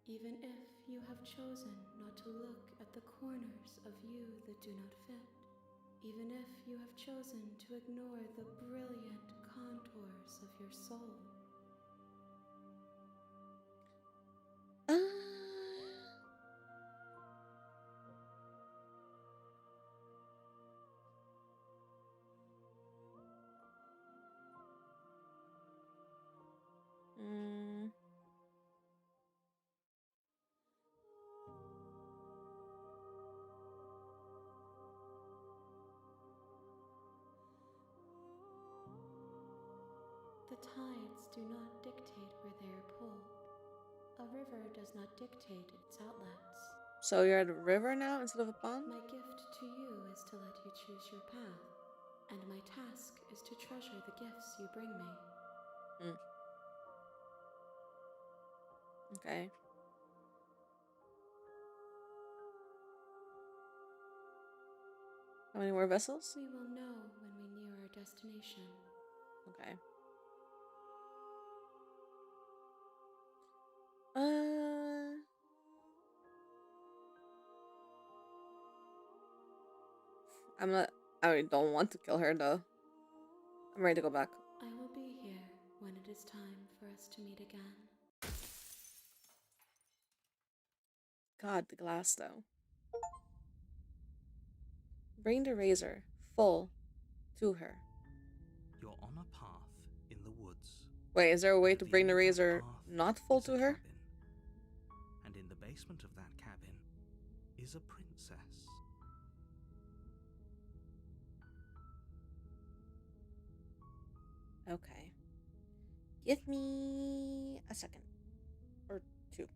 even if you have chosen not to look at the corners of you that do not fit. Even if you have chosen to ignore the brilliant contours of your soul. Uh, mm, The tides do not dictate where they are pulled. A river does not dictate its outlets. so you're at a river now instead of a pond? My gift to you is to let you choose your path, and my task is to treasure the gifts you bring me. Okay. How many more vessels? We will know when we near our destination. Okay. I'm not. I don't want to kill her though. I'm ready to go back. I will be here when it is time for us to meet again. God, the glass though. Bring the razor full to her. You're on a path in the woods. Wait, is there a way At to the bring end the of that razor path not full is a to her? cabin. And in the basement of that cabin is a princess. Okay. Give me a second. Or two.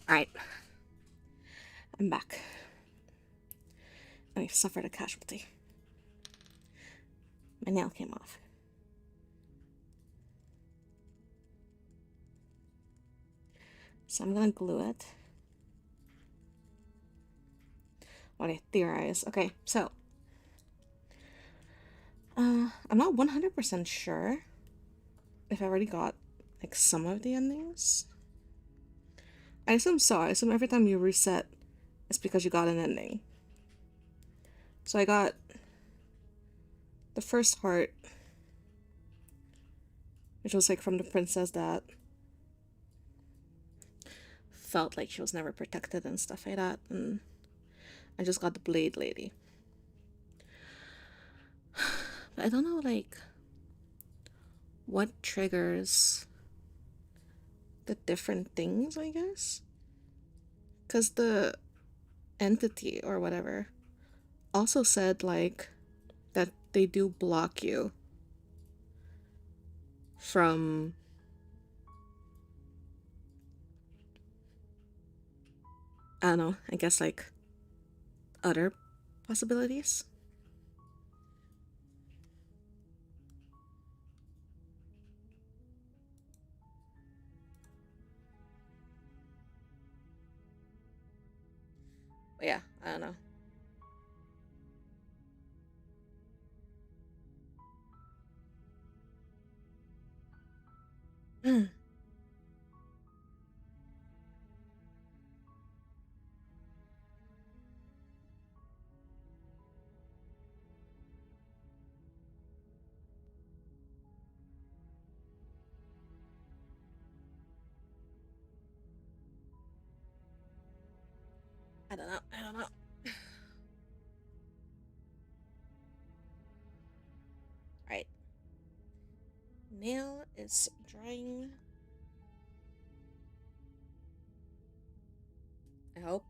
Alright, I'm back. I suffered a casualty. My nail came off. So I'm gonna glue it. What I theorize. Okay, so I'm not 100% sure if I already got like some of the endings. I assume so. I assume every time you reset, it's because you got an ending. So I got the first heart, which was like from the princess that felt like she was never protected and stuff like that. And I just got the blade lady. But I don't know, like, what triggers the different things, I guess. Because the entity or whatever also said, like, that they do block you from I don't know, I guess like other possibilities. But yeah, I don't know. I don't know. I don't know. Alright. Nail is drying. I hope.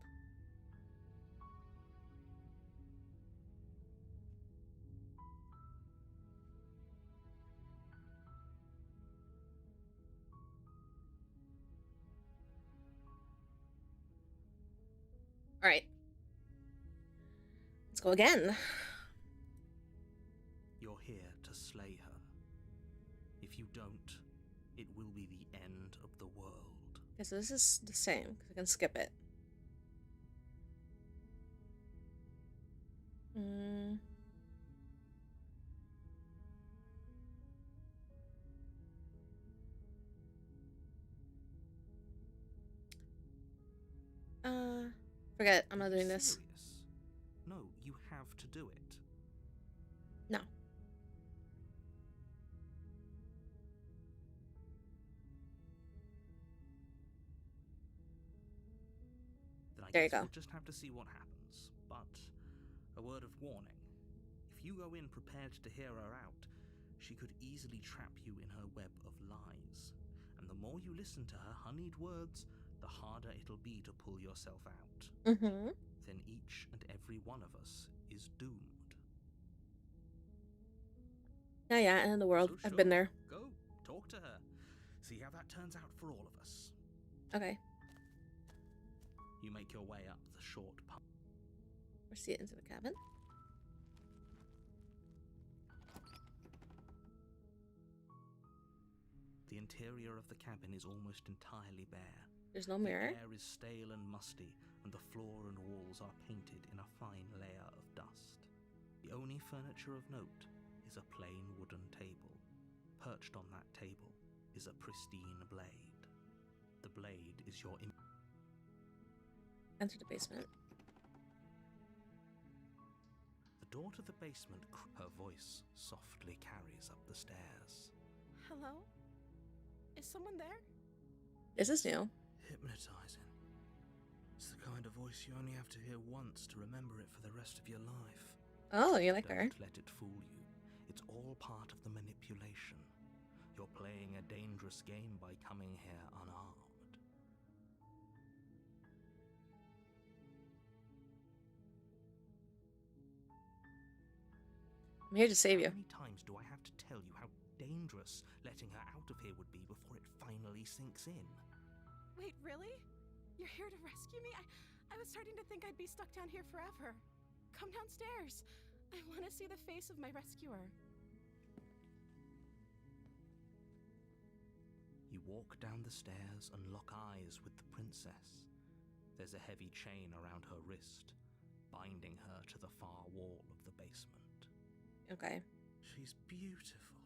Alright. Let's go again. You're here to slay her. If you don't, it will be the end of the world. Okay, so this is the same, because I can skip it. Forget it. I'm not doing this. Serious? No, you have to do it. No. Then I There you guess go. we'll just have to see what happens. But a word of warning. If you go in prepared to hear her out, she could easily trap you in her web of lies. And the more you listen to her honeyed words, the harder it'll be to pull yourself out. Mm-hmm. Then each and every one of us is doomed. Yeah, end of the world. So I've sure, been there. Go, talk to her. See how that turns out for all of us. Okay. You make your way up the short path. Proceed into the cabin. The interior of the cabin is almost entirely bare. There's no mirror. The air is stale and musty, and the floor and walls are painted in a fine layer of dust. The only furniture of note is a plain wooden table. Perched on that table is a pristine blade. The blade is your Enter the basement. The door to the basement, her voice softly carries up the stairs. Hello? Is someone there? This is new. Hypnotizing. It's the kind of voice you only have to hear once to remember it for the rest of your life. Oh, you like her. Don't let it fool you. It's all part of the manipulation. You're playing a dangerous game by coming here unarmed. I'm here to save you. How many times do I have to tell you how dangerous letting her out of here would be before it finally sinks in? Wait, really? You're here to rescue me? I was starting to think I'd be stuck down here forever. Come downstairs. I want to see the face of my rescuer. You walk down the stairs and lock eyes with the princess. There's a heavy chain around her wrist, binding her to the far wall of the basement. Okay. She's beautiful.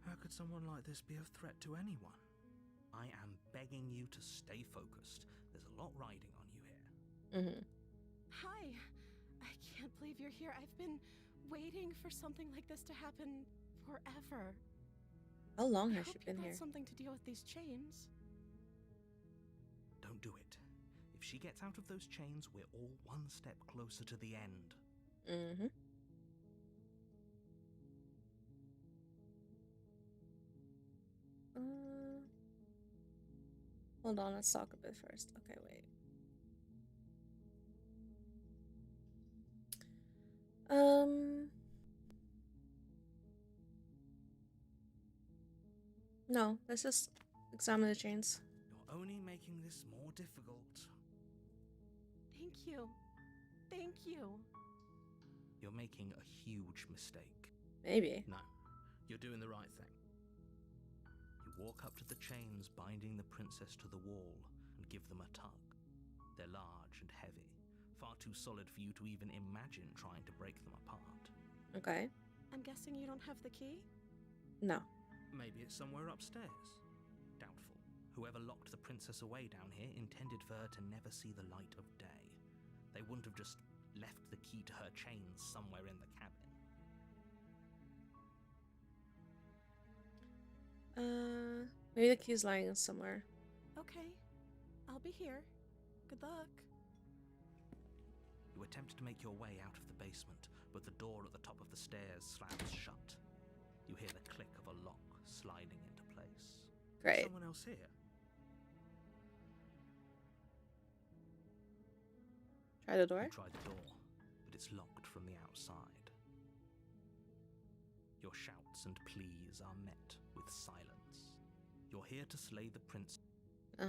How could someone like this be of threat to anyone? I am begging you to stay focused. There's a lot riding on you here. Mm-hmm. Hi. I can't believe you're here. I've been waiting for something like this to happen forever. How long I has hope she you been brought here? something to deal with these chains. Don't do it. If she gets out of those chains, we're all one step closer to the end. Mm-hmm. Hold on, let's talk a bit first. Okay, wait. No, let's just examine the chains. You're only making this more difficult. Thank you. Thank you. You're making a huge mistake. Maybe. No, you're doing the right thing. You walk up to the chains binding the princess to the wall and give them a tug. They're large and heavy, far too solid for you to even imagine trying to break them apart. Okay. I'm guessing you don't have the key? No. Maybe it's somewhere upstairs. Doubtful. Whoever locked the princess away down here intended for her to never see the light of day. They wouldn't have just left the key to her chains somewhere in the cabin. Maybe the key's lying somewhere. Okay. I'll be here. Good luck. You attempt to make your way out of the basement, but the door at the top of the stairs slams shut. You hear the click of a lock sliding into place. Great. Someone else here? Try the door. You try the door, but it's locked from the outside. Your shouts and pleas are met with silence. You're here to slay the prince. I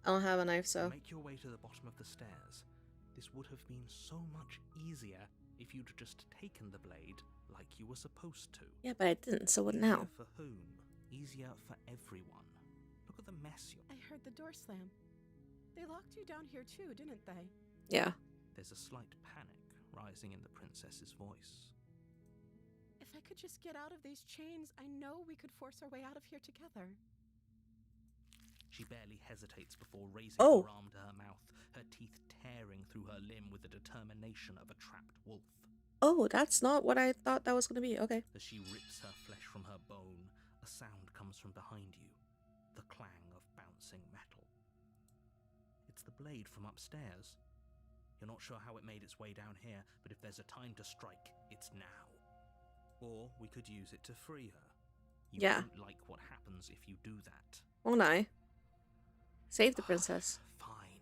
don't have a knife, so. Make your way to the bottom of the stairs. This would have been so much easier if you'd just taken the blade like you were supposed to. Yeah, but I didn't, so what Easier now? for whom? Easier for everyone. Look at the mess you're... I heard the door slam. They locked you down here too, didn't they? Yeah. There's a slight panic rising in the princess's voice. If I could just get out of these chains, I know we could force our way out of here together. She barely hesitates before raising Oh. her arm to her mouth, her teeth tearing through her limb with the determination of a trapped wolf. Oh, that's not what I thought that was gonna be. Okay. As she rips her flesh from her bone, a sound comes from behind you, the clang of bouncing metal. It's the blade from upstairs. You're not sure how it made its way down here, but if there's a time to strike, it's now. Or we could use it to free her. You Yeah. won't like what happens if you do that. Won't I? Save the princess. Fine.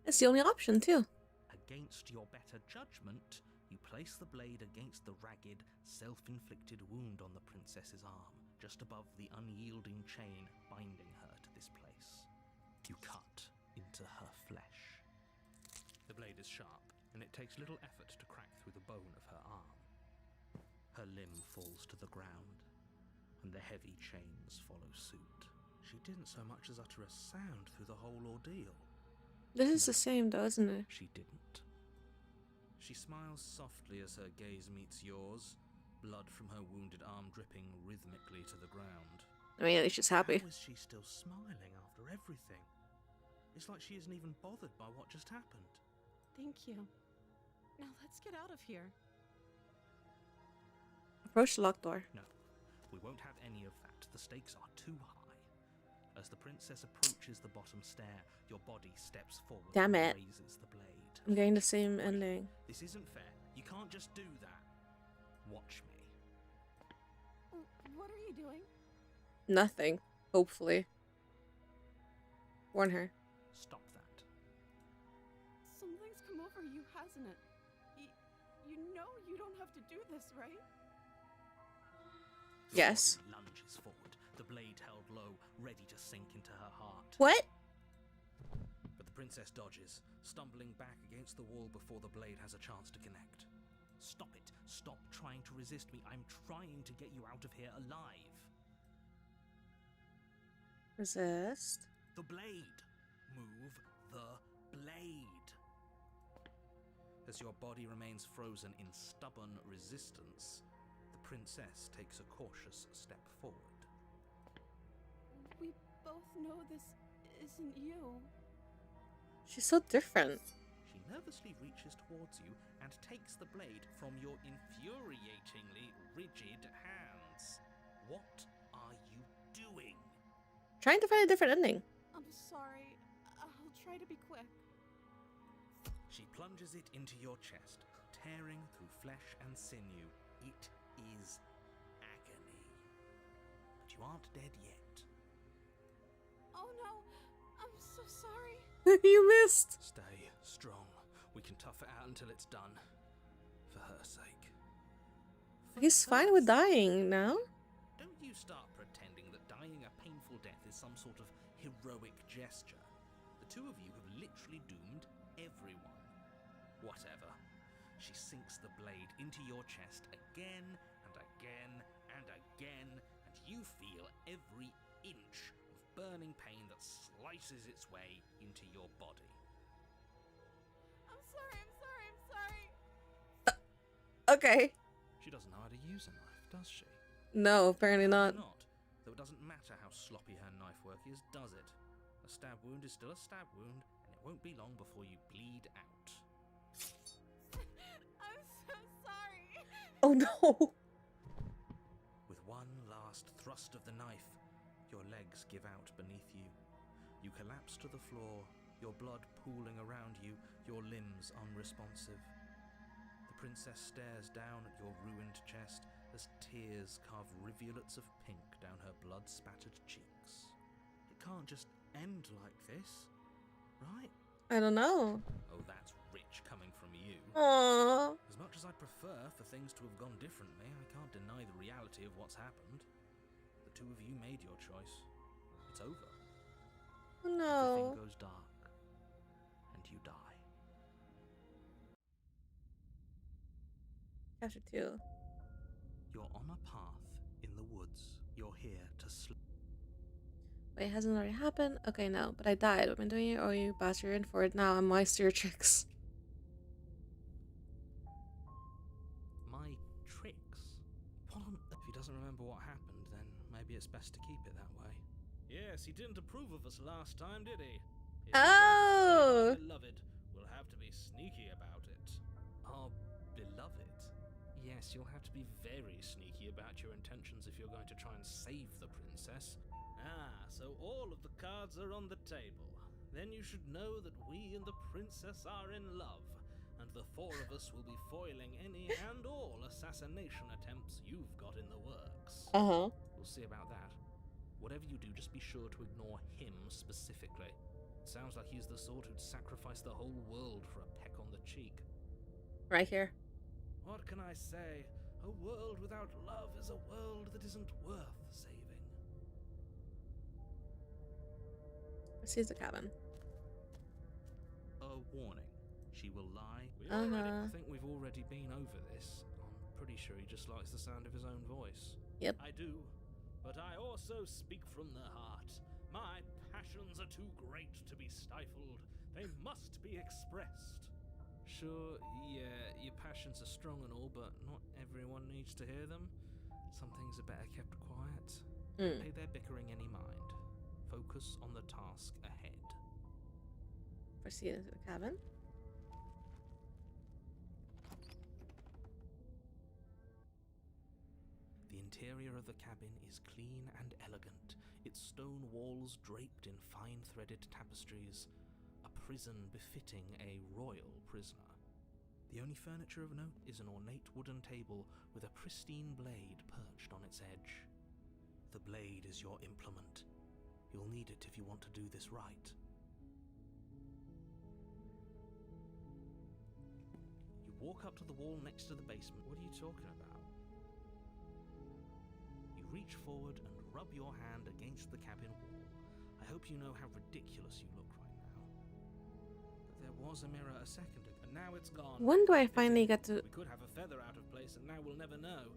It's the only option, too. Against your better judgment, you place the blade against the ragged, self-inflicted wound on the princess's arm, just above the unyielding chain binding her to this place. You cut into her flesh. The blade is sharp, and it takes little effort to crack through the bone of her arm. Her limb falls to the ground, and the heavy chains follow suit. She didn't so much as utter a sound through the whole ordeal. This is the same, though, isn't it? She didn't. She smiles softly as her gaze meets yours, blood from her wounded arm dripping rhythmically to the ground. I mean, at least she's happy. How is she still smiling after everything? It's like she isn't even bothered by what just happened. Thank you. Now let's get out of here. Approach the locked door. No, we won't have any of that. The stakes are too high. As the princess approaches the bottom stair, your body steps forward Damn and it. raises the blade. I'm getting the same ending. This isn't fair. You can't just do that. Watch me. What are you doing? Nothing. Hopefully. Warn her. Stop that. Something's come over you, hasn't it? You know you don't have to do this, right? The Yes. body lunges forward, the blade held low, ready to sink into her heart. What? princess dodges, stumbling back against the wall before the blade has a chance to connect. Stop it. Stop trying to resist me. I'm trying to get you out of here alive. Resist. The blade. Move the blade. As your body remains frozen in stubborn resistance, the princess takes a cautious step forward. We both know this isn't you. She's so different. She nervously reaches towards you and takes the blade from your infuriatingly rigid hands. What are you doing? Trying to find a different ending. I'm sorry. I'll try to be quick. She plunges it into your chest, tearing through flesh and sinew. It is agony. But you aren't dead yet. Oh no, I'm so sorry. You missed. Stay strong. We can tough it out until it's done. For her sake. He's fine with dying now. Don't you start pretending that dying a painful death is some sort of heroic gesture. The two of you have literally doomed everyone. Whatever. She sinks the blade into your chest again and again and again, and you feel every inch of burning pain that slices its way into your body. I'm sorry. Okay. She doesn't know how to use a knife, does she? No, apparently not. Not. Though it doesn't matter how sloppy her knife work is, does it? A stab wound is still a stab wound, and it won't be long before you bleed out. I'm so sorry. Oh no. With one last thrust of the knife, your legs give out beneath you. You collapse to the floor, your blood pooling around you, your limbs unresponsive. The princess stares down at your ruined chest as tears carve rivulets of pink down her blood-spattered cheeks. It can't just end like this, right? I don't know. Oh, that's rich coming from you. Aww. As much as I'd prefer for things to have gone differently, I can't deny the reality of what's happened. The two of you made your choice. It's over. Oh no. Everything goes dark, and you die. Chapter 2. You're on a path in the woods. You're here to sleep. Wait, hasn't it already happened? Okay, no, but I died. What am I doing here? Oh, you bastard, you're in for it now. I'm wise to your tricks. My tricks? What on earth? If he doesn't remember what happened, then maybe it's best to keep it that way. Yes, he didn't approve of us last time, did he? If he Oh! wants to save our beloved, we'll have to be sneaky about it. Our beloved? Yes, you'll have to be very sneaky about your intentions if you're going to try and save the princess. Ah, so all of the cards are on the table. Then you should know that we and the princess are in love, and the four of us will be foiling any and all assassination attempts you've got in the works. Uh-huh. We'll see about that. Whatever you do, just be sure to ignore him specifically. It sounds like he's the sort who'd sacrifice the whole world for a peck on the cheek. Right here. What can I say? A world without love is a world that isn't worth saving. Let's use the cabin. A warning. She will lie. Uh-huh. I think we've already been over this. I'm pretty sure he just likes the sound of his own voice. Yep. I do. But I also speak from the heart. My passions are too great to be stifled. They must be expressed. Sure, yeah, your passions are strong and all, but not everyone needs to hear them. Some things are better kept quiet. Pay their bickering any mind. Focus on the task ahead. Proceed into the cabin. The interior of the cabin is clean and elegant, its stone walls draped in fine-threaded tapestries, a prison befitting a royal prisoner. The only furniture of note is an ornate wooden table with a pristine blade perched on its edge. The blade is your implement. You'll need it if you want to do this right. You walk up to the wall next to the basement. What are you talking about? You reach forward and rub your hand against the cabin wall. I hope you know how ridiculous you look right now. was a mirror a second ago, and now it's gone. When do I Pity. finally get to... We could have a feather out of place, and now we'll never know.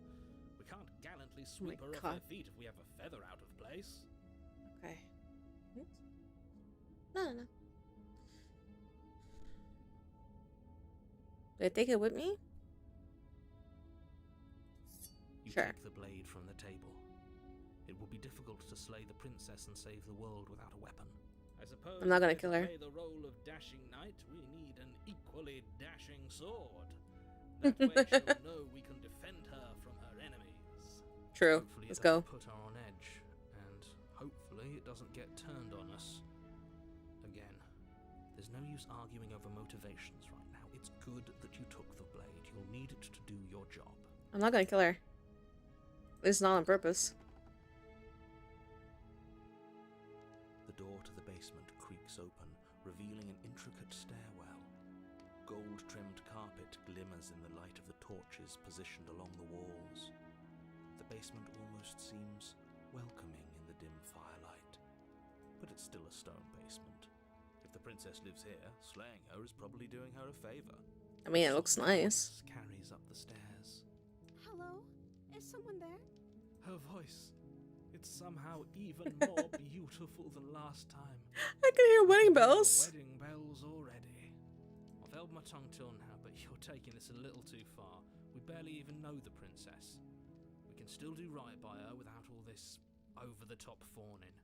We can't gallantly sweep my her off God. her feet if we have a feather out of place. Okay. No. Do I take it with me? You Sure. take the blade from the table. It will be difficult to slay the princess and save the world without a weapon. I suppose I'm not gonna if kill to her. play the role of dashing knight, we need an equally dashing sword. That way she'll know we can defend her from her enemies. True. Hopefully Let's it go. doesn't put her on edge, and hopefully it doesn't get turned on us. Again, there's no use arguing over motivations right now. It's good that you took the blade. You'll need it to do your job. I'm not gonna kill her. At least not on purpose. The door to the basement creaks open, revealing an intricate stairwell. Gold-trimmed carpet glimmers in the light of the torches positioned along the walls. The basement almost seems welcoming in the dim firelight. But it's still a stone basement. If the princess lives here, slaying her is probably doing her a favor. I mean, it looks nice. Carries up the stairs. Hello? Is someone there? Her voice. It's somehow even more beautiful than last time. I can hear wedding bells. Wedding bells already. I've held my tongue till now, but you're taking this a little too far. We barely even know the princess. We can still do right by her without all this over-the-top fawning.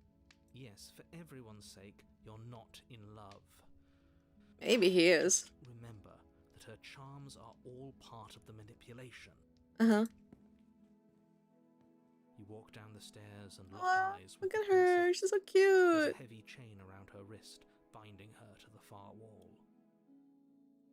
Yes, for everyone's sake, you're not in love. Maybe he is. Remember that her charms are all part of the manipulation. Uh-huh. You walk down the stairs and lock Oh, eyes with look at the her. princess. She's so There's cute. a heavy chain around her wrist, binding her to the far wall.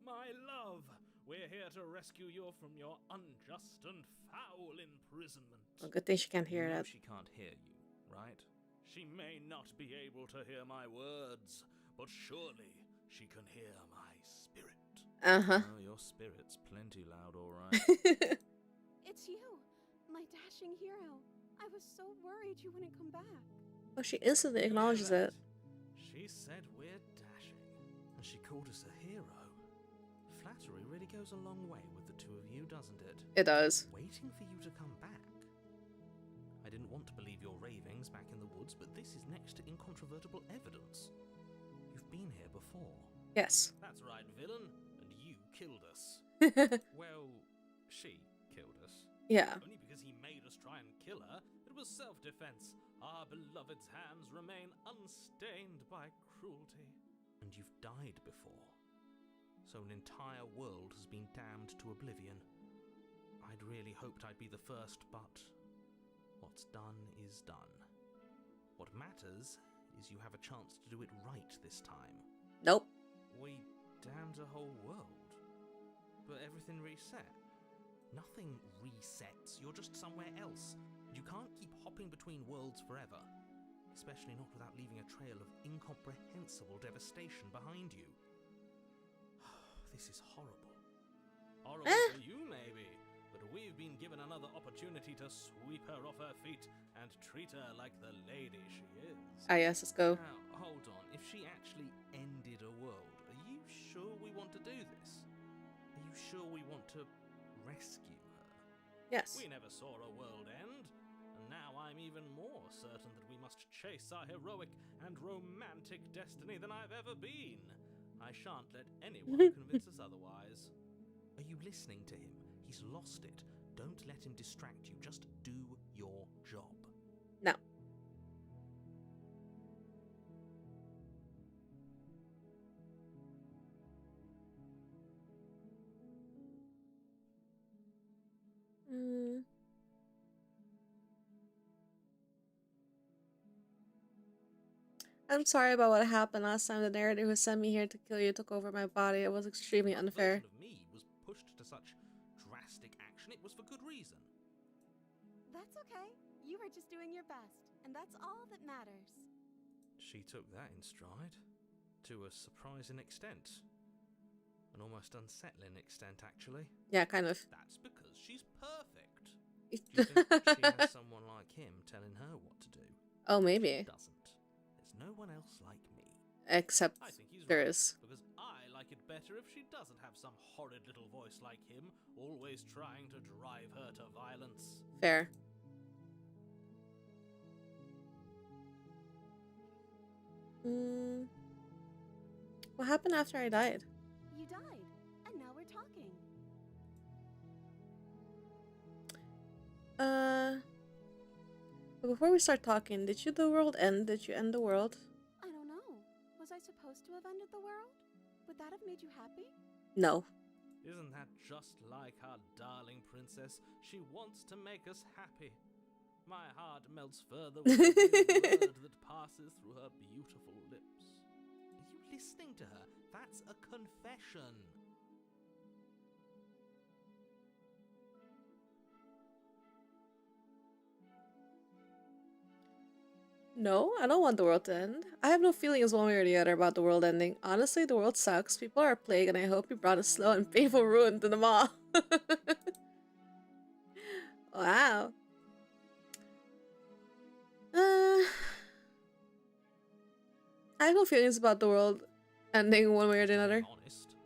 My love, we're here to rescue you from your unjust and foul imprisonment. Well, good thing she can't hear You know that. she can't hear you, right? She may not be able to hear my words, but surely she can hear my spirit. Uh-huh. Oh, your spirit's plenty loud, all right. It's you, my dashing hero. I was so worried you wouldn't come back. Oh, she instantly acknowledges Hear it. that? She said we're dashing. And she called us a hero. Flattery really goes a long way with the two of you, doesn't it? It does. Waiting for you to come back. I didn't want to believe your ravings back in the woods, but this is next to incontrovertible evidence. You've been here before. Yes. That's right, villain. And you killed us. Well, she killed us. Yeah. Only because he made us try and kill her. It was self-defense. Our beloved's hands remain unstained by cruelty. And you've died before. So an entire world has been damned to oblivion. I'd really hoped I'd be the first, but what's done is done. What matters is you have a chance to do it right this time. Nope. We damned a whole world. But everything reset. Nothing resets, you're just somewhere else. You can't keep hopping between worlds forever. Especially not without leaving a trail of incomprehensible devastation behind you. This is horrible. Horrible for you, maybe. But we've been given another opportunity to sweep her off her feet and treat her like the lady she is. Ah, yes, let's go. Now, hold on. If she actually ended a world, are you sure we want to do this? Are you sure we want to rescue her? Yes. We never saw a world end. And now I'm even more certain that we must chase our heroic and romantic destiny than I've ever been. I shan't let anyone convince us otherwise. Are you listening to him? He's lost it. Don't let him distract you. Just do your job. No. I'm sorry about what happened last time. The narrator who sent me here to kill you took over my body. It was extremely That unfair. version of me was pushed to such drastic action. It was for good reason. That's okay. You were just doing your best, and that's all that matters. She took that in stride. To a surprising extent. An almost unsettling extent, actually. Yeah, kind of. That's because she's perfect. Do you think she has someone like him telling her what to do? Oh, maybe. Doesn't. There's no one else like me. Except I think he's there right, is. because I like like it better if she doesn't have some horrid little voice like him, always trying to drive her to violence. Fair. What happened after I died? You died, and now we're talking. But before we start talking, did the world end? Did you end the world? I don't know. Was I supposed to have ended the world? Would that have made you happy? No. Isn't that just like our darling princess? She wants to make us happy. My heart melts further with every word that passes through her beautiful lips. Are you listening to her? That's a confession. No, I don't want the world to end. I have no feelings one way or the other about the world ending. Honestly, the world sucks. People are a plague, and I hope you brought a slow and painful ruin to them all. Wow. I have no feelings about the world ending one way or the other. Honest,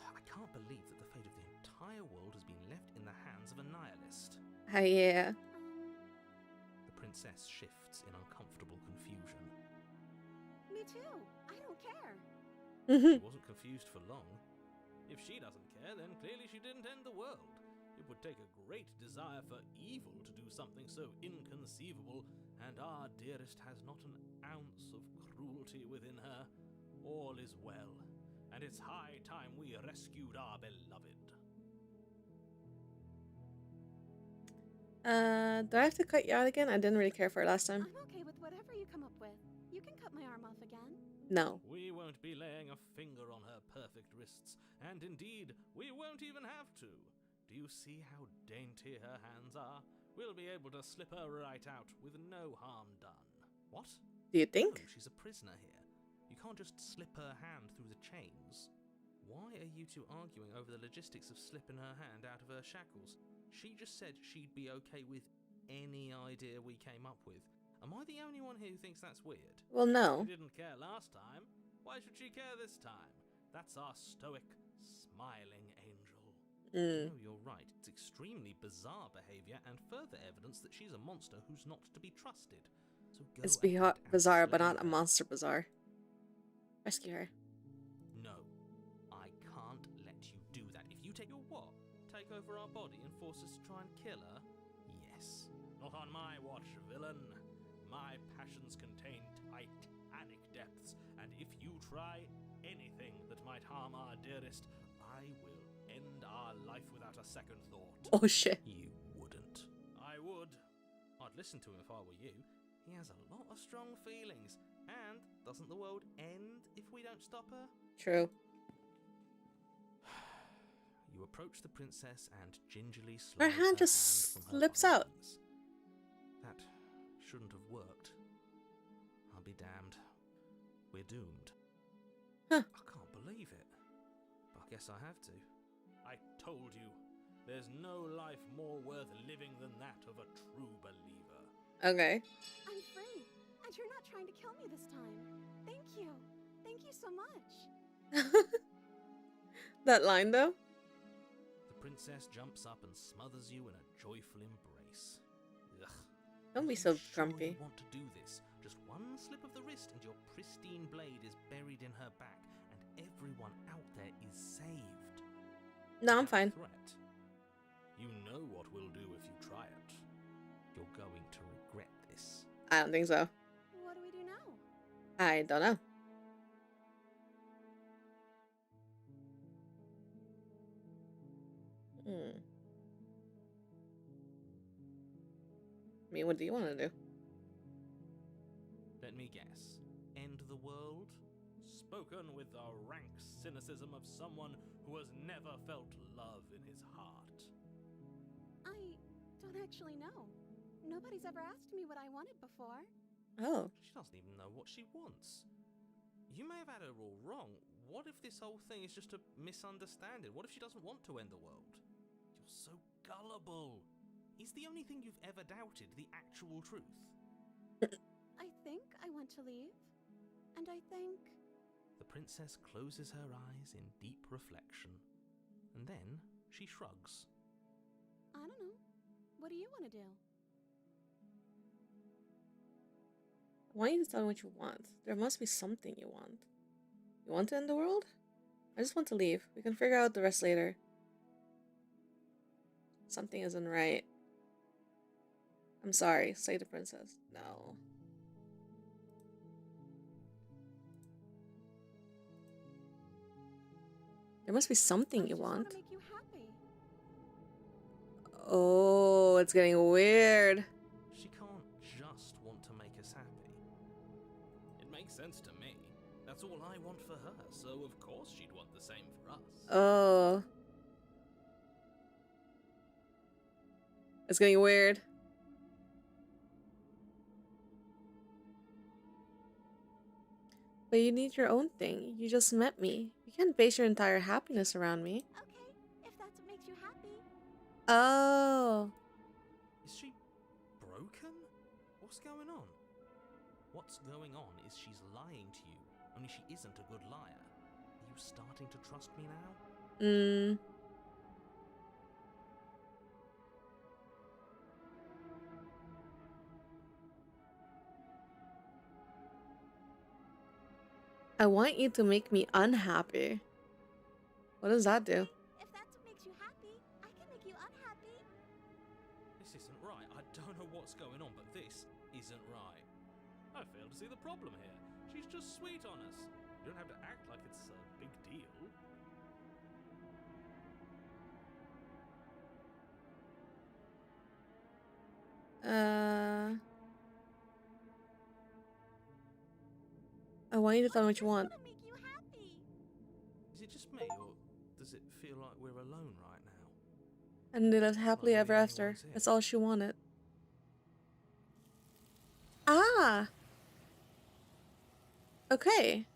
I can't believe that the fate of the entire world has been left in the hands of a nihilist. Yeah. The princess shifts in uncomfortable confusion. Me too. I don't care. She wasn't confused for long. If she doesn't care, then clearly she didn't end the world. It would take a great desire for evil to do something so inconceivable, and our dearest has not an ounce of cruelty within her. All is well, and it's high time we rescued our beloved. Do I have to cut you out again? I didn't really care for it last time. I'm okay with whatever you come up with. You can cut my arm off again. No. We won't be laying a finger on her perfect wrists, and indeed, we won't even have to. Do you see how dainty her hands are? We'll be able to slip her right out with no harm done. What? Do you think? No, she's a prisoner here. You can't just slip her hand through the chains. Why are you two arguing over the logistics of slipping her hand out of her shackles? She just said she'd be okay with any idea we came up with. Am I the only one here who thinks that's weird? Well, no. She didn't care last time. Why should she care this time? That's our stoic, smiling angel. No, you're right. It's extremely bizarre behavior and further evidence that she's a monster who's not to be trusted. So go It's ahead and bizarre, but slay not a her. monster bizarre. Rescue her. No, I can't let you do that. If you take your what? Take over our body and force us to try and kill her? Yes. Not on my watch, villain. My passions contain titanic depths, and if you try anything that might harm our dearest, I will end our life without a second thought. Oh shit. You wouldn't. I would. I'd listen to him if I were you. He has a lot of strong feelings. And doesn't the world end if we don't stop her? True. You approach the princess and gingerly slide Her hand just from her slips out. bindings. That shouldn't have worked. I'll be damned. We're doomed. Huh. I can't believe it. But I guess I have to. I told you, there's no life more worth living than that of a true believer. Okay. I'm free, and you're not trying to kill me this time. Thank you. Thank you so much. That line though? The princess jumps up and smothers you in a joyful embrace. Ugh. Don't be Are so you sure grumpy. you want to do this? Just one slip of the wrist and your pristine blade is buried in her back, and everyone out there is saved. No, I'm Without fine. threat. You know what we'll do if you try it. You're going to regret this. I don't think so. What do we do now? I don't know. I mean, what do you want to do? Let me guess. End the world? Spoken with the rank cynicism of someone who has never felt love in his heart. I don't actually know. Nobody's ever asked me what I wanted before. Oh. She doesn't even know what she wants. You may have had her all wrong. What if this whole thing is just a misunderstanding? What if she doesn't want to end the world? You're so gullible. Is the only thing you've ever doubted the actual truth? I think I want to leave. And I think The princess closes her eyes in deep reflection, and then she shrugs. I don't know. What do you want to do? I want you to tell me what you want. There must be something you want. You want to end the world? I just want to leave. We can figure out the rest later. Something isn't right. I'm sorry, say the princess. No. There must be something you want. I just want to make you happy. Oh, it's getting weird. She can't just want to make us happy. It makes sense to me. That's all I want for her, so of course she'd want the same for us. Oh. It's getting weird. But you need your own thing. You just met me. You can't base your entire happiness around me. Okay, if that's what makes you happy. Oh. Is she broken? What's going on? What's going on is she's lying to you, only she isn't a good liar. Are you starting to trust me now? I want you to make me unhappy. What does that do? If that's what makes you happy, I can make you unhappy. This isn't right. I don't know what's going on, but this isn't right. I fail to see the problem here. She's just sweet on us. You don't have to act like it's a big deal. I want you to tell me what you want. I just want to make you happy. Is it just me, or does it feel like we're alone right now? And they lived happily Well, ever maybe after. anyone's here. That's all she wanted. Ah! Okay.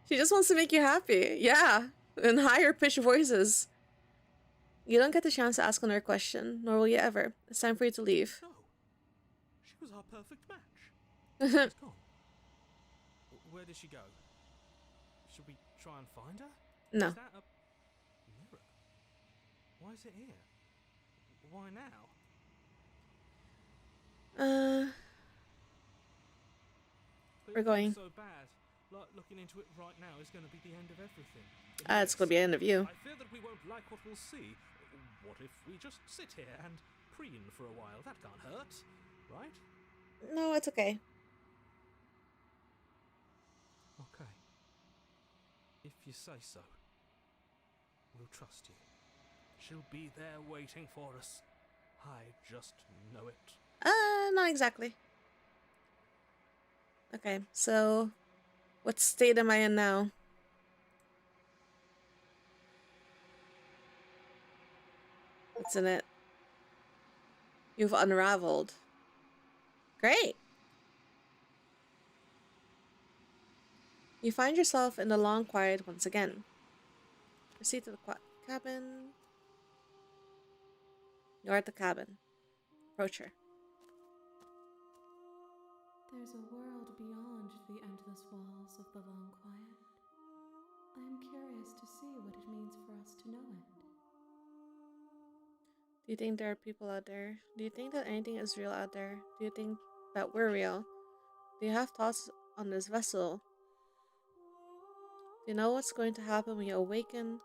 She just wants to make you happy. Yeah. In higher pitched voices. You don't get the chance to ask another question, nor will you ever. It's time for you to leave. No. She was our perfect match. I She's gone. Where did she go? Should we try and find her? No. Is that a mirror? Why is it here? Why now? But We're if going. it's so bad, like looking into it right now is going to be the end of everything. It's gonna be the end of you. I fear that we won't like what we'll see. What if we just sit here and preen for a while? That can't hurt, right? No, it's okay. Okay. If you say so. We'll trust you. She'll be there waiting for us. I just know it. Not exactly. Okay, so what state am I in now? What's in it? You've unraveled. Great. You find yourself in the long quiet once again. Proceed to the cabin. You're at the cabin. Approach her. There's a world beyond the endless walls of the long quiet. I am curious to see what it means for us to know it. Do you think there are people out there? Do you think that anything is real out there? Do you think that we're real? Do you have thoughts on this vessel? Do you know what's going to happen when you awaken?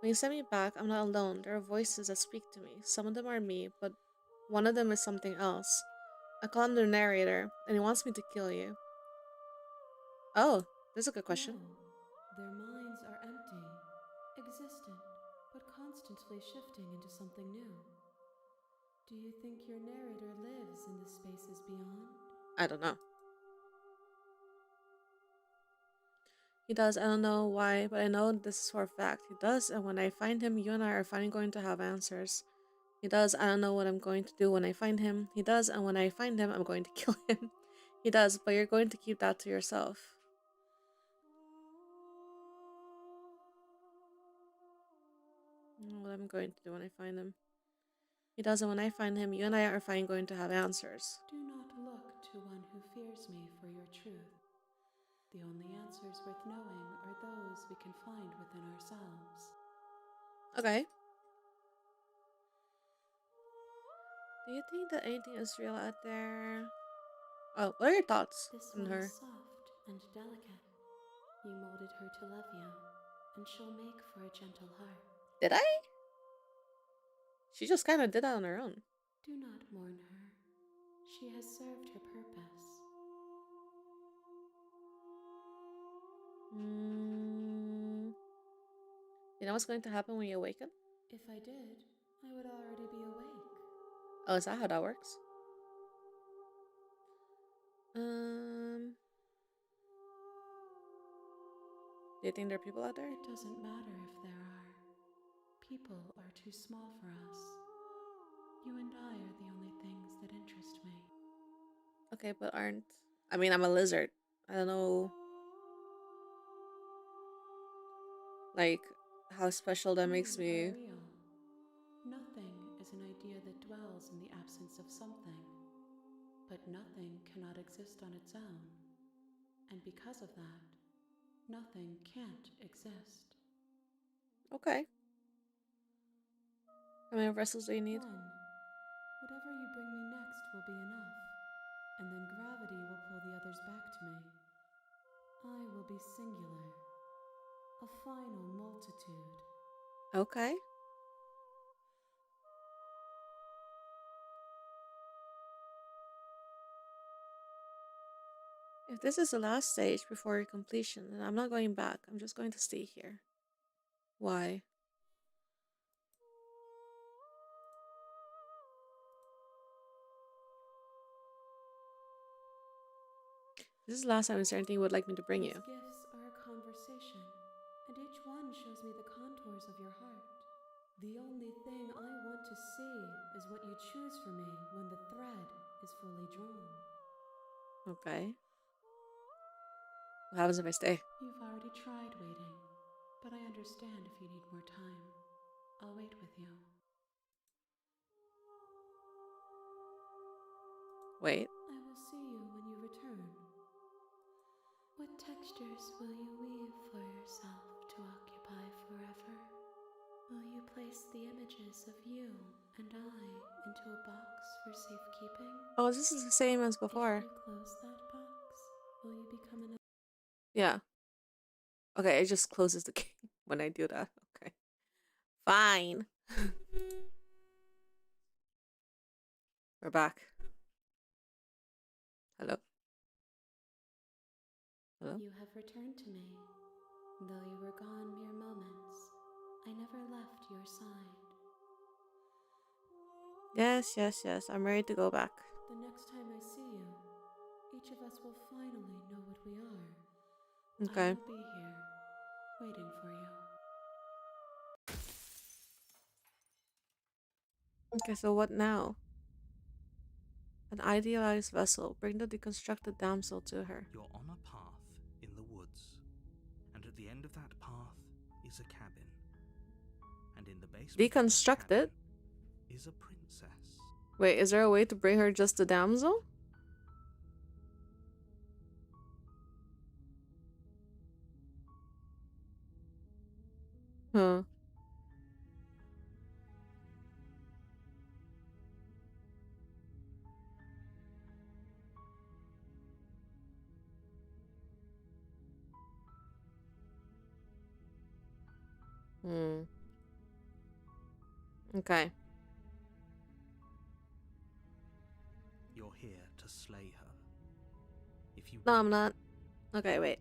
When you send me back, I'm not alone. There are voices that speak to me. Some of them are me, but one of them is something else. I call him the narrator, and he wants me to kill you. Oh, that's a good question. No, their minds are empty, existent, but constantly shifting into something new. Do you think your narrator lives in the spaces beyond? I don't know. He does. I don't know why, but I know this is for a fact. He does, and when I find him, you and I are finally going to have answers. He does. I don't know what I'm going to do when I find him. He does, and when I find him, I'm going to kill him. He does, but you're going to keep that to yourself. I don't know what I'm going to do when I find him. He does, and when I find him, you and I are finally going to have answers. Do not look to one who fears me for your truth. The only answers worth knowing are those we can find within ourselves. Okay. Do you think that anything is real out there? Oh, what are your thoughts This on one is her? soft and delicate. You molded her to love you, and she'll make for a gentle heart. Did I? She just kind of did that on her own. Do not mourn her. She has served her purpose. You know what's going to happen when you awaken? If I did, I would already be awake. Oh, is that how that works? Do you think there are people out there? It doesn't matter if there are. People are too small for us. You and I are the only things that interest me. Okay, but aren't... I mean, I'm a lizard. I don't know... like, how special that makes You me... are real. Nothing is an idea that dwells in the absence of something. But nothing cannot exist on its own. And because of that, nothing can't exist. Okay. How many vessels do you need? One. Whatever you bring me next will be enough. And then gravity will pull the others back to me. I will be singular. A final multitude. Okay. If this is the last stage before your completion, then I'm not going back. I'm just going to stay here. Why? This is the last time. Is there anything you would like me to bring you? These gifts are a conversation, and each one shows me the contours of your heart. The only thing I want to see is what you choose for me when the thread is fully drawn. Okay. What happens if I stay? You've already tried waiting, but I understand if you need more time. I'll wait with you. Wait. I will see you when you return. What textures will you weave for yourself to occupy forever? Will you place the images of you and I into a box for safekeeping? Oh, this is the same as before. If you close that box, will you become an... Yeah. Okay, it just closes the game when I do that. Okay. Fine. We're back. Hello? Hello? You have returned to me. Though you were gone mere moments, I never left your side. Yes, yes, yes. I'm ready to go back. The next time I see you, each of us will finally know what we are. Okay. I will be here, waiting for you. Okay, so what now? An idealized vessel. Bring the deconstructed damsel to her. You're on a path in the woods, and at the end of that path is a cabin. And in the basement Deconstruct of the it? cabin is a princess. Wait, is there a way to bring her just the damsel? Huh. Okay. You're here to slay her. If you No, I'm not. Okay, wait.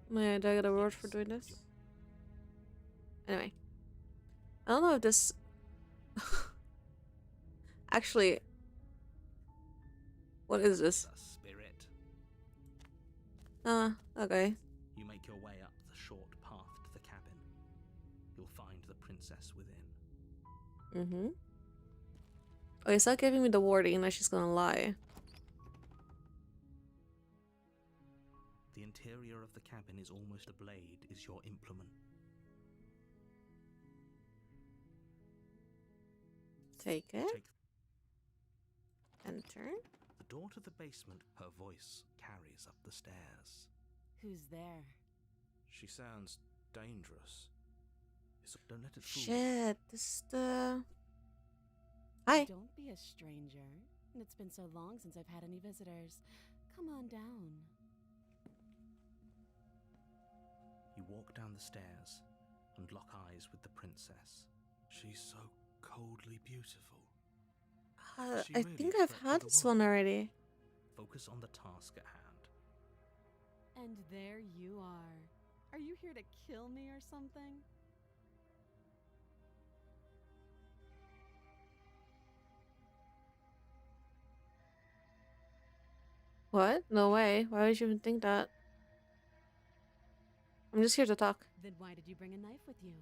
Man, do I get a reward for doing this? Anyway. I don't know if this... Actually... What is this? a spirit. Okay. You make your way up the short path to the cabin. You'll find the princess within. Okay, stop giving me the warning that she's gonna lie. The interior of the cabin is almost a blade, is your implement. Take it. Take Enter. the door to the basement. Her voice carries up the stairs. Who's there? She sounds dangerous. Don't let it fool you. Shit, this is the... Hi. Don't be a stranger. It's been so long since I've had any visitors. Come on down. You walk down the stairs and lock eyes with the princess. She's so coldly beautiful. She I really think a I've threat to had the this world. one already. Focus on the task at hand. And there you are. Are you here to kill me or something? What? No way. Why would you even think that? I'm just here to talk. Then why did you bring a knife with you?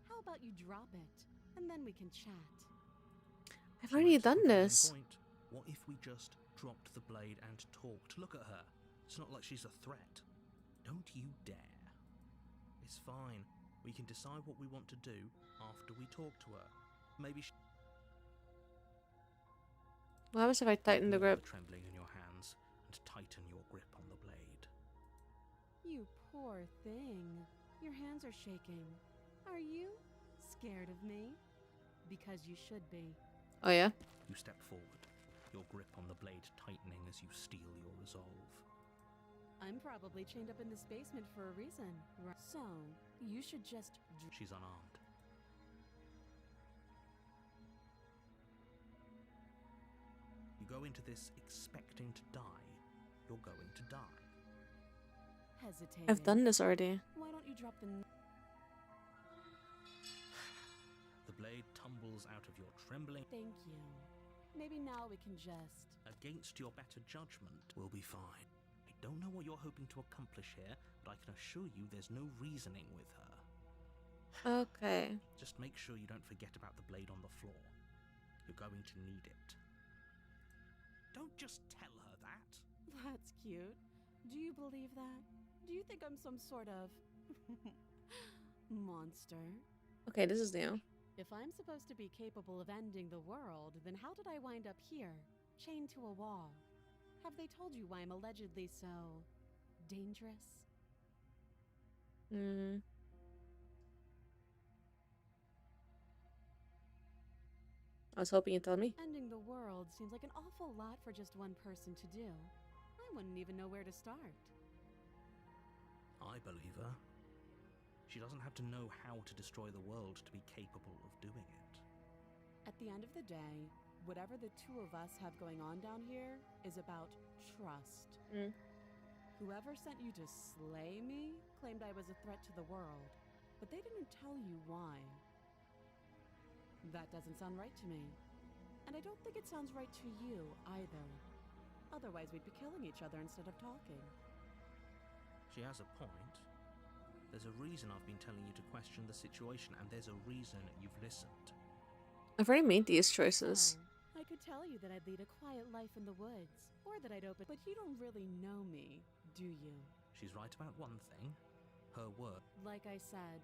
How about you drop it, and then we can chat? I've She already makes a done compelling this. point. What if we just dropped the blade and talked? Look at her. It's not like she's a threat. Don't you dare. It's fine. We can decide what we want to do after we talk to her. Maybe she... What happens if I tighten the Ignore grip? trembling in your hands and tighten your grip on the blade. You poor thing. Your hands are shaking. Are you scared of me? Because you should be. Oh yeah? You step forward, your grip on the blade tightening as you steel your resolve. I'm probably chained up in this basement for a reason. Right. So, you should just... She's unarmed. You go into this expecting to die. You're going to die. hesitate. I've done this already. Why don't you drop the... The blade tumbles out of your trembling. Thank you. Maybe now we can just... Against your better judgment, we'll be fine. I don't know what you're hoping to accomplish here, but I can assure you there's no reasoning with her. Okay. Just make sure you don't forget about the blade on the floor. You're going to need it. Don't just tell her that. That's cute. Do you believe that? Do you think I'm some sort of... monster? Okay, this is new. If I'm supposed to be capable of ending the world, then how did I wind up here, chained to a wall? Have they told you why I'm allegedly so... dangerous? I was hoping you'd tell me. Ending the world seems like an awful lot for just one person to do. I wouldn't even know where to start. I believe her. She doesn't have to know how to destroy the world to be capable of doing it. At the end of the day, whatever the two of us have going on down here is about trust. Whoever sent you to slay me claimed I was a threat to the world, but they didn't tell you why. That doesn't sound right to me. And I don't think it sounds right to you either. Otherwise, we'd be killing each other instead of talking. She has a point. There's a reason I've been telling you to question the situation, and there's a reason you've listened. I've already made these choices. Oh, I could tell you that I'd lead a quiet life in the woods, or that I'd open... But you don't really know me, do you? She's right about one thing. Her word. Like I said,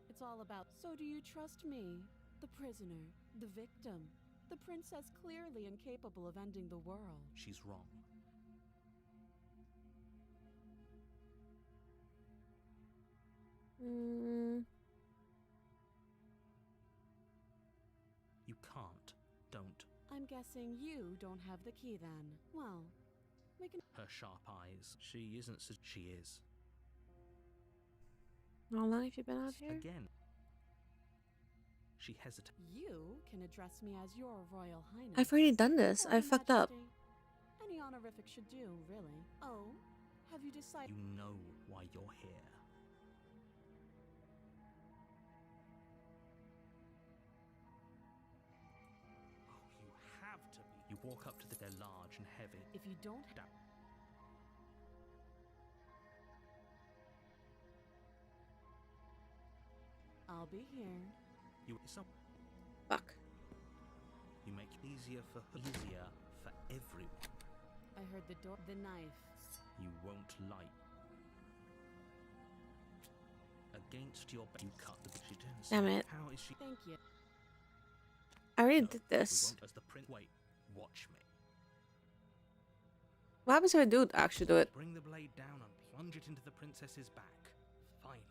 it's all about... So do you trust me? The prisoner, the victim, the princess clearly incapable of ending the world. She's wrong. You can't. Don't. I'm guessing you don't have the key then. Well, we can... Her sharp eyes. She isn't so... She is. How long have you been out here? Again. She hesitates. You can address me as your Royal Highness. I've already done this. Or I fucked up. Majesty. Any honorific should do, really. Oh, have you decided... You know why you're here. Oh, you have to be. You walk up to the... They're large and heavy. If you don't... Down. I'll be here. You... So, Fuck. you make it easier for everyone. I heard the door... The knife. You won't like. Against your... You cut the... She turns. Damn it. How is she... Thank you. I already No, did we this. won't, as the prince. Wait, watch me. What happens if I do actually do it? Bring the blade down and plunge it into the princess's back. Finally.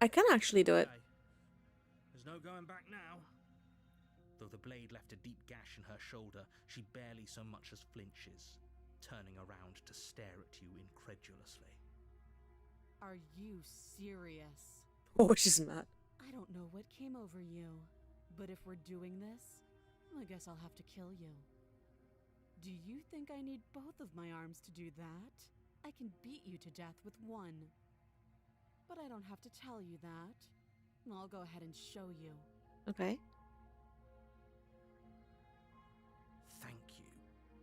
I can actually do it. Okay. There's no going back now. Though the blade left a deep gash in her shoulder, she barely so much as flinches, turning around to stare at you incredulously. Are you serious? Oh, she's mad. I don't know what came over you, but if we're doing this, I guess I'll have to kill you. Do you think I need both of my arms to do that? I can beat you to death with one. But I don't have to tell you that. I'll go ahead and show you. Okay. Thank you.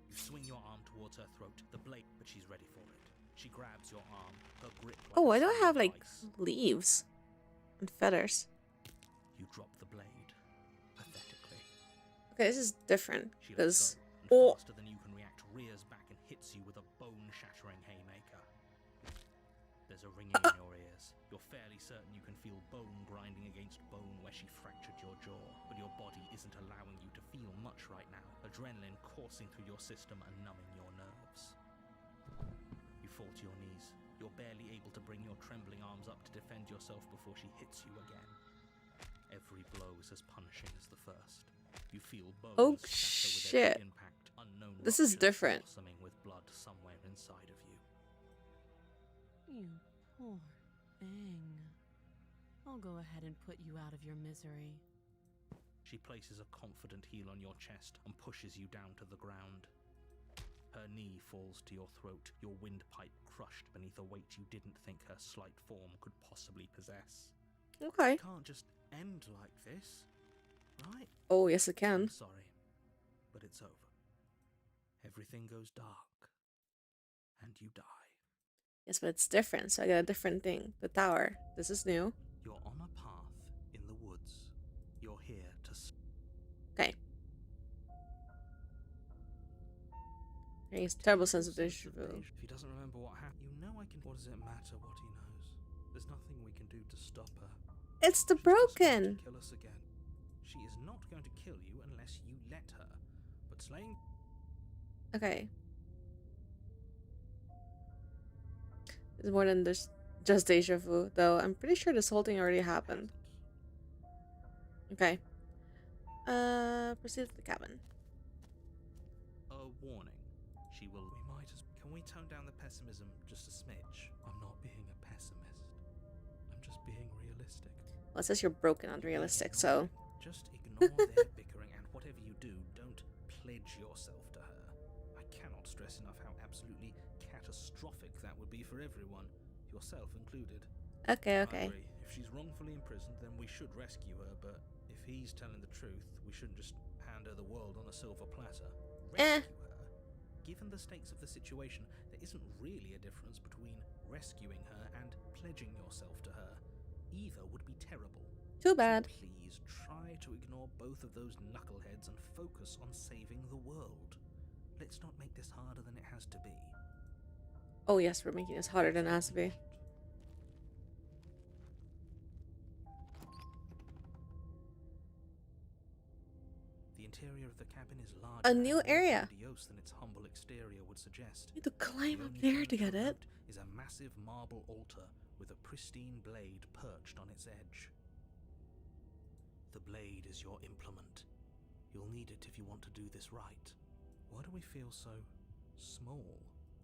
You swing your arm towards her throat, the blade, but she's ready for it. She grabs your arm, her grip like Oh, a I don't have stone like vice. leaves and feathers. You drop the blade, pathetically. Okay, this is different She lets because go, and faster than you can react, rears back and hits you with a bone-shattering haymaker. There's a ringing in your ears. You're fairly certain you can feel bone grinding against bone where she fractured your jaw, but your body isn't allowing you to feel much right now, adrenaline coursing through your system and numbing your nerves. You fall to your knees. You're barely able to bring your trembling arms up to defend yourself before she hits you again. Every blow is as punishing as the first. You feel bones Oh, shatter with shit. every impact, unknown This is ruptures different. blossoming with blood somewhere inside of you. You poor thing. I'll go ahead and put you out of your misery. She places a confident heel on your chest and pushes you down to the ground. Her knee falls to your throat, your windpipe crushed beneath a weight you didn't think her slight form could possibly possess. okay. It can't just end like this, right? Oh, yes, it can. I'm sorry, but it's over. Everything goes dark, and you die. Yes, but it's different, so I got a different thing. The tower. This is new. You're on a path in the woods. You're here to... Okay. It's terrible sense of deja vu. If he doesn't remember what happened, you know I can. What does it matter what he knows? There's nothing we can do to stop her. It's the She's just going broken. to kill us again. She is not going to kill you unless you let her. But slaying. Okay. It's more than just deja vu, though. I'm pretty sure this whole thing already happened. Okay. Proceed to the cabin. A warning. She will... We might as. Can we tone down the pessimism just a smidge? I'm not being a pessimist. I'm just being realistic. Well, it says you're broken and realistic, so... Just ignore their bickering, and whatever you do, don't pledge yourself to her. I cannot stress enough how absolutely catastrophic that would be for everyone, yourself included. Okay, I okay. agree. If she's wrongfully imprisoned, then we should rescue her, but if he's telling the truth, we shouldn't just hand her the world on a silver platter. Eh. Rescue her? Given the stakes of the situation, there isn't really a difference between rescuing her and pledging yourself to her. Either would be terrible. Too bad. So please try to ignore both of those knuckleheads and focus on saving the world. Let's not make this harder than it has to be. Oh, yes, we're making this harder than it has to be. The interior of the cabin is larger A and new more area. grandiose than its humble exterior would suggest. You need to climb The up only there to get furniture it. note is a massive marble altar with a pristine blade perched on its edge. The blade is your implement. You'll need it if you want to do this right. Why do we feel so small?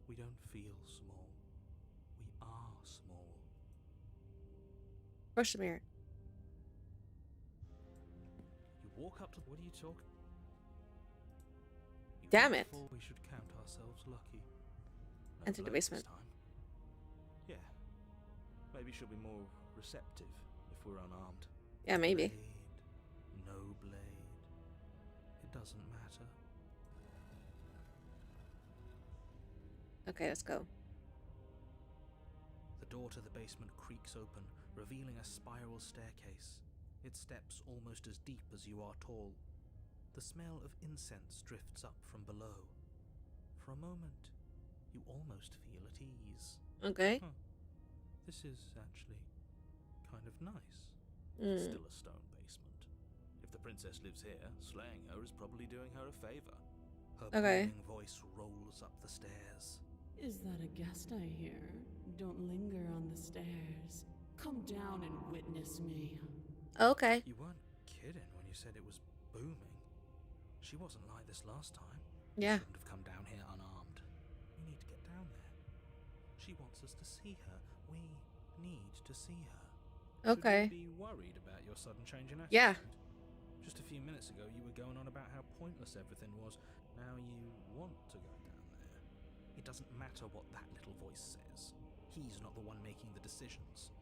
We don't feel small. We are small. Brush the mirror. You walk up to... What are you talking... You Damn look it. forward. We should count ourselves lucky. No Enter the blows this basement. time. Yeah. Maybe she'll be more receptive if we're unarmed. Yeah, maybe. Blade, no blade. It doesn't matter. Okay, let's go. The door to the basement creaks open, revealing a spiral staircase. Its steps almost as deep as you are tall. The smell of incense drifts up from below. For a moment, you almost feel at ease. Okay. This is actually kind of nice. Mm. It's still a stone basement. If the princess lives here, slaying her is probably doing her a favor. Her Okay. booming voice rolls up the stairs. Is that a guest I hear? Don't linger on the stairs. Come down and witness me. Okay. You weren't kidding when you said it was booming. She wasn't like this last time. Yeah. Shouldn't have come down here unarmed. We need to get down there. She wants us to see her. We need to see her. Okay. Should we be worried about your sudden change in attitude? Yeah. Just a few minutes ago, you were going on about how pointless everything was. Now you want to go down there. It doesn't matter what that little voice says. He's not the one making the decisions.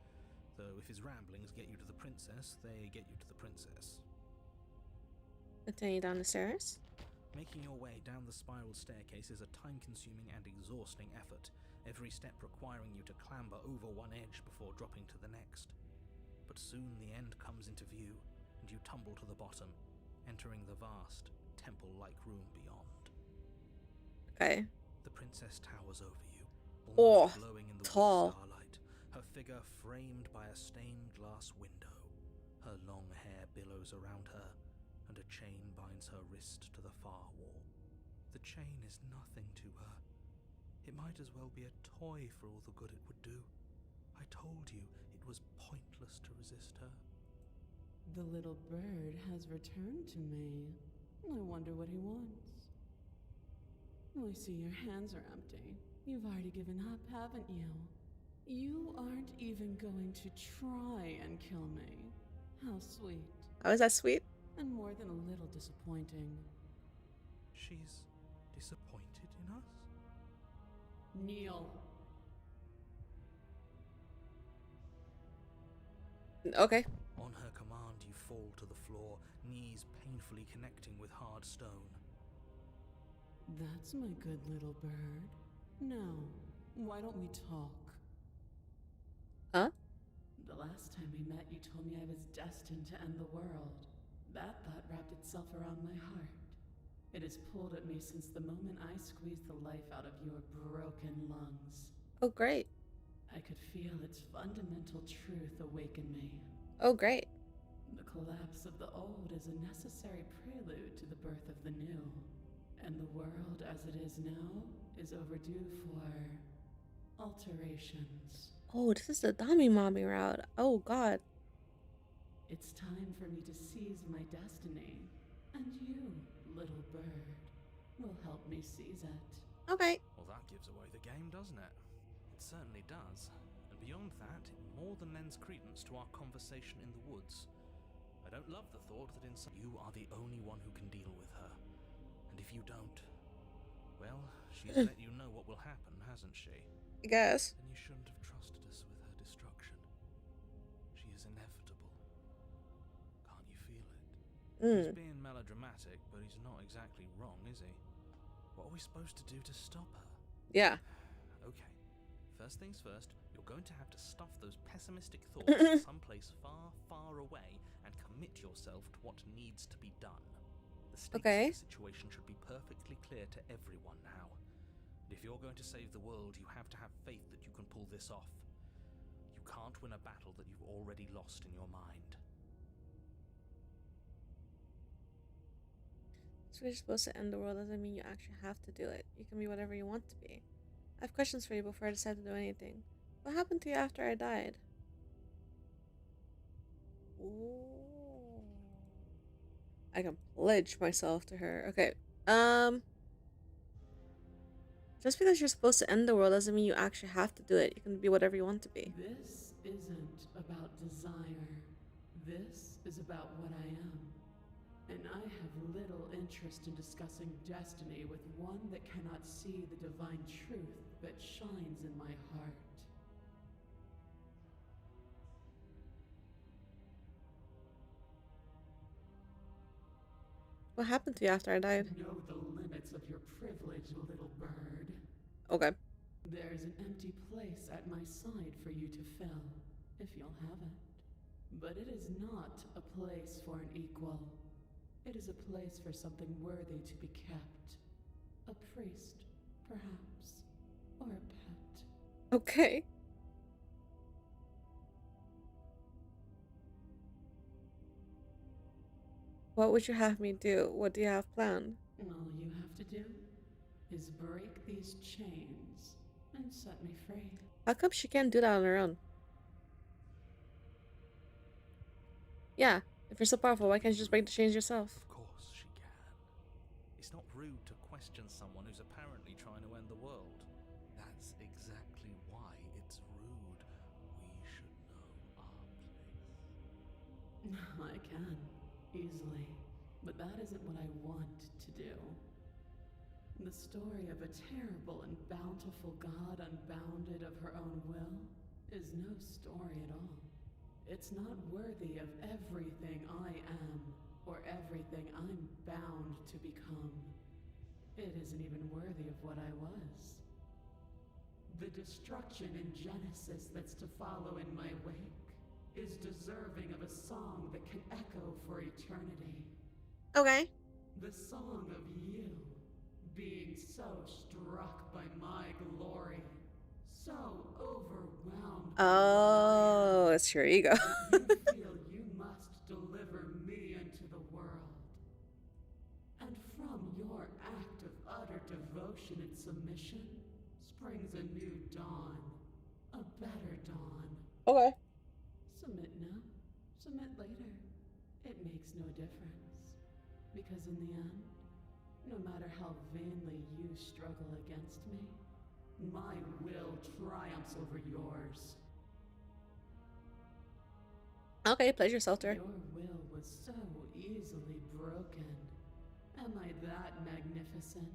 Though if his ramblings get you to the princess, they get you to the princess. Continue down the stairs. Making your way down the spiral staircase is a time-consuming and exhausting effort, every step requiring you to clamber over one edge before dropping to the next. But soon the end comes into view, and you tumble to the bottom, entering the vast, temple-like room beyond. Okay. The princess towers over you, Oh, almost glowing in the tall. weak starlight, her figure framed by a stained glass window. Her long hair billows around her, and a chain binds her wrist to the far wall. The chain is nothing to her. It might as well be a toy for all the good it would do. I told you it was pointless to resist her. The little bird has returned to me. I wonder what he wants. I see your hands are empty. You've already given up, haven't you? You aren't even going to try and kill me. How sweet. How is that sweet? And more than a little disappointing. She's disappointed in us? Kneel. Okay. On her command, you fall to the floor, knees painfully connecting with hard stone. That's my good little bird. Now, why don't we talk? Huh? The last time we met, you told me I was destined to end the world. That thought wrapped itself around my heart. It has pulled at me since the moment I squeezed the life out of your broken lungs. Oh, great. I could feel its fundamental truth awaken me. Oh, great. The collapse of the old is a necessary prelude to the birth of the new. And the world as it is now is overdue for alterations. Oh, this is the Dami Mommy route. Oh, God. It's time for me to seize my destiny. And you, little bird, will help me seize it. Okay. Well, that gives away the game, doesn't it? It certainly does. And beyond that, it more than lends credence to our conversation in the woods. I don't love the thought that you are the only one who can deal with her. And if you don't, well, she's let you know what will happen, hasn't she? I guess. Then you shouldn't have trusted us with her destruction. She is inevitable. Can't you feel it? He's being melodramatic, but he's not exactly wrong, is he? What are we supposed to do to stop her? Yeah. Okay. First things first, you're going to have to stuff those pessimistic thoughts someplace far, far away and commit yourself to what needs to be done. The stakes Okay. of the situation should be perfectly clear to everyone now. And if you're going to save the world, you have to have faith that you can pull this off. You can't win a battle that you've already lost in your mind. So you're supposed to end the world doesn't mean you actually have to do it. You can be whatever you want to be. I have questions for you before I decide to do anything. What happened to you after I died? Ooh. I can pledge myself to her. Okay. Just because you're supposed to end the world doesn't mean you actually have to do it. You can be whatever you want to be. This isn't about desire. This is about what I am. And I have little interest in discussing destiny with one that cannot see the divine truth that shines in my heart. What happened to you after I died? Know the limits of your privilege, little bird. Okay. There's an empty place at my side for you to fill, if you'll have it. But it is not a place for an equal. It is a place for something worthy to be kept. A priest, perhaps, or a pet. Okay. What would you have me do? What do you have planned? All you have to do is break these chains and set me free. How come she can't do that on her own? Yeah, if you're so powerful, why can't you just break the chains yourself? Of course she can. It's not rude to question someone who's apparently trying to end the world. That's exactly why it's rude. We should know our place. I can, easily. But that isn't what I want to do. The story of a terrible and bountiful god unbounded of her own will is no story at all. It's not worthy of everything I am, or everything I'm bound to become. It isn't even worthy of what I was. The destruction in Genesis that's to follow in my wake is deserving of a song that can echo for eternity. Okay. The song of you, being so struck by my glory, so overwhelmed by Oh, it's your ego. what you feel you must deliver me into the world. And from your act of utter devotion and submission springs a new dawn, a better dawn. Okay. Submit now, submit later. It makes no difference. Because in the end, no matter how vainly you struggle against me, my will triumphs over yours. Okay, pleasure seltzer. Your will was so easily broken. Am I that magnificent?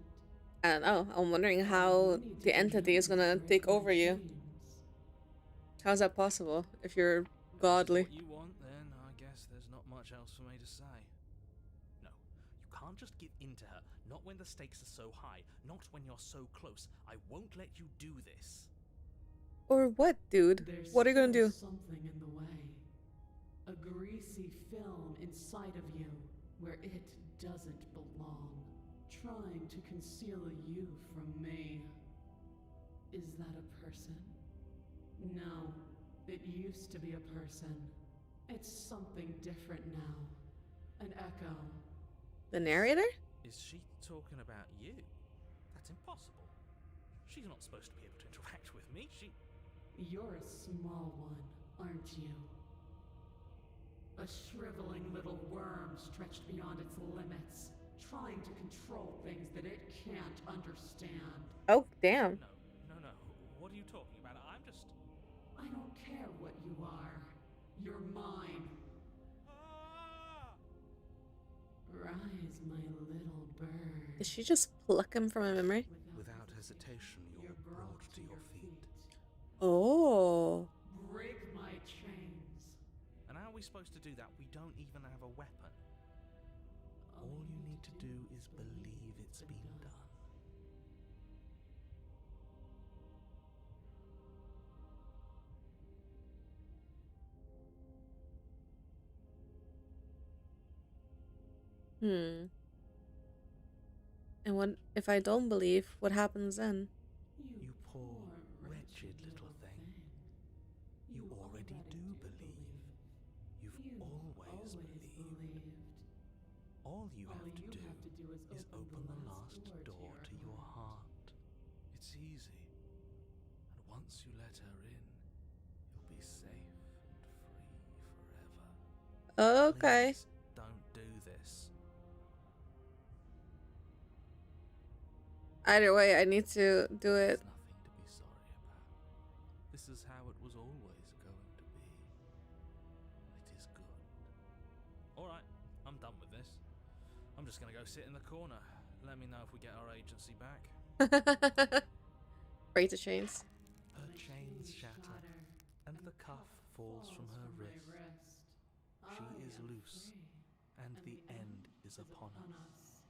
I don't know. I'm wondering how the entity is gonna take over you. How's that possible if you're godly? If that's what you want, then I guess there's not much else for me to say. No, you can't just give in to her. Not when the stakes are so high. Not when you're so close. I won't let you do this. Or what, dude? There's What are you gonna do? something in the way. A greasy film inside of you where it doesn't belong. Trying to conceal you from me. Is that a person? No, it used to be a person. It's something different now. An echo. The narrator? Is she talking about you? That's impossible. She's not supposed to be able to interact with me. You're a small one, aren't you? A shriveling little worm stretched beyond its limits, trying to control things that it can't understand. Oh, damn. No. What are you talking about? I'm just... I don't care what you are. You're mine. Rise, my little bird. Did she just pluck him from a memory? Without hesitation, you're brought to your feet. Oh. Break my chains. And how are we supposed to do that? We don't even have a weapon. All you need to do is believe it's been done. Hmm. And what if I don't believe? What happens then? You poor, wretched little thing. You already do believe. You've always believed. All you have to do is open the last door to your heart. It's easy. And once you let her in, you'll be safe and free forever. Okay. Please don't do this. Either way, I need to do it. There's nothing to be sorry about. This is how it was always going to be. It is good. Alright, I'm done with this. I'm just gonna go sit in the corner. Let me know if we get our agency back. Break the chains. Her chains shatter, and the cuff falls from her wrist. She is loose, and the end is upon us.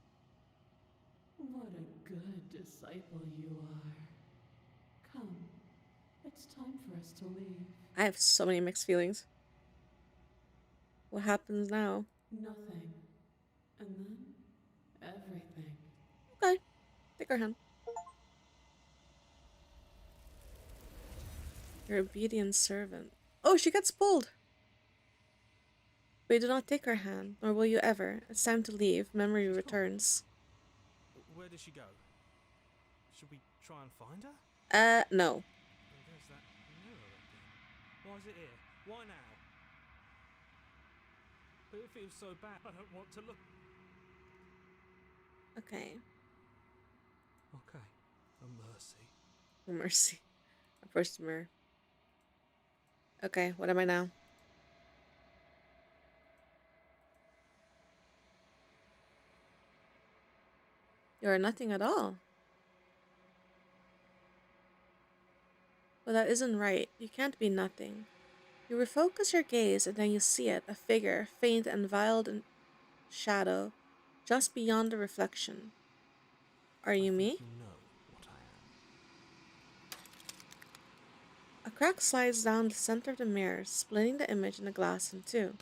What a good disciple you are. Come, it's time for us to leave. I have so many mixed feelings. What happens now? Nothing. And then, everything. Okay. Take her hand. Your obedient servant. Oh, she gets pulled. But you do not take her hand, nor will you ever. It's time to leave. Memory She's gone. returns. Where did she go? Should we try and find her? No. Oh, there's that mirror again. Why is it here? Why now? But it feels so bad. I don't want to look. Okay. Okay. A mercy. Mercy. Approach the mirror. Okay, what am I now? You are nothing at all. But that isn't right. You can't be nothing. You refocus your gaze and then you see it, a figure, faint and veiled in shadow, just beyond the reflection. Are I you think me? you know what I am. A crack slides down the center of the mirror, splitting the image in the glass in two.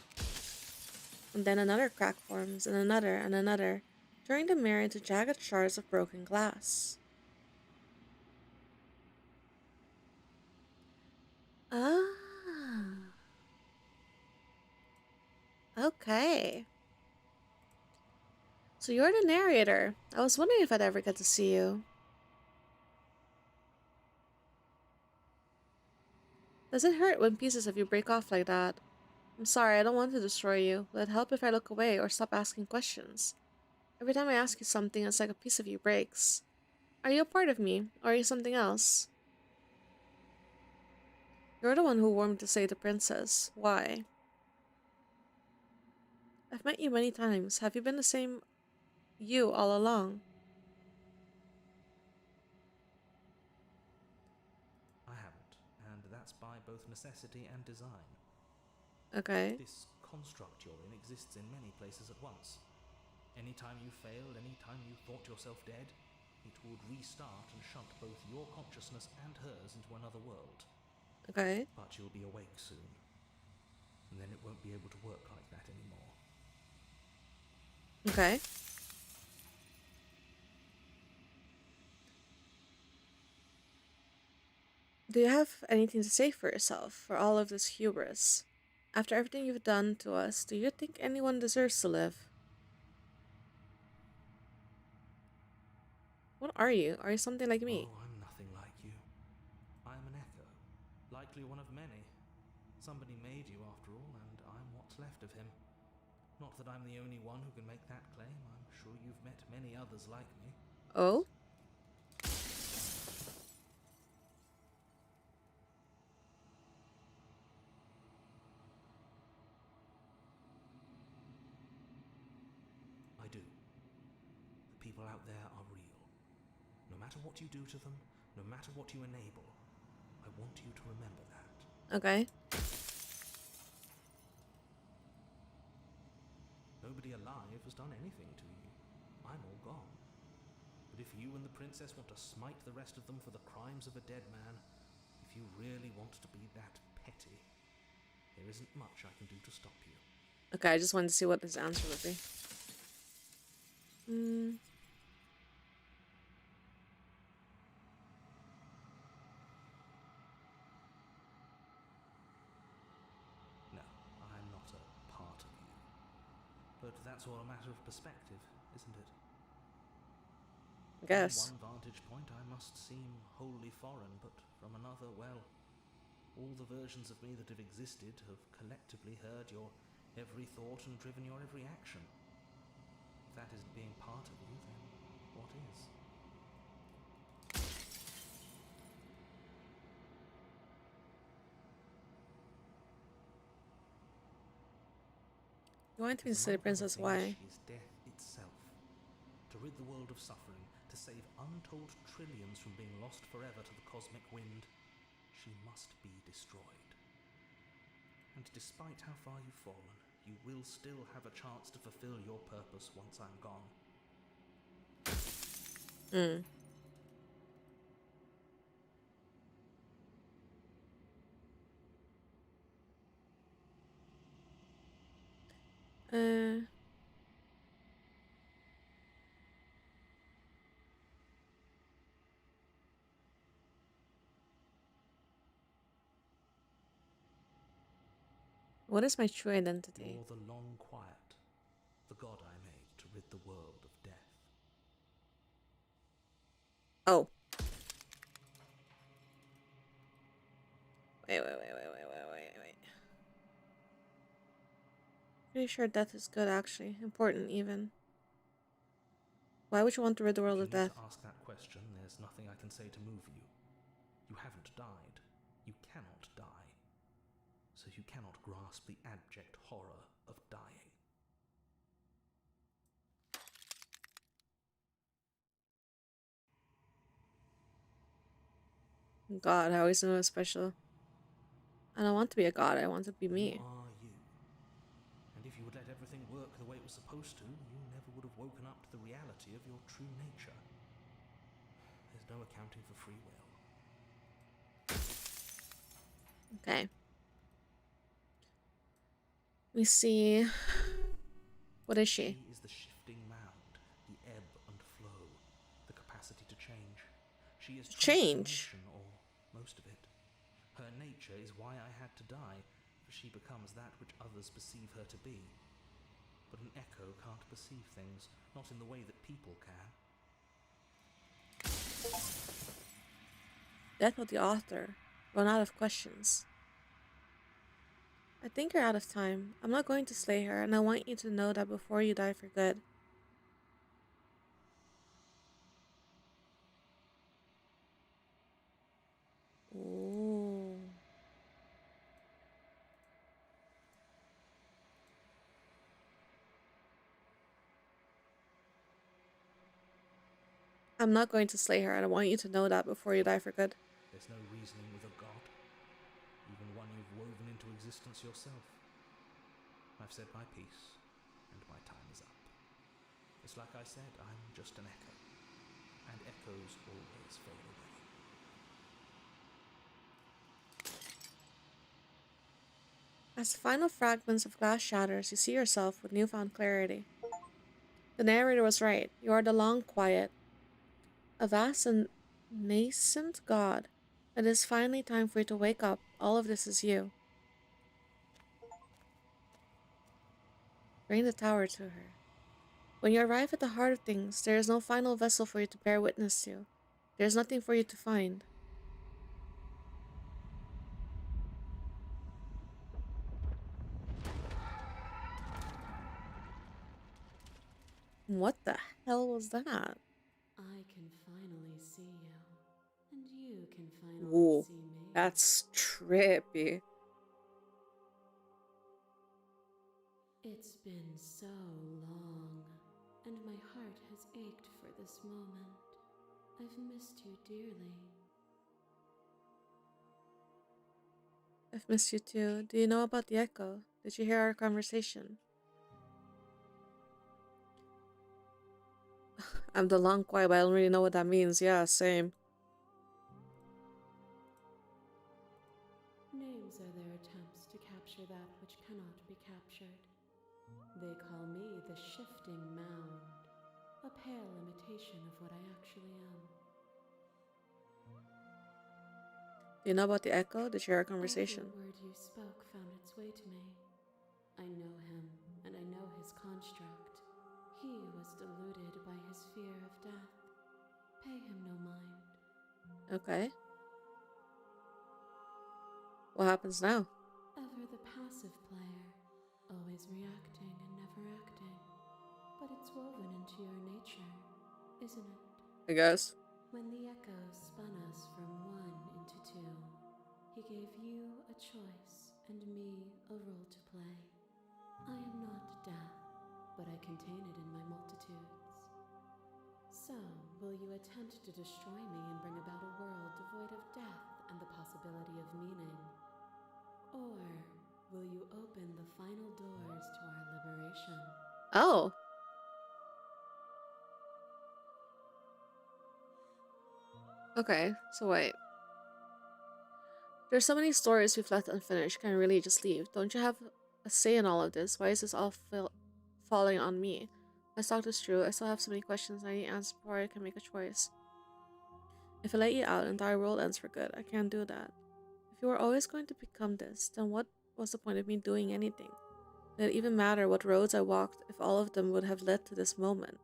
And then another crack forms, and another, turning the mirror into jagged shards of broken glass. Ah. Okay. So you're the narrator. I was wondering if I'd ever get to see you. Does it hurt when pieces of you break off like that? I'm sorry, I don't want to destroy you. Will it help if I look away or stop asking questions? Every time I ask you something, it's like a piece of you breaks. Are you a part of me, or are you something else? You're the one who warned me to say the princess. Why? I've met you many times. Have you been the same you all along? I haven't, and that's by both necessity and design. Okay. This construct you're in exists in many places at once. Anytime you failed, anytime you thought yourself dead, it would restart and shunt both your consciousness and hers into another world. Okay. But you'll be awake soon, and then it won't be able to work like that anymore. Okay. Do you have anything to say for yourself, for all of this hubris? After everything you've done to us, do you think anyone deserves to live? What are you? Are you something like me? Oh, I'm nothing like you. I'm an echo, likely one of many. Somebody made you after all, and I'm what's left of him. Not that I'm the only one who can make that claim. I'm sure you've met many others like me. Oh? I do. The people out there are real. No matter what you do to them, no matter what you enable, I want you to remember that. Okay. Nobody alive has done anything to you. I'm all gone. But if you and the princess want to smite the rest of them for the crimes of a dead man, if you really want to be that petty, there isn't much I can do to stop you. Okay, I just wanted to see what his answer would be. No, I'm not a part of you. But that's all a matter of perspective, isn't it? I guess. From one vantage point, I must seem wholly foreign, but from another, well, all the versions of me that have existed have collectively heard your every thought and driven your every action. If that isn't being part of you, then what is? You wanted to be Because the city among other princess, things, why? she is death itself. To rid the world of suffering, to save untold trillions from being lost forever to the cosmic wind, she must be destroyed. And despite how far you've fallen, you will still have a chance to fulfill your purpose once I'm gone. Hmm. Uh... What is my true identity? You're the long quiet, the god I made to rid the world of death. Oh. Wait. Pretty sure death is good, actually. Important, even. Why would you want to rid the world of If you need death? to ask that question, there's nothing I can say to move you. You haven't died. You cannot die. So you cannot grasp the abject horror of dying. God, I always know it's special. I don't want to be a god, I want to be You me. are you. And if you would let everything work the way it was supposed to, you never would have woken up to the reality of your true nature. There's no accounting for free will. Okay. Let me see. What is she? She is the shifting mound, the ebb and flow, the capacity to change. She is Change? transformation, or most of it. Her nature is why I had to die, for she becomes that which others perceive her to be. But an echo can't perceive things, not in the way that people can. Death of the author. Run out of questions. I think you're out of time. I'm not going to slay her, and I want you to know that before you die for good. Ooh. I'm not going to slay her, and I want you to know that before you die for good. There's no reasoning with a god, even one you've woven into existence yourself. I've said my piece, and my time is up. It's like I said, I'm just an echo, and echoes always fade away. As the final fragments of glass shatters, you see yourself with newfound clarity. The narrator was right. You are the long quiet, a vast and nascent god. It is finally time for you to wake up. All of this is you. Bring the tower to her. When you arrive at the heart of things, there is no final vessel for you to bear witness to. There is nothing for you to find. What the hell was that? I can finally see you, and you can finally Ooh, see me. that's trippy. It's been so long, and my heart has ached for this moment. I've missed you dearly. I've missed you too. Do you know about the echo? Did you hear our conversation? I'm the long quiet, but I don't really know what that means. Yeah, same. Names are their attempts to capture that which cannot be captured. They call me the shifting mound, a pale imitation of what I actually am. Do you know about the echo? Did you hear our conversation? Every word you spoke found its way to me. I know him, and I know his construct. He was deluded by his fear of death. Pay him no mind. Okay. What happens now? Ever the passive player, always reacting and never acting. But it's woven into your nature, isn't it? I guess. When the echo spun us from one into two, he gave you a choice and me a role to play. I am not death, but I contain it in my multitudes. So, will you attempt to destroy me and bring about a world devoid of death and the possibility of meaning? Or will you open the final doors to our liberation? Oh. Okay, so wait. There's so many stories we've left unfinished. Can I really just leave? Don't you have a say in all of this? Why is this all falling on me? My stock is true. I still have so many questions I need answers before I can make a choice. If I let you out, the entire world ends for good. I can't do that. If you were always going to become this, then what what's the point of me doing anything? Did it even matter what roads I walked if all of them would have led to this moment?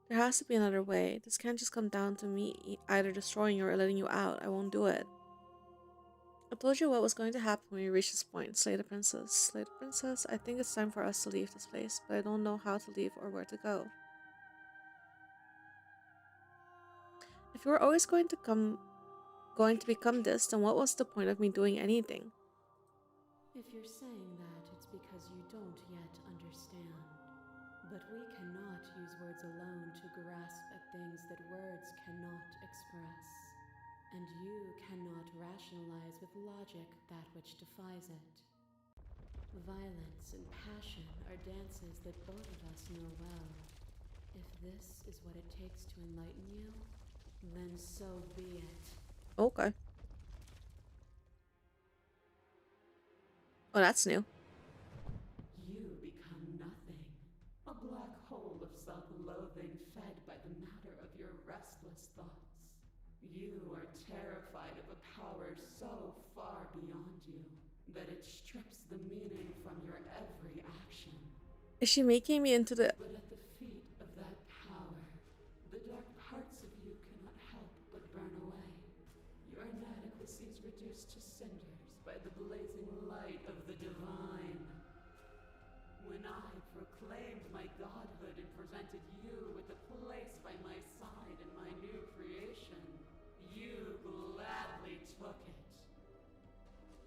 There has to be another way. This can't just come down to me either destroying you or letting you out. I won't do it. I told you what was going to happen when we reached this point. Slay the princess. Slay the princess? I think it's time for us to leave this place, but I don't know how to leave or where to go. If you were always going to become this, then what was the point of me doing anything? If you're saying that, it's because you don't yet understand. But we cannot use words alone to grasp at things that words cannot express. And you cannot rationalize with logic that which defies it. Violence and passion are dances that both of us know well. If this is what it takes to enlighten you, then so be it. Okay. Oh, that's new. You become nothing. A black hole of self-loathing fed by the matter of your restless thoughts. You are terrified of a power so far beyond you that it strips the meaning from your every action. Is she making me into the... But at the feet of that power, the dark parts of you cannot help but burn away. Your inadequacy is reduced to cinders by the blazing light of the divine. When I proclaimed my godhood and presented you with a place by my side in my new creation, you gladly took it.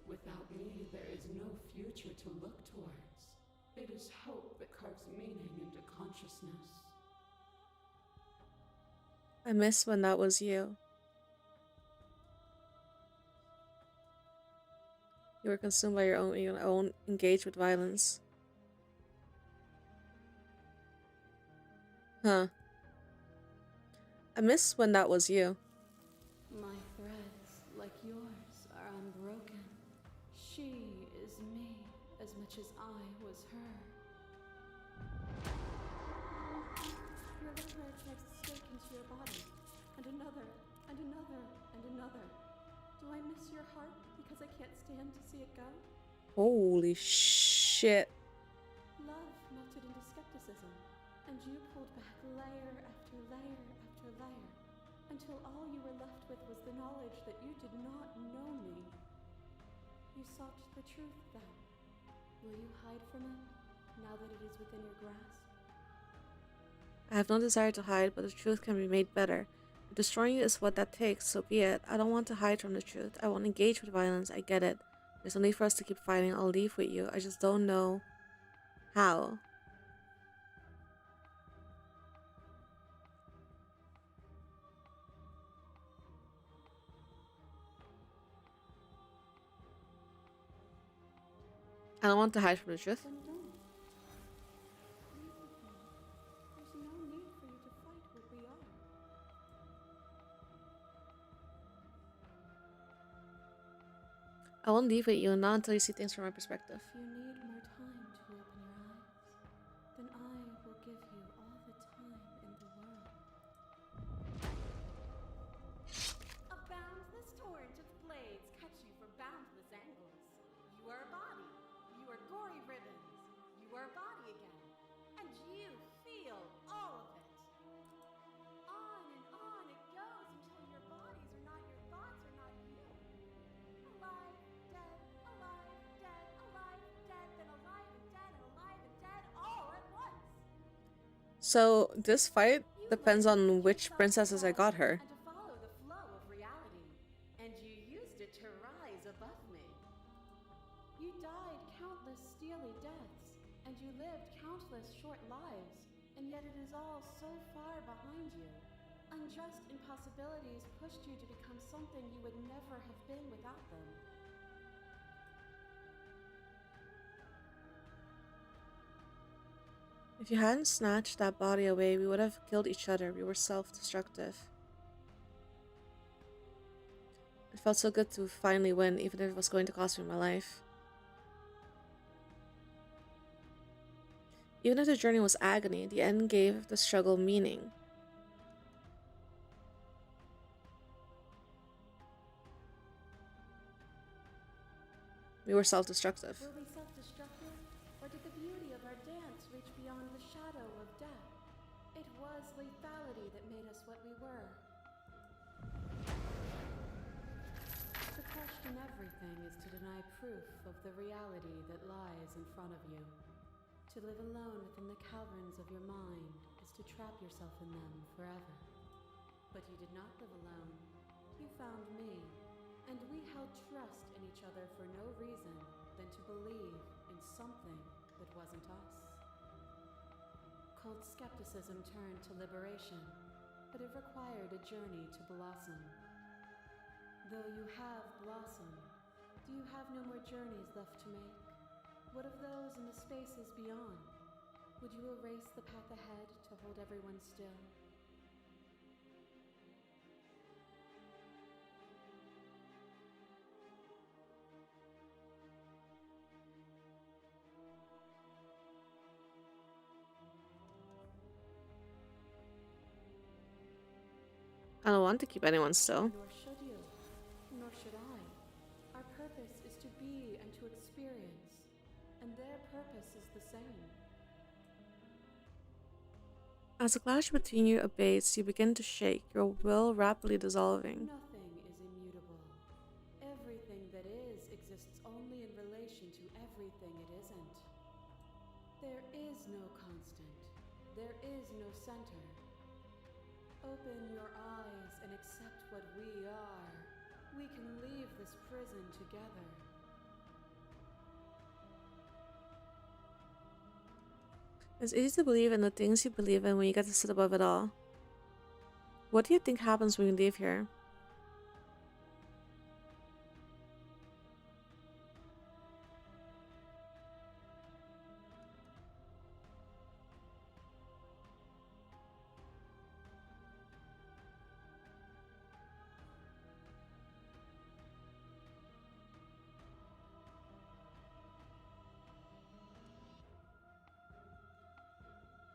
Without me, there is no future to look towards. It is hope that carves meaning into consciousness. I miss when that was you. You were consumed by your own engaged with violence. Huh. I miss when that was you. My threads, like yours, are unbroken. She is me as much as I was her. Your liquor drives a stake into your body, and another, and another, and another. Do I miss your heart because I can't stand to see it go? Holy shit. Love melted into skepticism, and you pulled back layer after layer after layer, until all you were left with was the knowledge that you did not know me. You sought the truth then. Will you hide from it, now that it is within your grasp? I have no desire to hide, but the truth can be made better. If destroying you is what that takes, so be it. I don't want to hide from the truth. I won't engage with violence, I get it. There's no need for us to keep fighting. I'll leave with you. I just don't know how. I don't want to hide from the truth. Then don't. Leave with me. There's no need for you to fight what we are. I won't leave with you, not until you see things from my perspective. If you need more time to open your eyes, then I will give you all the time in the world. A boundless torrent of blades cut you from boundless angles. You are a body. You are gory ribbons. You are a body again. And you feel all of it. On and on it goes until your bodies are not your thoughts, are not you. Alive, dead, alive, dead, alive, dead, then alive and dead, and alive and dead, all at once. So, this fight You depends learned to on keep which yourself princesses I alive got her. And to follow the flow of reality. And you used it to rise above me. You died countless steely deaths, and you lived countless short lives, and yet it is all so far behind you. Unjust impossibilities pushed you to become something you would never have been without them. If you hadn't snatched that body away, we would have killed each other. We were self-destructive. It felt so good to finally win, even if it was going to cost me my life. Even if the journey was agony, the end gave the struggle meaning. We were self-destructive. Were we self-destructive, or did the beauty of our dance reach beyond the shadow of death? It was lethality that made us what we were. To question everything is to deny proof of the reality that lies in front of you. To live alone within the caverns of your mind is to trap yourself in them forever. But you did not live alone. You found me, and we held trust in each other for no reason than to believe in something that wasn't us. Cold skepticism turned to liberation, but it required a journey to blossom. Though you have blossomed, do you have no more journeys left to make? What of those in the spaces beyond? Would you erase the path ahead to hold everyone still? I don't want to keep anyone still. Nor should you, nor should I. Our purpose is to be and to experience, and their purpose is the same. As the clash between you abates, you begin to shake, your will rapidly dissolving. Nothing is immutable. Everything that is exists only in relation to everything it isn't. There is no constant. There is no center. Open your eyes and accept what we are. We can leave this prison together. It's easy to believe in the things you believe in when you get to sit above it all. What do you think happens when we leave here?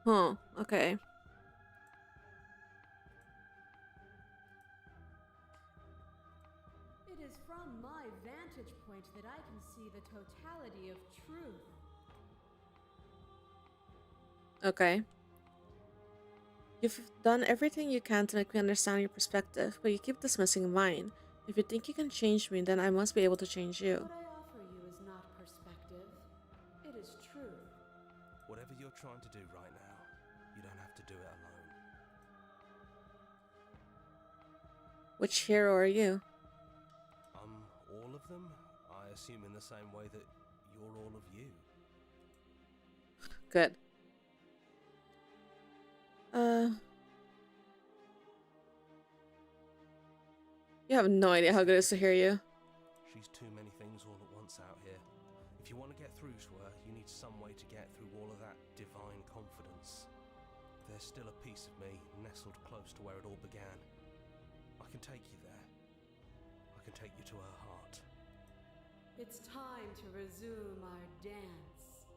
Huh, okay. It is from my vantage point that I can see the totality of truth. Okay. You've done everything you can to make me understand your perspective, but you keep dismissing mine. If you think you can change me, then I must be able to change you. What I offer you is not perspective. It is truth. Whatever you're trying to do right now, you don't have to do it alone. Which hero are you? All of them? I assume in the same way that you're all of you. Good. You have no idea how good it is to hear you. She's too many things all at once out here. If you want to get through to her, you need some way to get through all of that divine confidence. There's still a piece of me nestled close to where it all began. I can take you there. I can take you to her heart. It's time to resume our dance.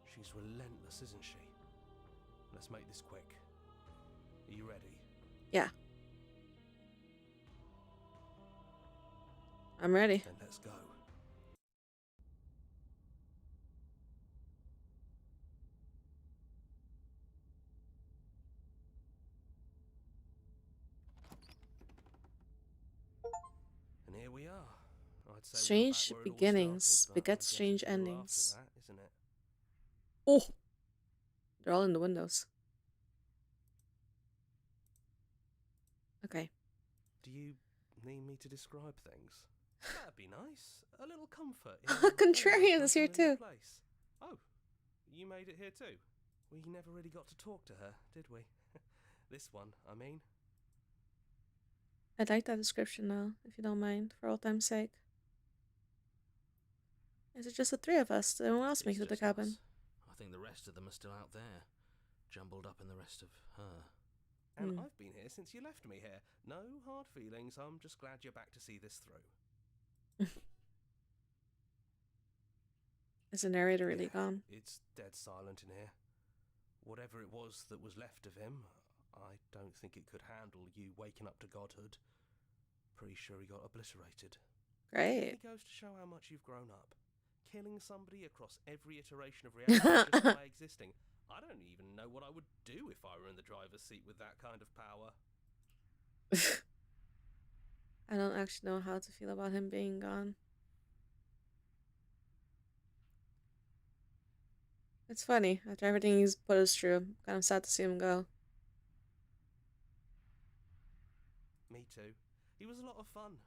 She's relentless, isn't she? Let's make this quick. Are you ready? Yeah. I'm ready. Then let's go. And here we are. I'd say Strange we're back where it all beginnings started, but beget I guess strange it's all after endings. that, isn't it? Oh! They're all in the windows. Okay. Do you need me to describe things? That'd be nice. A little comfort. in a Contrarian is here unfamiliar too. place. Oh, you made it here too? We never really got to talk to her, did we? This one, I mean. I'd like that description now, if you don't mind, for old time's sake. Is it just the three of us? Did anyone else make it to the just cabin? us. I think the rest of them are still out there, jumbled up in the rest of her. And I've been here since you left me here. No hard feelings. I'm just glad you're back to see this through. Is the narrator really Yeah, gone? It's dead silent in here. Whatever it was that was left of him, I don't think it could handle you waking up to godhood. Pretty sure he got obliterated. Great. It goes to show how much you've grown up. Killing somebody across every iteration of reality just by existing. I don't even know what I would do if I were in the driver's seat with that kind of power. I don't actually know how to feel about him being gone. It's funny. After everything he's put us through, I'm kind of sad to see him go. Me too. He was a lot of fun.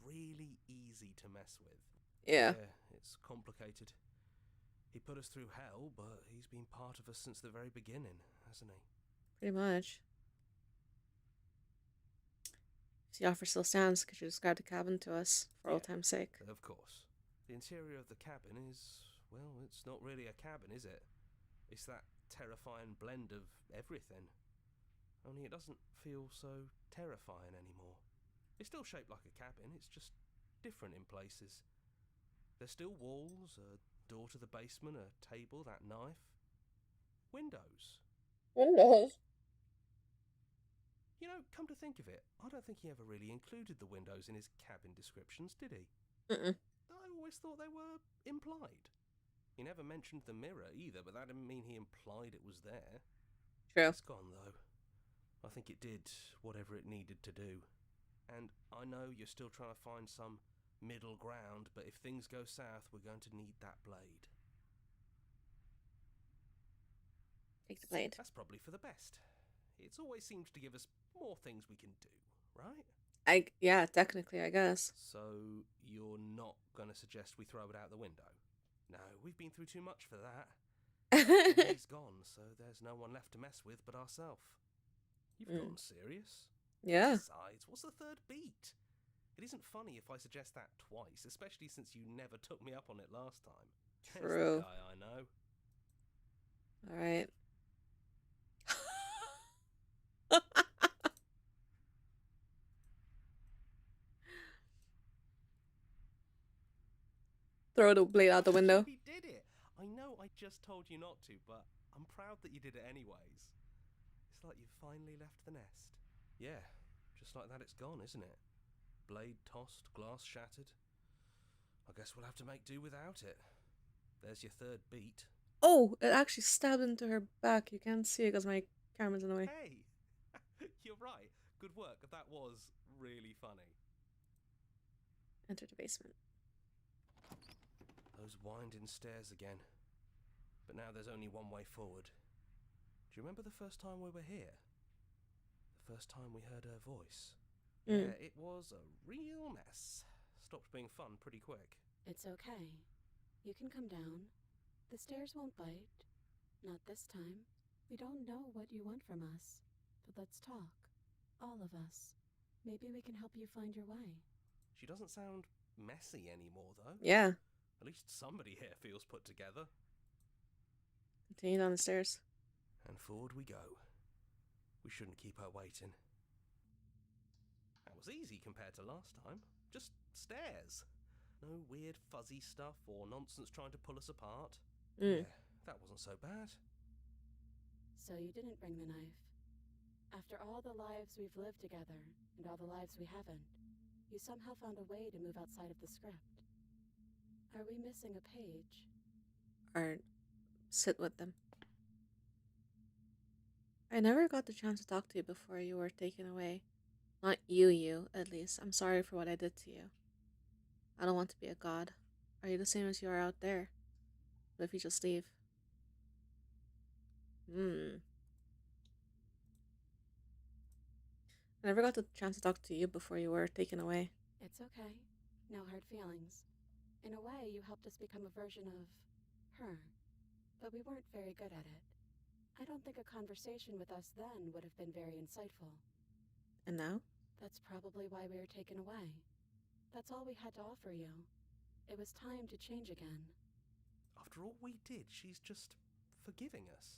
Really easy to mess with. Yeah. It's complicated. He put us through hell, but he's been part of us since the very beginning, hasn't he? Pretty much. If the offer still stands, could you describe the cabin to us, for old time's sake? Of course. The interior of the cabin is, well, it's not really a cabin, is it? It's that terrifying blend of everything. Only it doesn't feel so terrifying anymore. It's still shaped like a cabin, it's just different in places. There's still walls, a door to the basement, a table, that knife. Windows. Windows? You know, come to think of it, I don't think he ever really included the windows in his cabin descriptions, did he? Mm-mm. I always thought they were implied. He never mentioned the mirror either, but that didn't mean he implied it was there. True. It's gone, though. I think it did whatever it needed to do. And I know you're still trying to find some middle ground, but if things go south, we're going to need that blade. Take the blade. That's probably for the best. It's always seems to give us more things we can do, right? Yeah, technically, I guess. So you're not going to suggest we throw it out the window? No, we've been through too much for that. And he's gone, so there's no one left to mess with but ourselves. You've gotten serious. Yeah. Besides, what's the third beat? It isn't funny if I suggest that twice, especially since you never took me up on it last time. True. There's the guy I know. Alright. Throw the blade out the window. He did it! I know I just told you not to, but I'm proud that you did it anyways. It's like you've finally left the nest. Yeah, just like that it's gone, isn't it? Blade tossed, glass shattered. I guess we'll have to make do without it. There's your third beat. Oh, it actually stabbed into her back. You can't see it because my camera's in the way. Hey! You're right. Good work. That was really funny. Enter the basement. Those winding stairs again. But now there's only one way forward. Do you remember the first time we were here? The first time we heard her voice? Yeah, it was a real mess. Stopped being fun pretty quick. It's okay. You can come down. The stairs won't bite. Not this time. We don't know what you want from us. But let's talk. All of us. Maybe we can help you find your way. She doesn't sound messy anymore, though. Yeah. At least somebody here feels put together. Continue down the stairs. And forward we go. We shouldn't keep her waiting. That was easy compared to last time. Just stairs. No weird fuzzy stuff or nonsense trying to pull us apart. Yeah, that wasn't so bad. So you didn't bring the knife. After all the lives we've lived together, and all the lives we haven't, you somehow found a way to move outside of the script. Are we missing a page? Or sit with them. I never got the chance to talk to you before you were taken away. Not you, at least. I'm sorry for what I did to you. I don't want to be a god. Are you the same as you are out there? What if you just leave? I never got the chance to talk to you before you were taken away. It's okay. No hard feelings. In a way, you helped us become a version of her. But we weren't very good at it. I don't think a conversation with us then would have been very insightful. And now? That's probably why we were taken away. That's all we had to offer you. It was time to change again. After all we did, she's just forgiving us.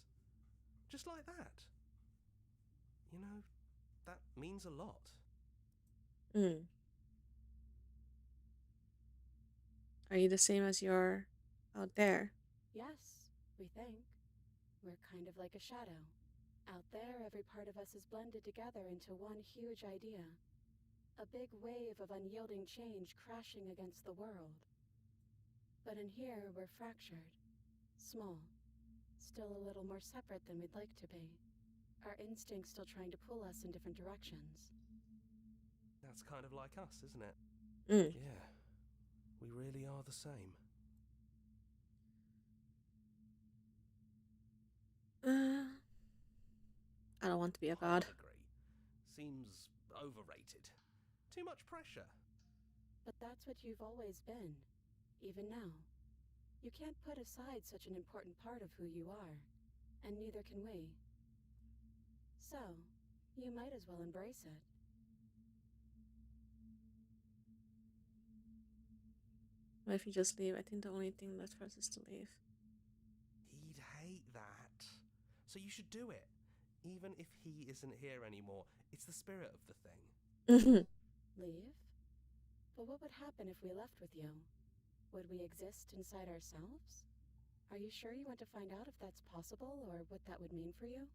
Just like that. You know, that means a lot. Are you the same as you are out there? Yes, we think. We're kind of like a shadow. Out there, every part of us is blended together into one huge idea. A big wave of unyielding change crashing against the world. But in here, we're fractured. Small. Still a little more separate than we'd like to be. Our instincts still trying to pull us in different directions. That's kind of like us, isn't it? Mm. Yeah. We really are the same. I don't want to be a god. Hard agree. Seems overrated. Too much pressure. But that's what you've always been. Even now. You can't put aside such an important part of who you are. And neither can we. So, you might as well embrace it. What if you just leave? I think the only thing left for us is to leave. He'd hate that. So you should do it. Even if he isn't here anymore, it's the spirit of the thing. Leave? But what would happen if we left with you? Would we exist inside ourselves? Are you sure you want to find out if that's possible or what that would mean for you?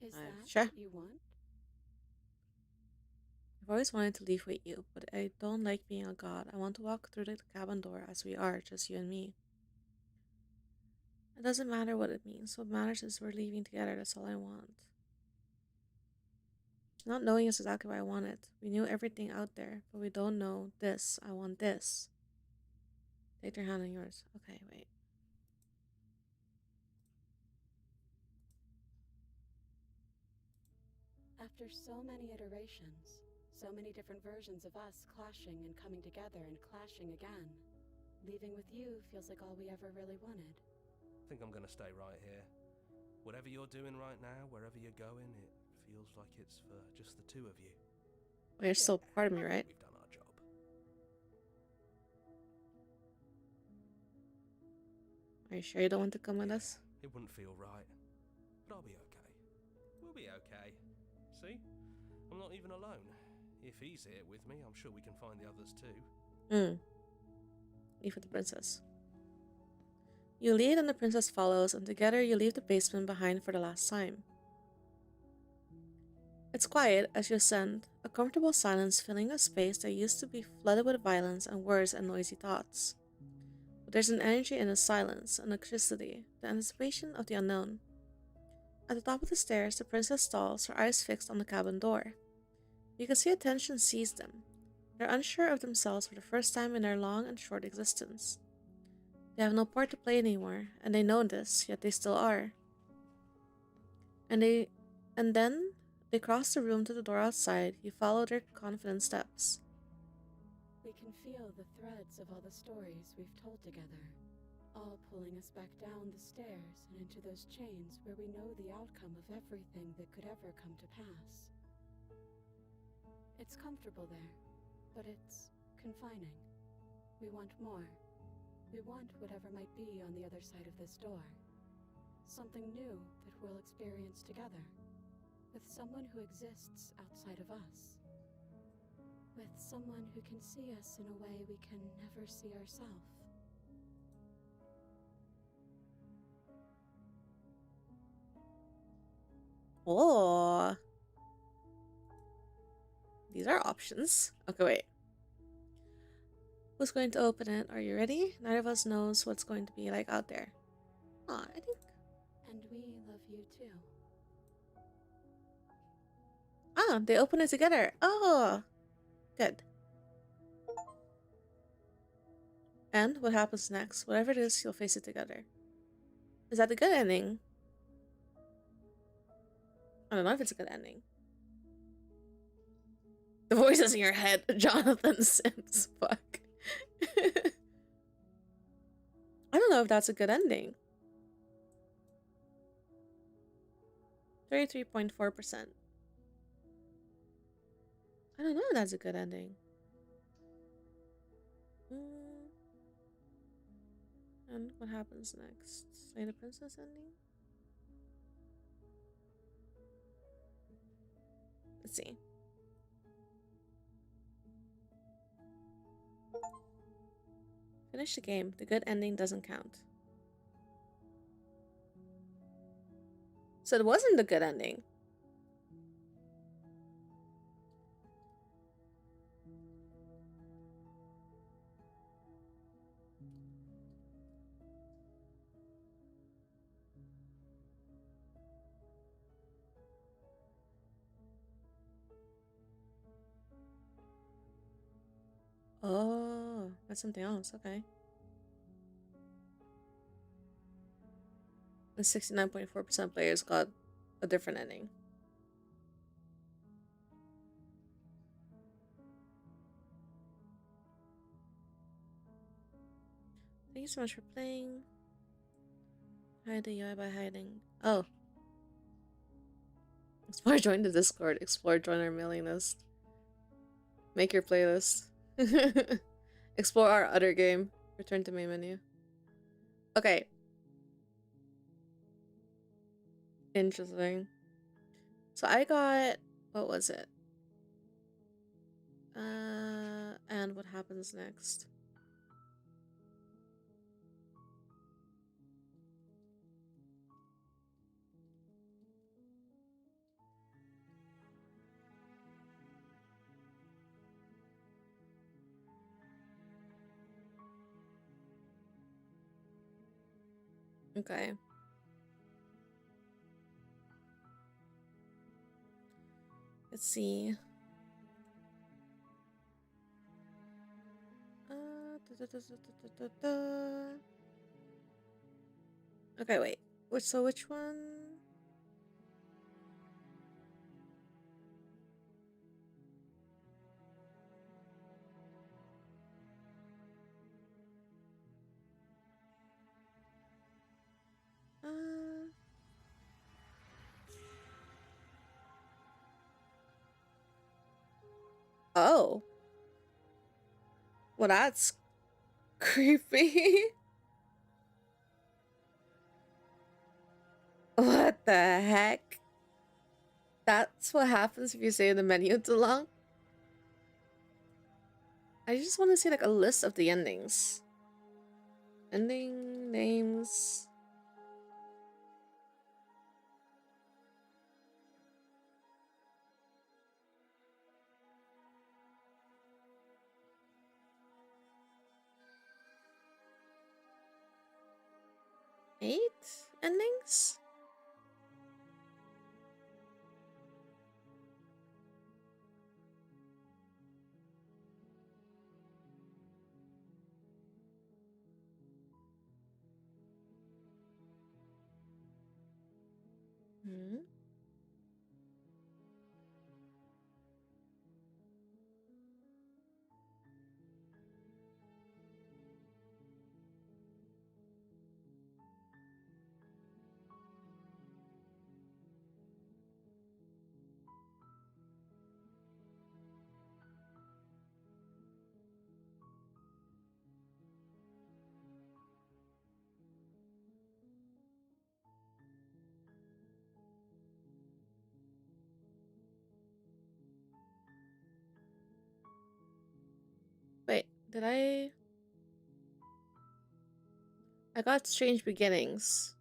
Is that sure. what you want? I've always wanted to leave with you, but I don't like being a god. I want to walk through the cabin door as we are, just you and me. It doesn't matter what it means. What matters is we're leaving together. That's all I want. Not knowing is exactly what I wanted. We knew everything out there, but we don't know this. I want this. Take their hand in yours. Okay, wait. After so many iterations, so many different versions of us clashing and coming together and clashing again, leaving with you feels like all we ever really wanted. I think I'm gonna stay right here. Whatever you're doing right now, wherever you're going, it feels like it's for just the two of you. Well, you're still part of me, right? We've done our job. Are you sure you don't want to come with us? It wouldn't feel right. But I'll be okay. We'll be okay. See? I'm not even alone. If he's here with me, I'm sure we can find the others too. Leave with the princess. You lead and the princess follows, and together you leave the basement behind for the last time. It's quiet as you ascend, a comfortable silence filling a space that used to be flooded with violence and words and noisy thoughts. But there's an energy in the silence, an electricity, the anticipation of the unknown. At the top of the stairs, the princess stalls, her eyes fixed on the cabin door. You can see a tension seize them. They're unsure of themselves for the first time in their long and short existence. They have no part to play anymore, and they know this, yet they still are. And then they cross the room to the door outside. You follow their confident steps. We can feel the threads of all the stories we've told together, all pulling us back down the stairs and into those chains where we know the outcome of everything that could ever come to pass. It's comfortable there, but it's confining. We want more. We want whatever might be on the other side of this door. Something new that we'll experience together, with someone who exists outside of us. With someone who can see us in a way we can never see ourselves. Oh. These are options. Okay, wait. Who's going to open it? Are you ready? Neither of us knows what's going to be like out there. I think. And we love you too. They open it together. Oh, good. And what happens next? Whatever it is, you'll face it together. Is that the good ending? I don't know if it's a good ending. The voices in your head, Jonathan Sims. Fuck. I don't know if that's a good ending. 33.4%. I don't know if that's a good ending. And what happens next? Say the princess ending? Let's see. Finish the game. The good ending doesn't count. So it wasn't the good ending. Oh, that's something else. Okay. And 69.4% players got a different ending. Thank you so much for playing. Hide the UI by hiding. Oh. Explore join the Discord. Explore join our mailing list. Make your playlist. Explore our other game. Return to main menu. Okay. Interesting. So I got, what was it? And what happens next? Okay. Let's see. Okay, wait. Which one? Oh. Well, that's creepy. What the heck? That's what happens if you stay in the menu too long? I just want to see like a list of the endings. Ending names. Eight endings? Hmm. Wait, did I got strange beginnings.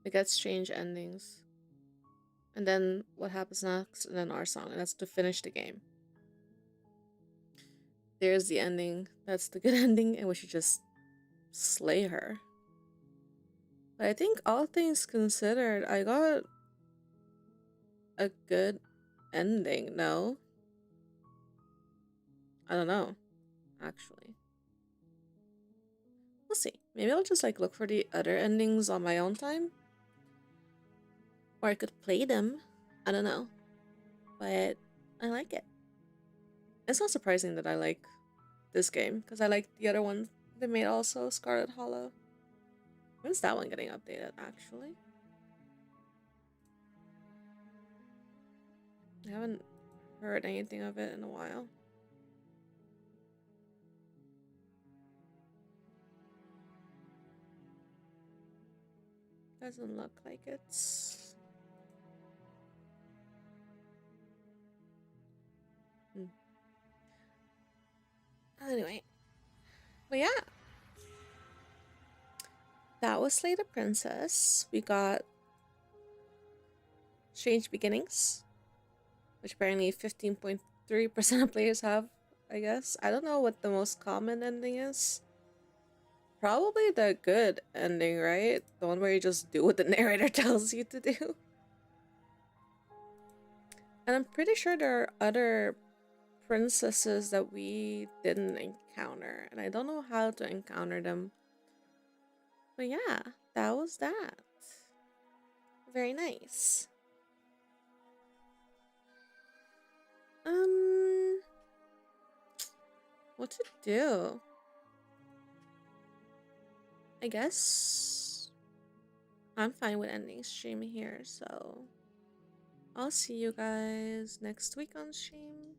I got strange endings. And then what happens next? And then our song. And that's to finish the game. There's the ending. That's the good ending. And we should just slay her. But I think all things considered, I got a good ending. No? I don't know. Actually. We'll see. Maybe I'll just like look for the other endings on my own time. Or I could play them. I don't know. But I like it. It's not surprising that I like this game, because I like the other one they made also, Scarlet Hollow. When's that one getting updated, actually? I haven't heard anything of it in a while. Doesn't look like it's... Anyway. But yeah. That was Slay the Princess. We got Strange Beginnings, which apparently 15.3% of players have, I guess. I don't know what the most common ending is. Probably the good ending, right? The one where you just do what the narrator tells you to do. And I'm pretty sure there are other princesses that we didn't encounter, and I don't know how to encounter them. But yeah, that was that. Very nice. Um, what to do? I guess I'm fine with ending stream here, so I'll see you guys next week on stream.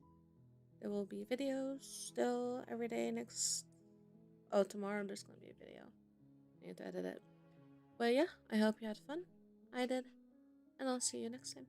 There will be videos still every day next. Oh, tomorrow there's gonna be a video. I need to edit it. But yeah, I hope you had fun. I did. And I'll see you next time.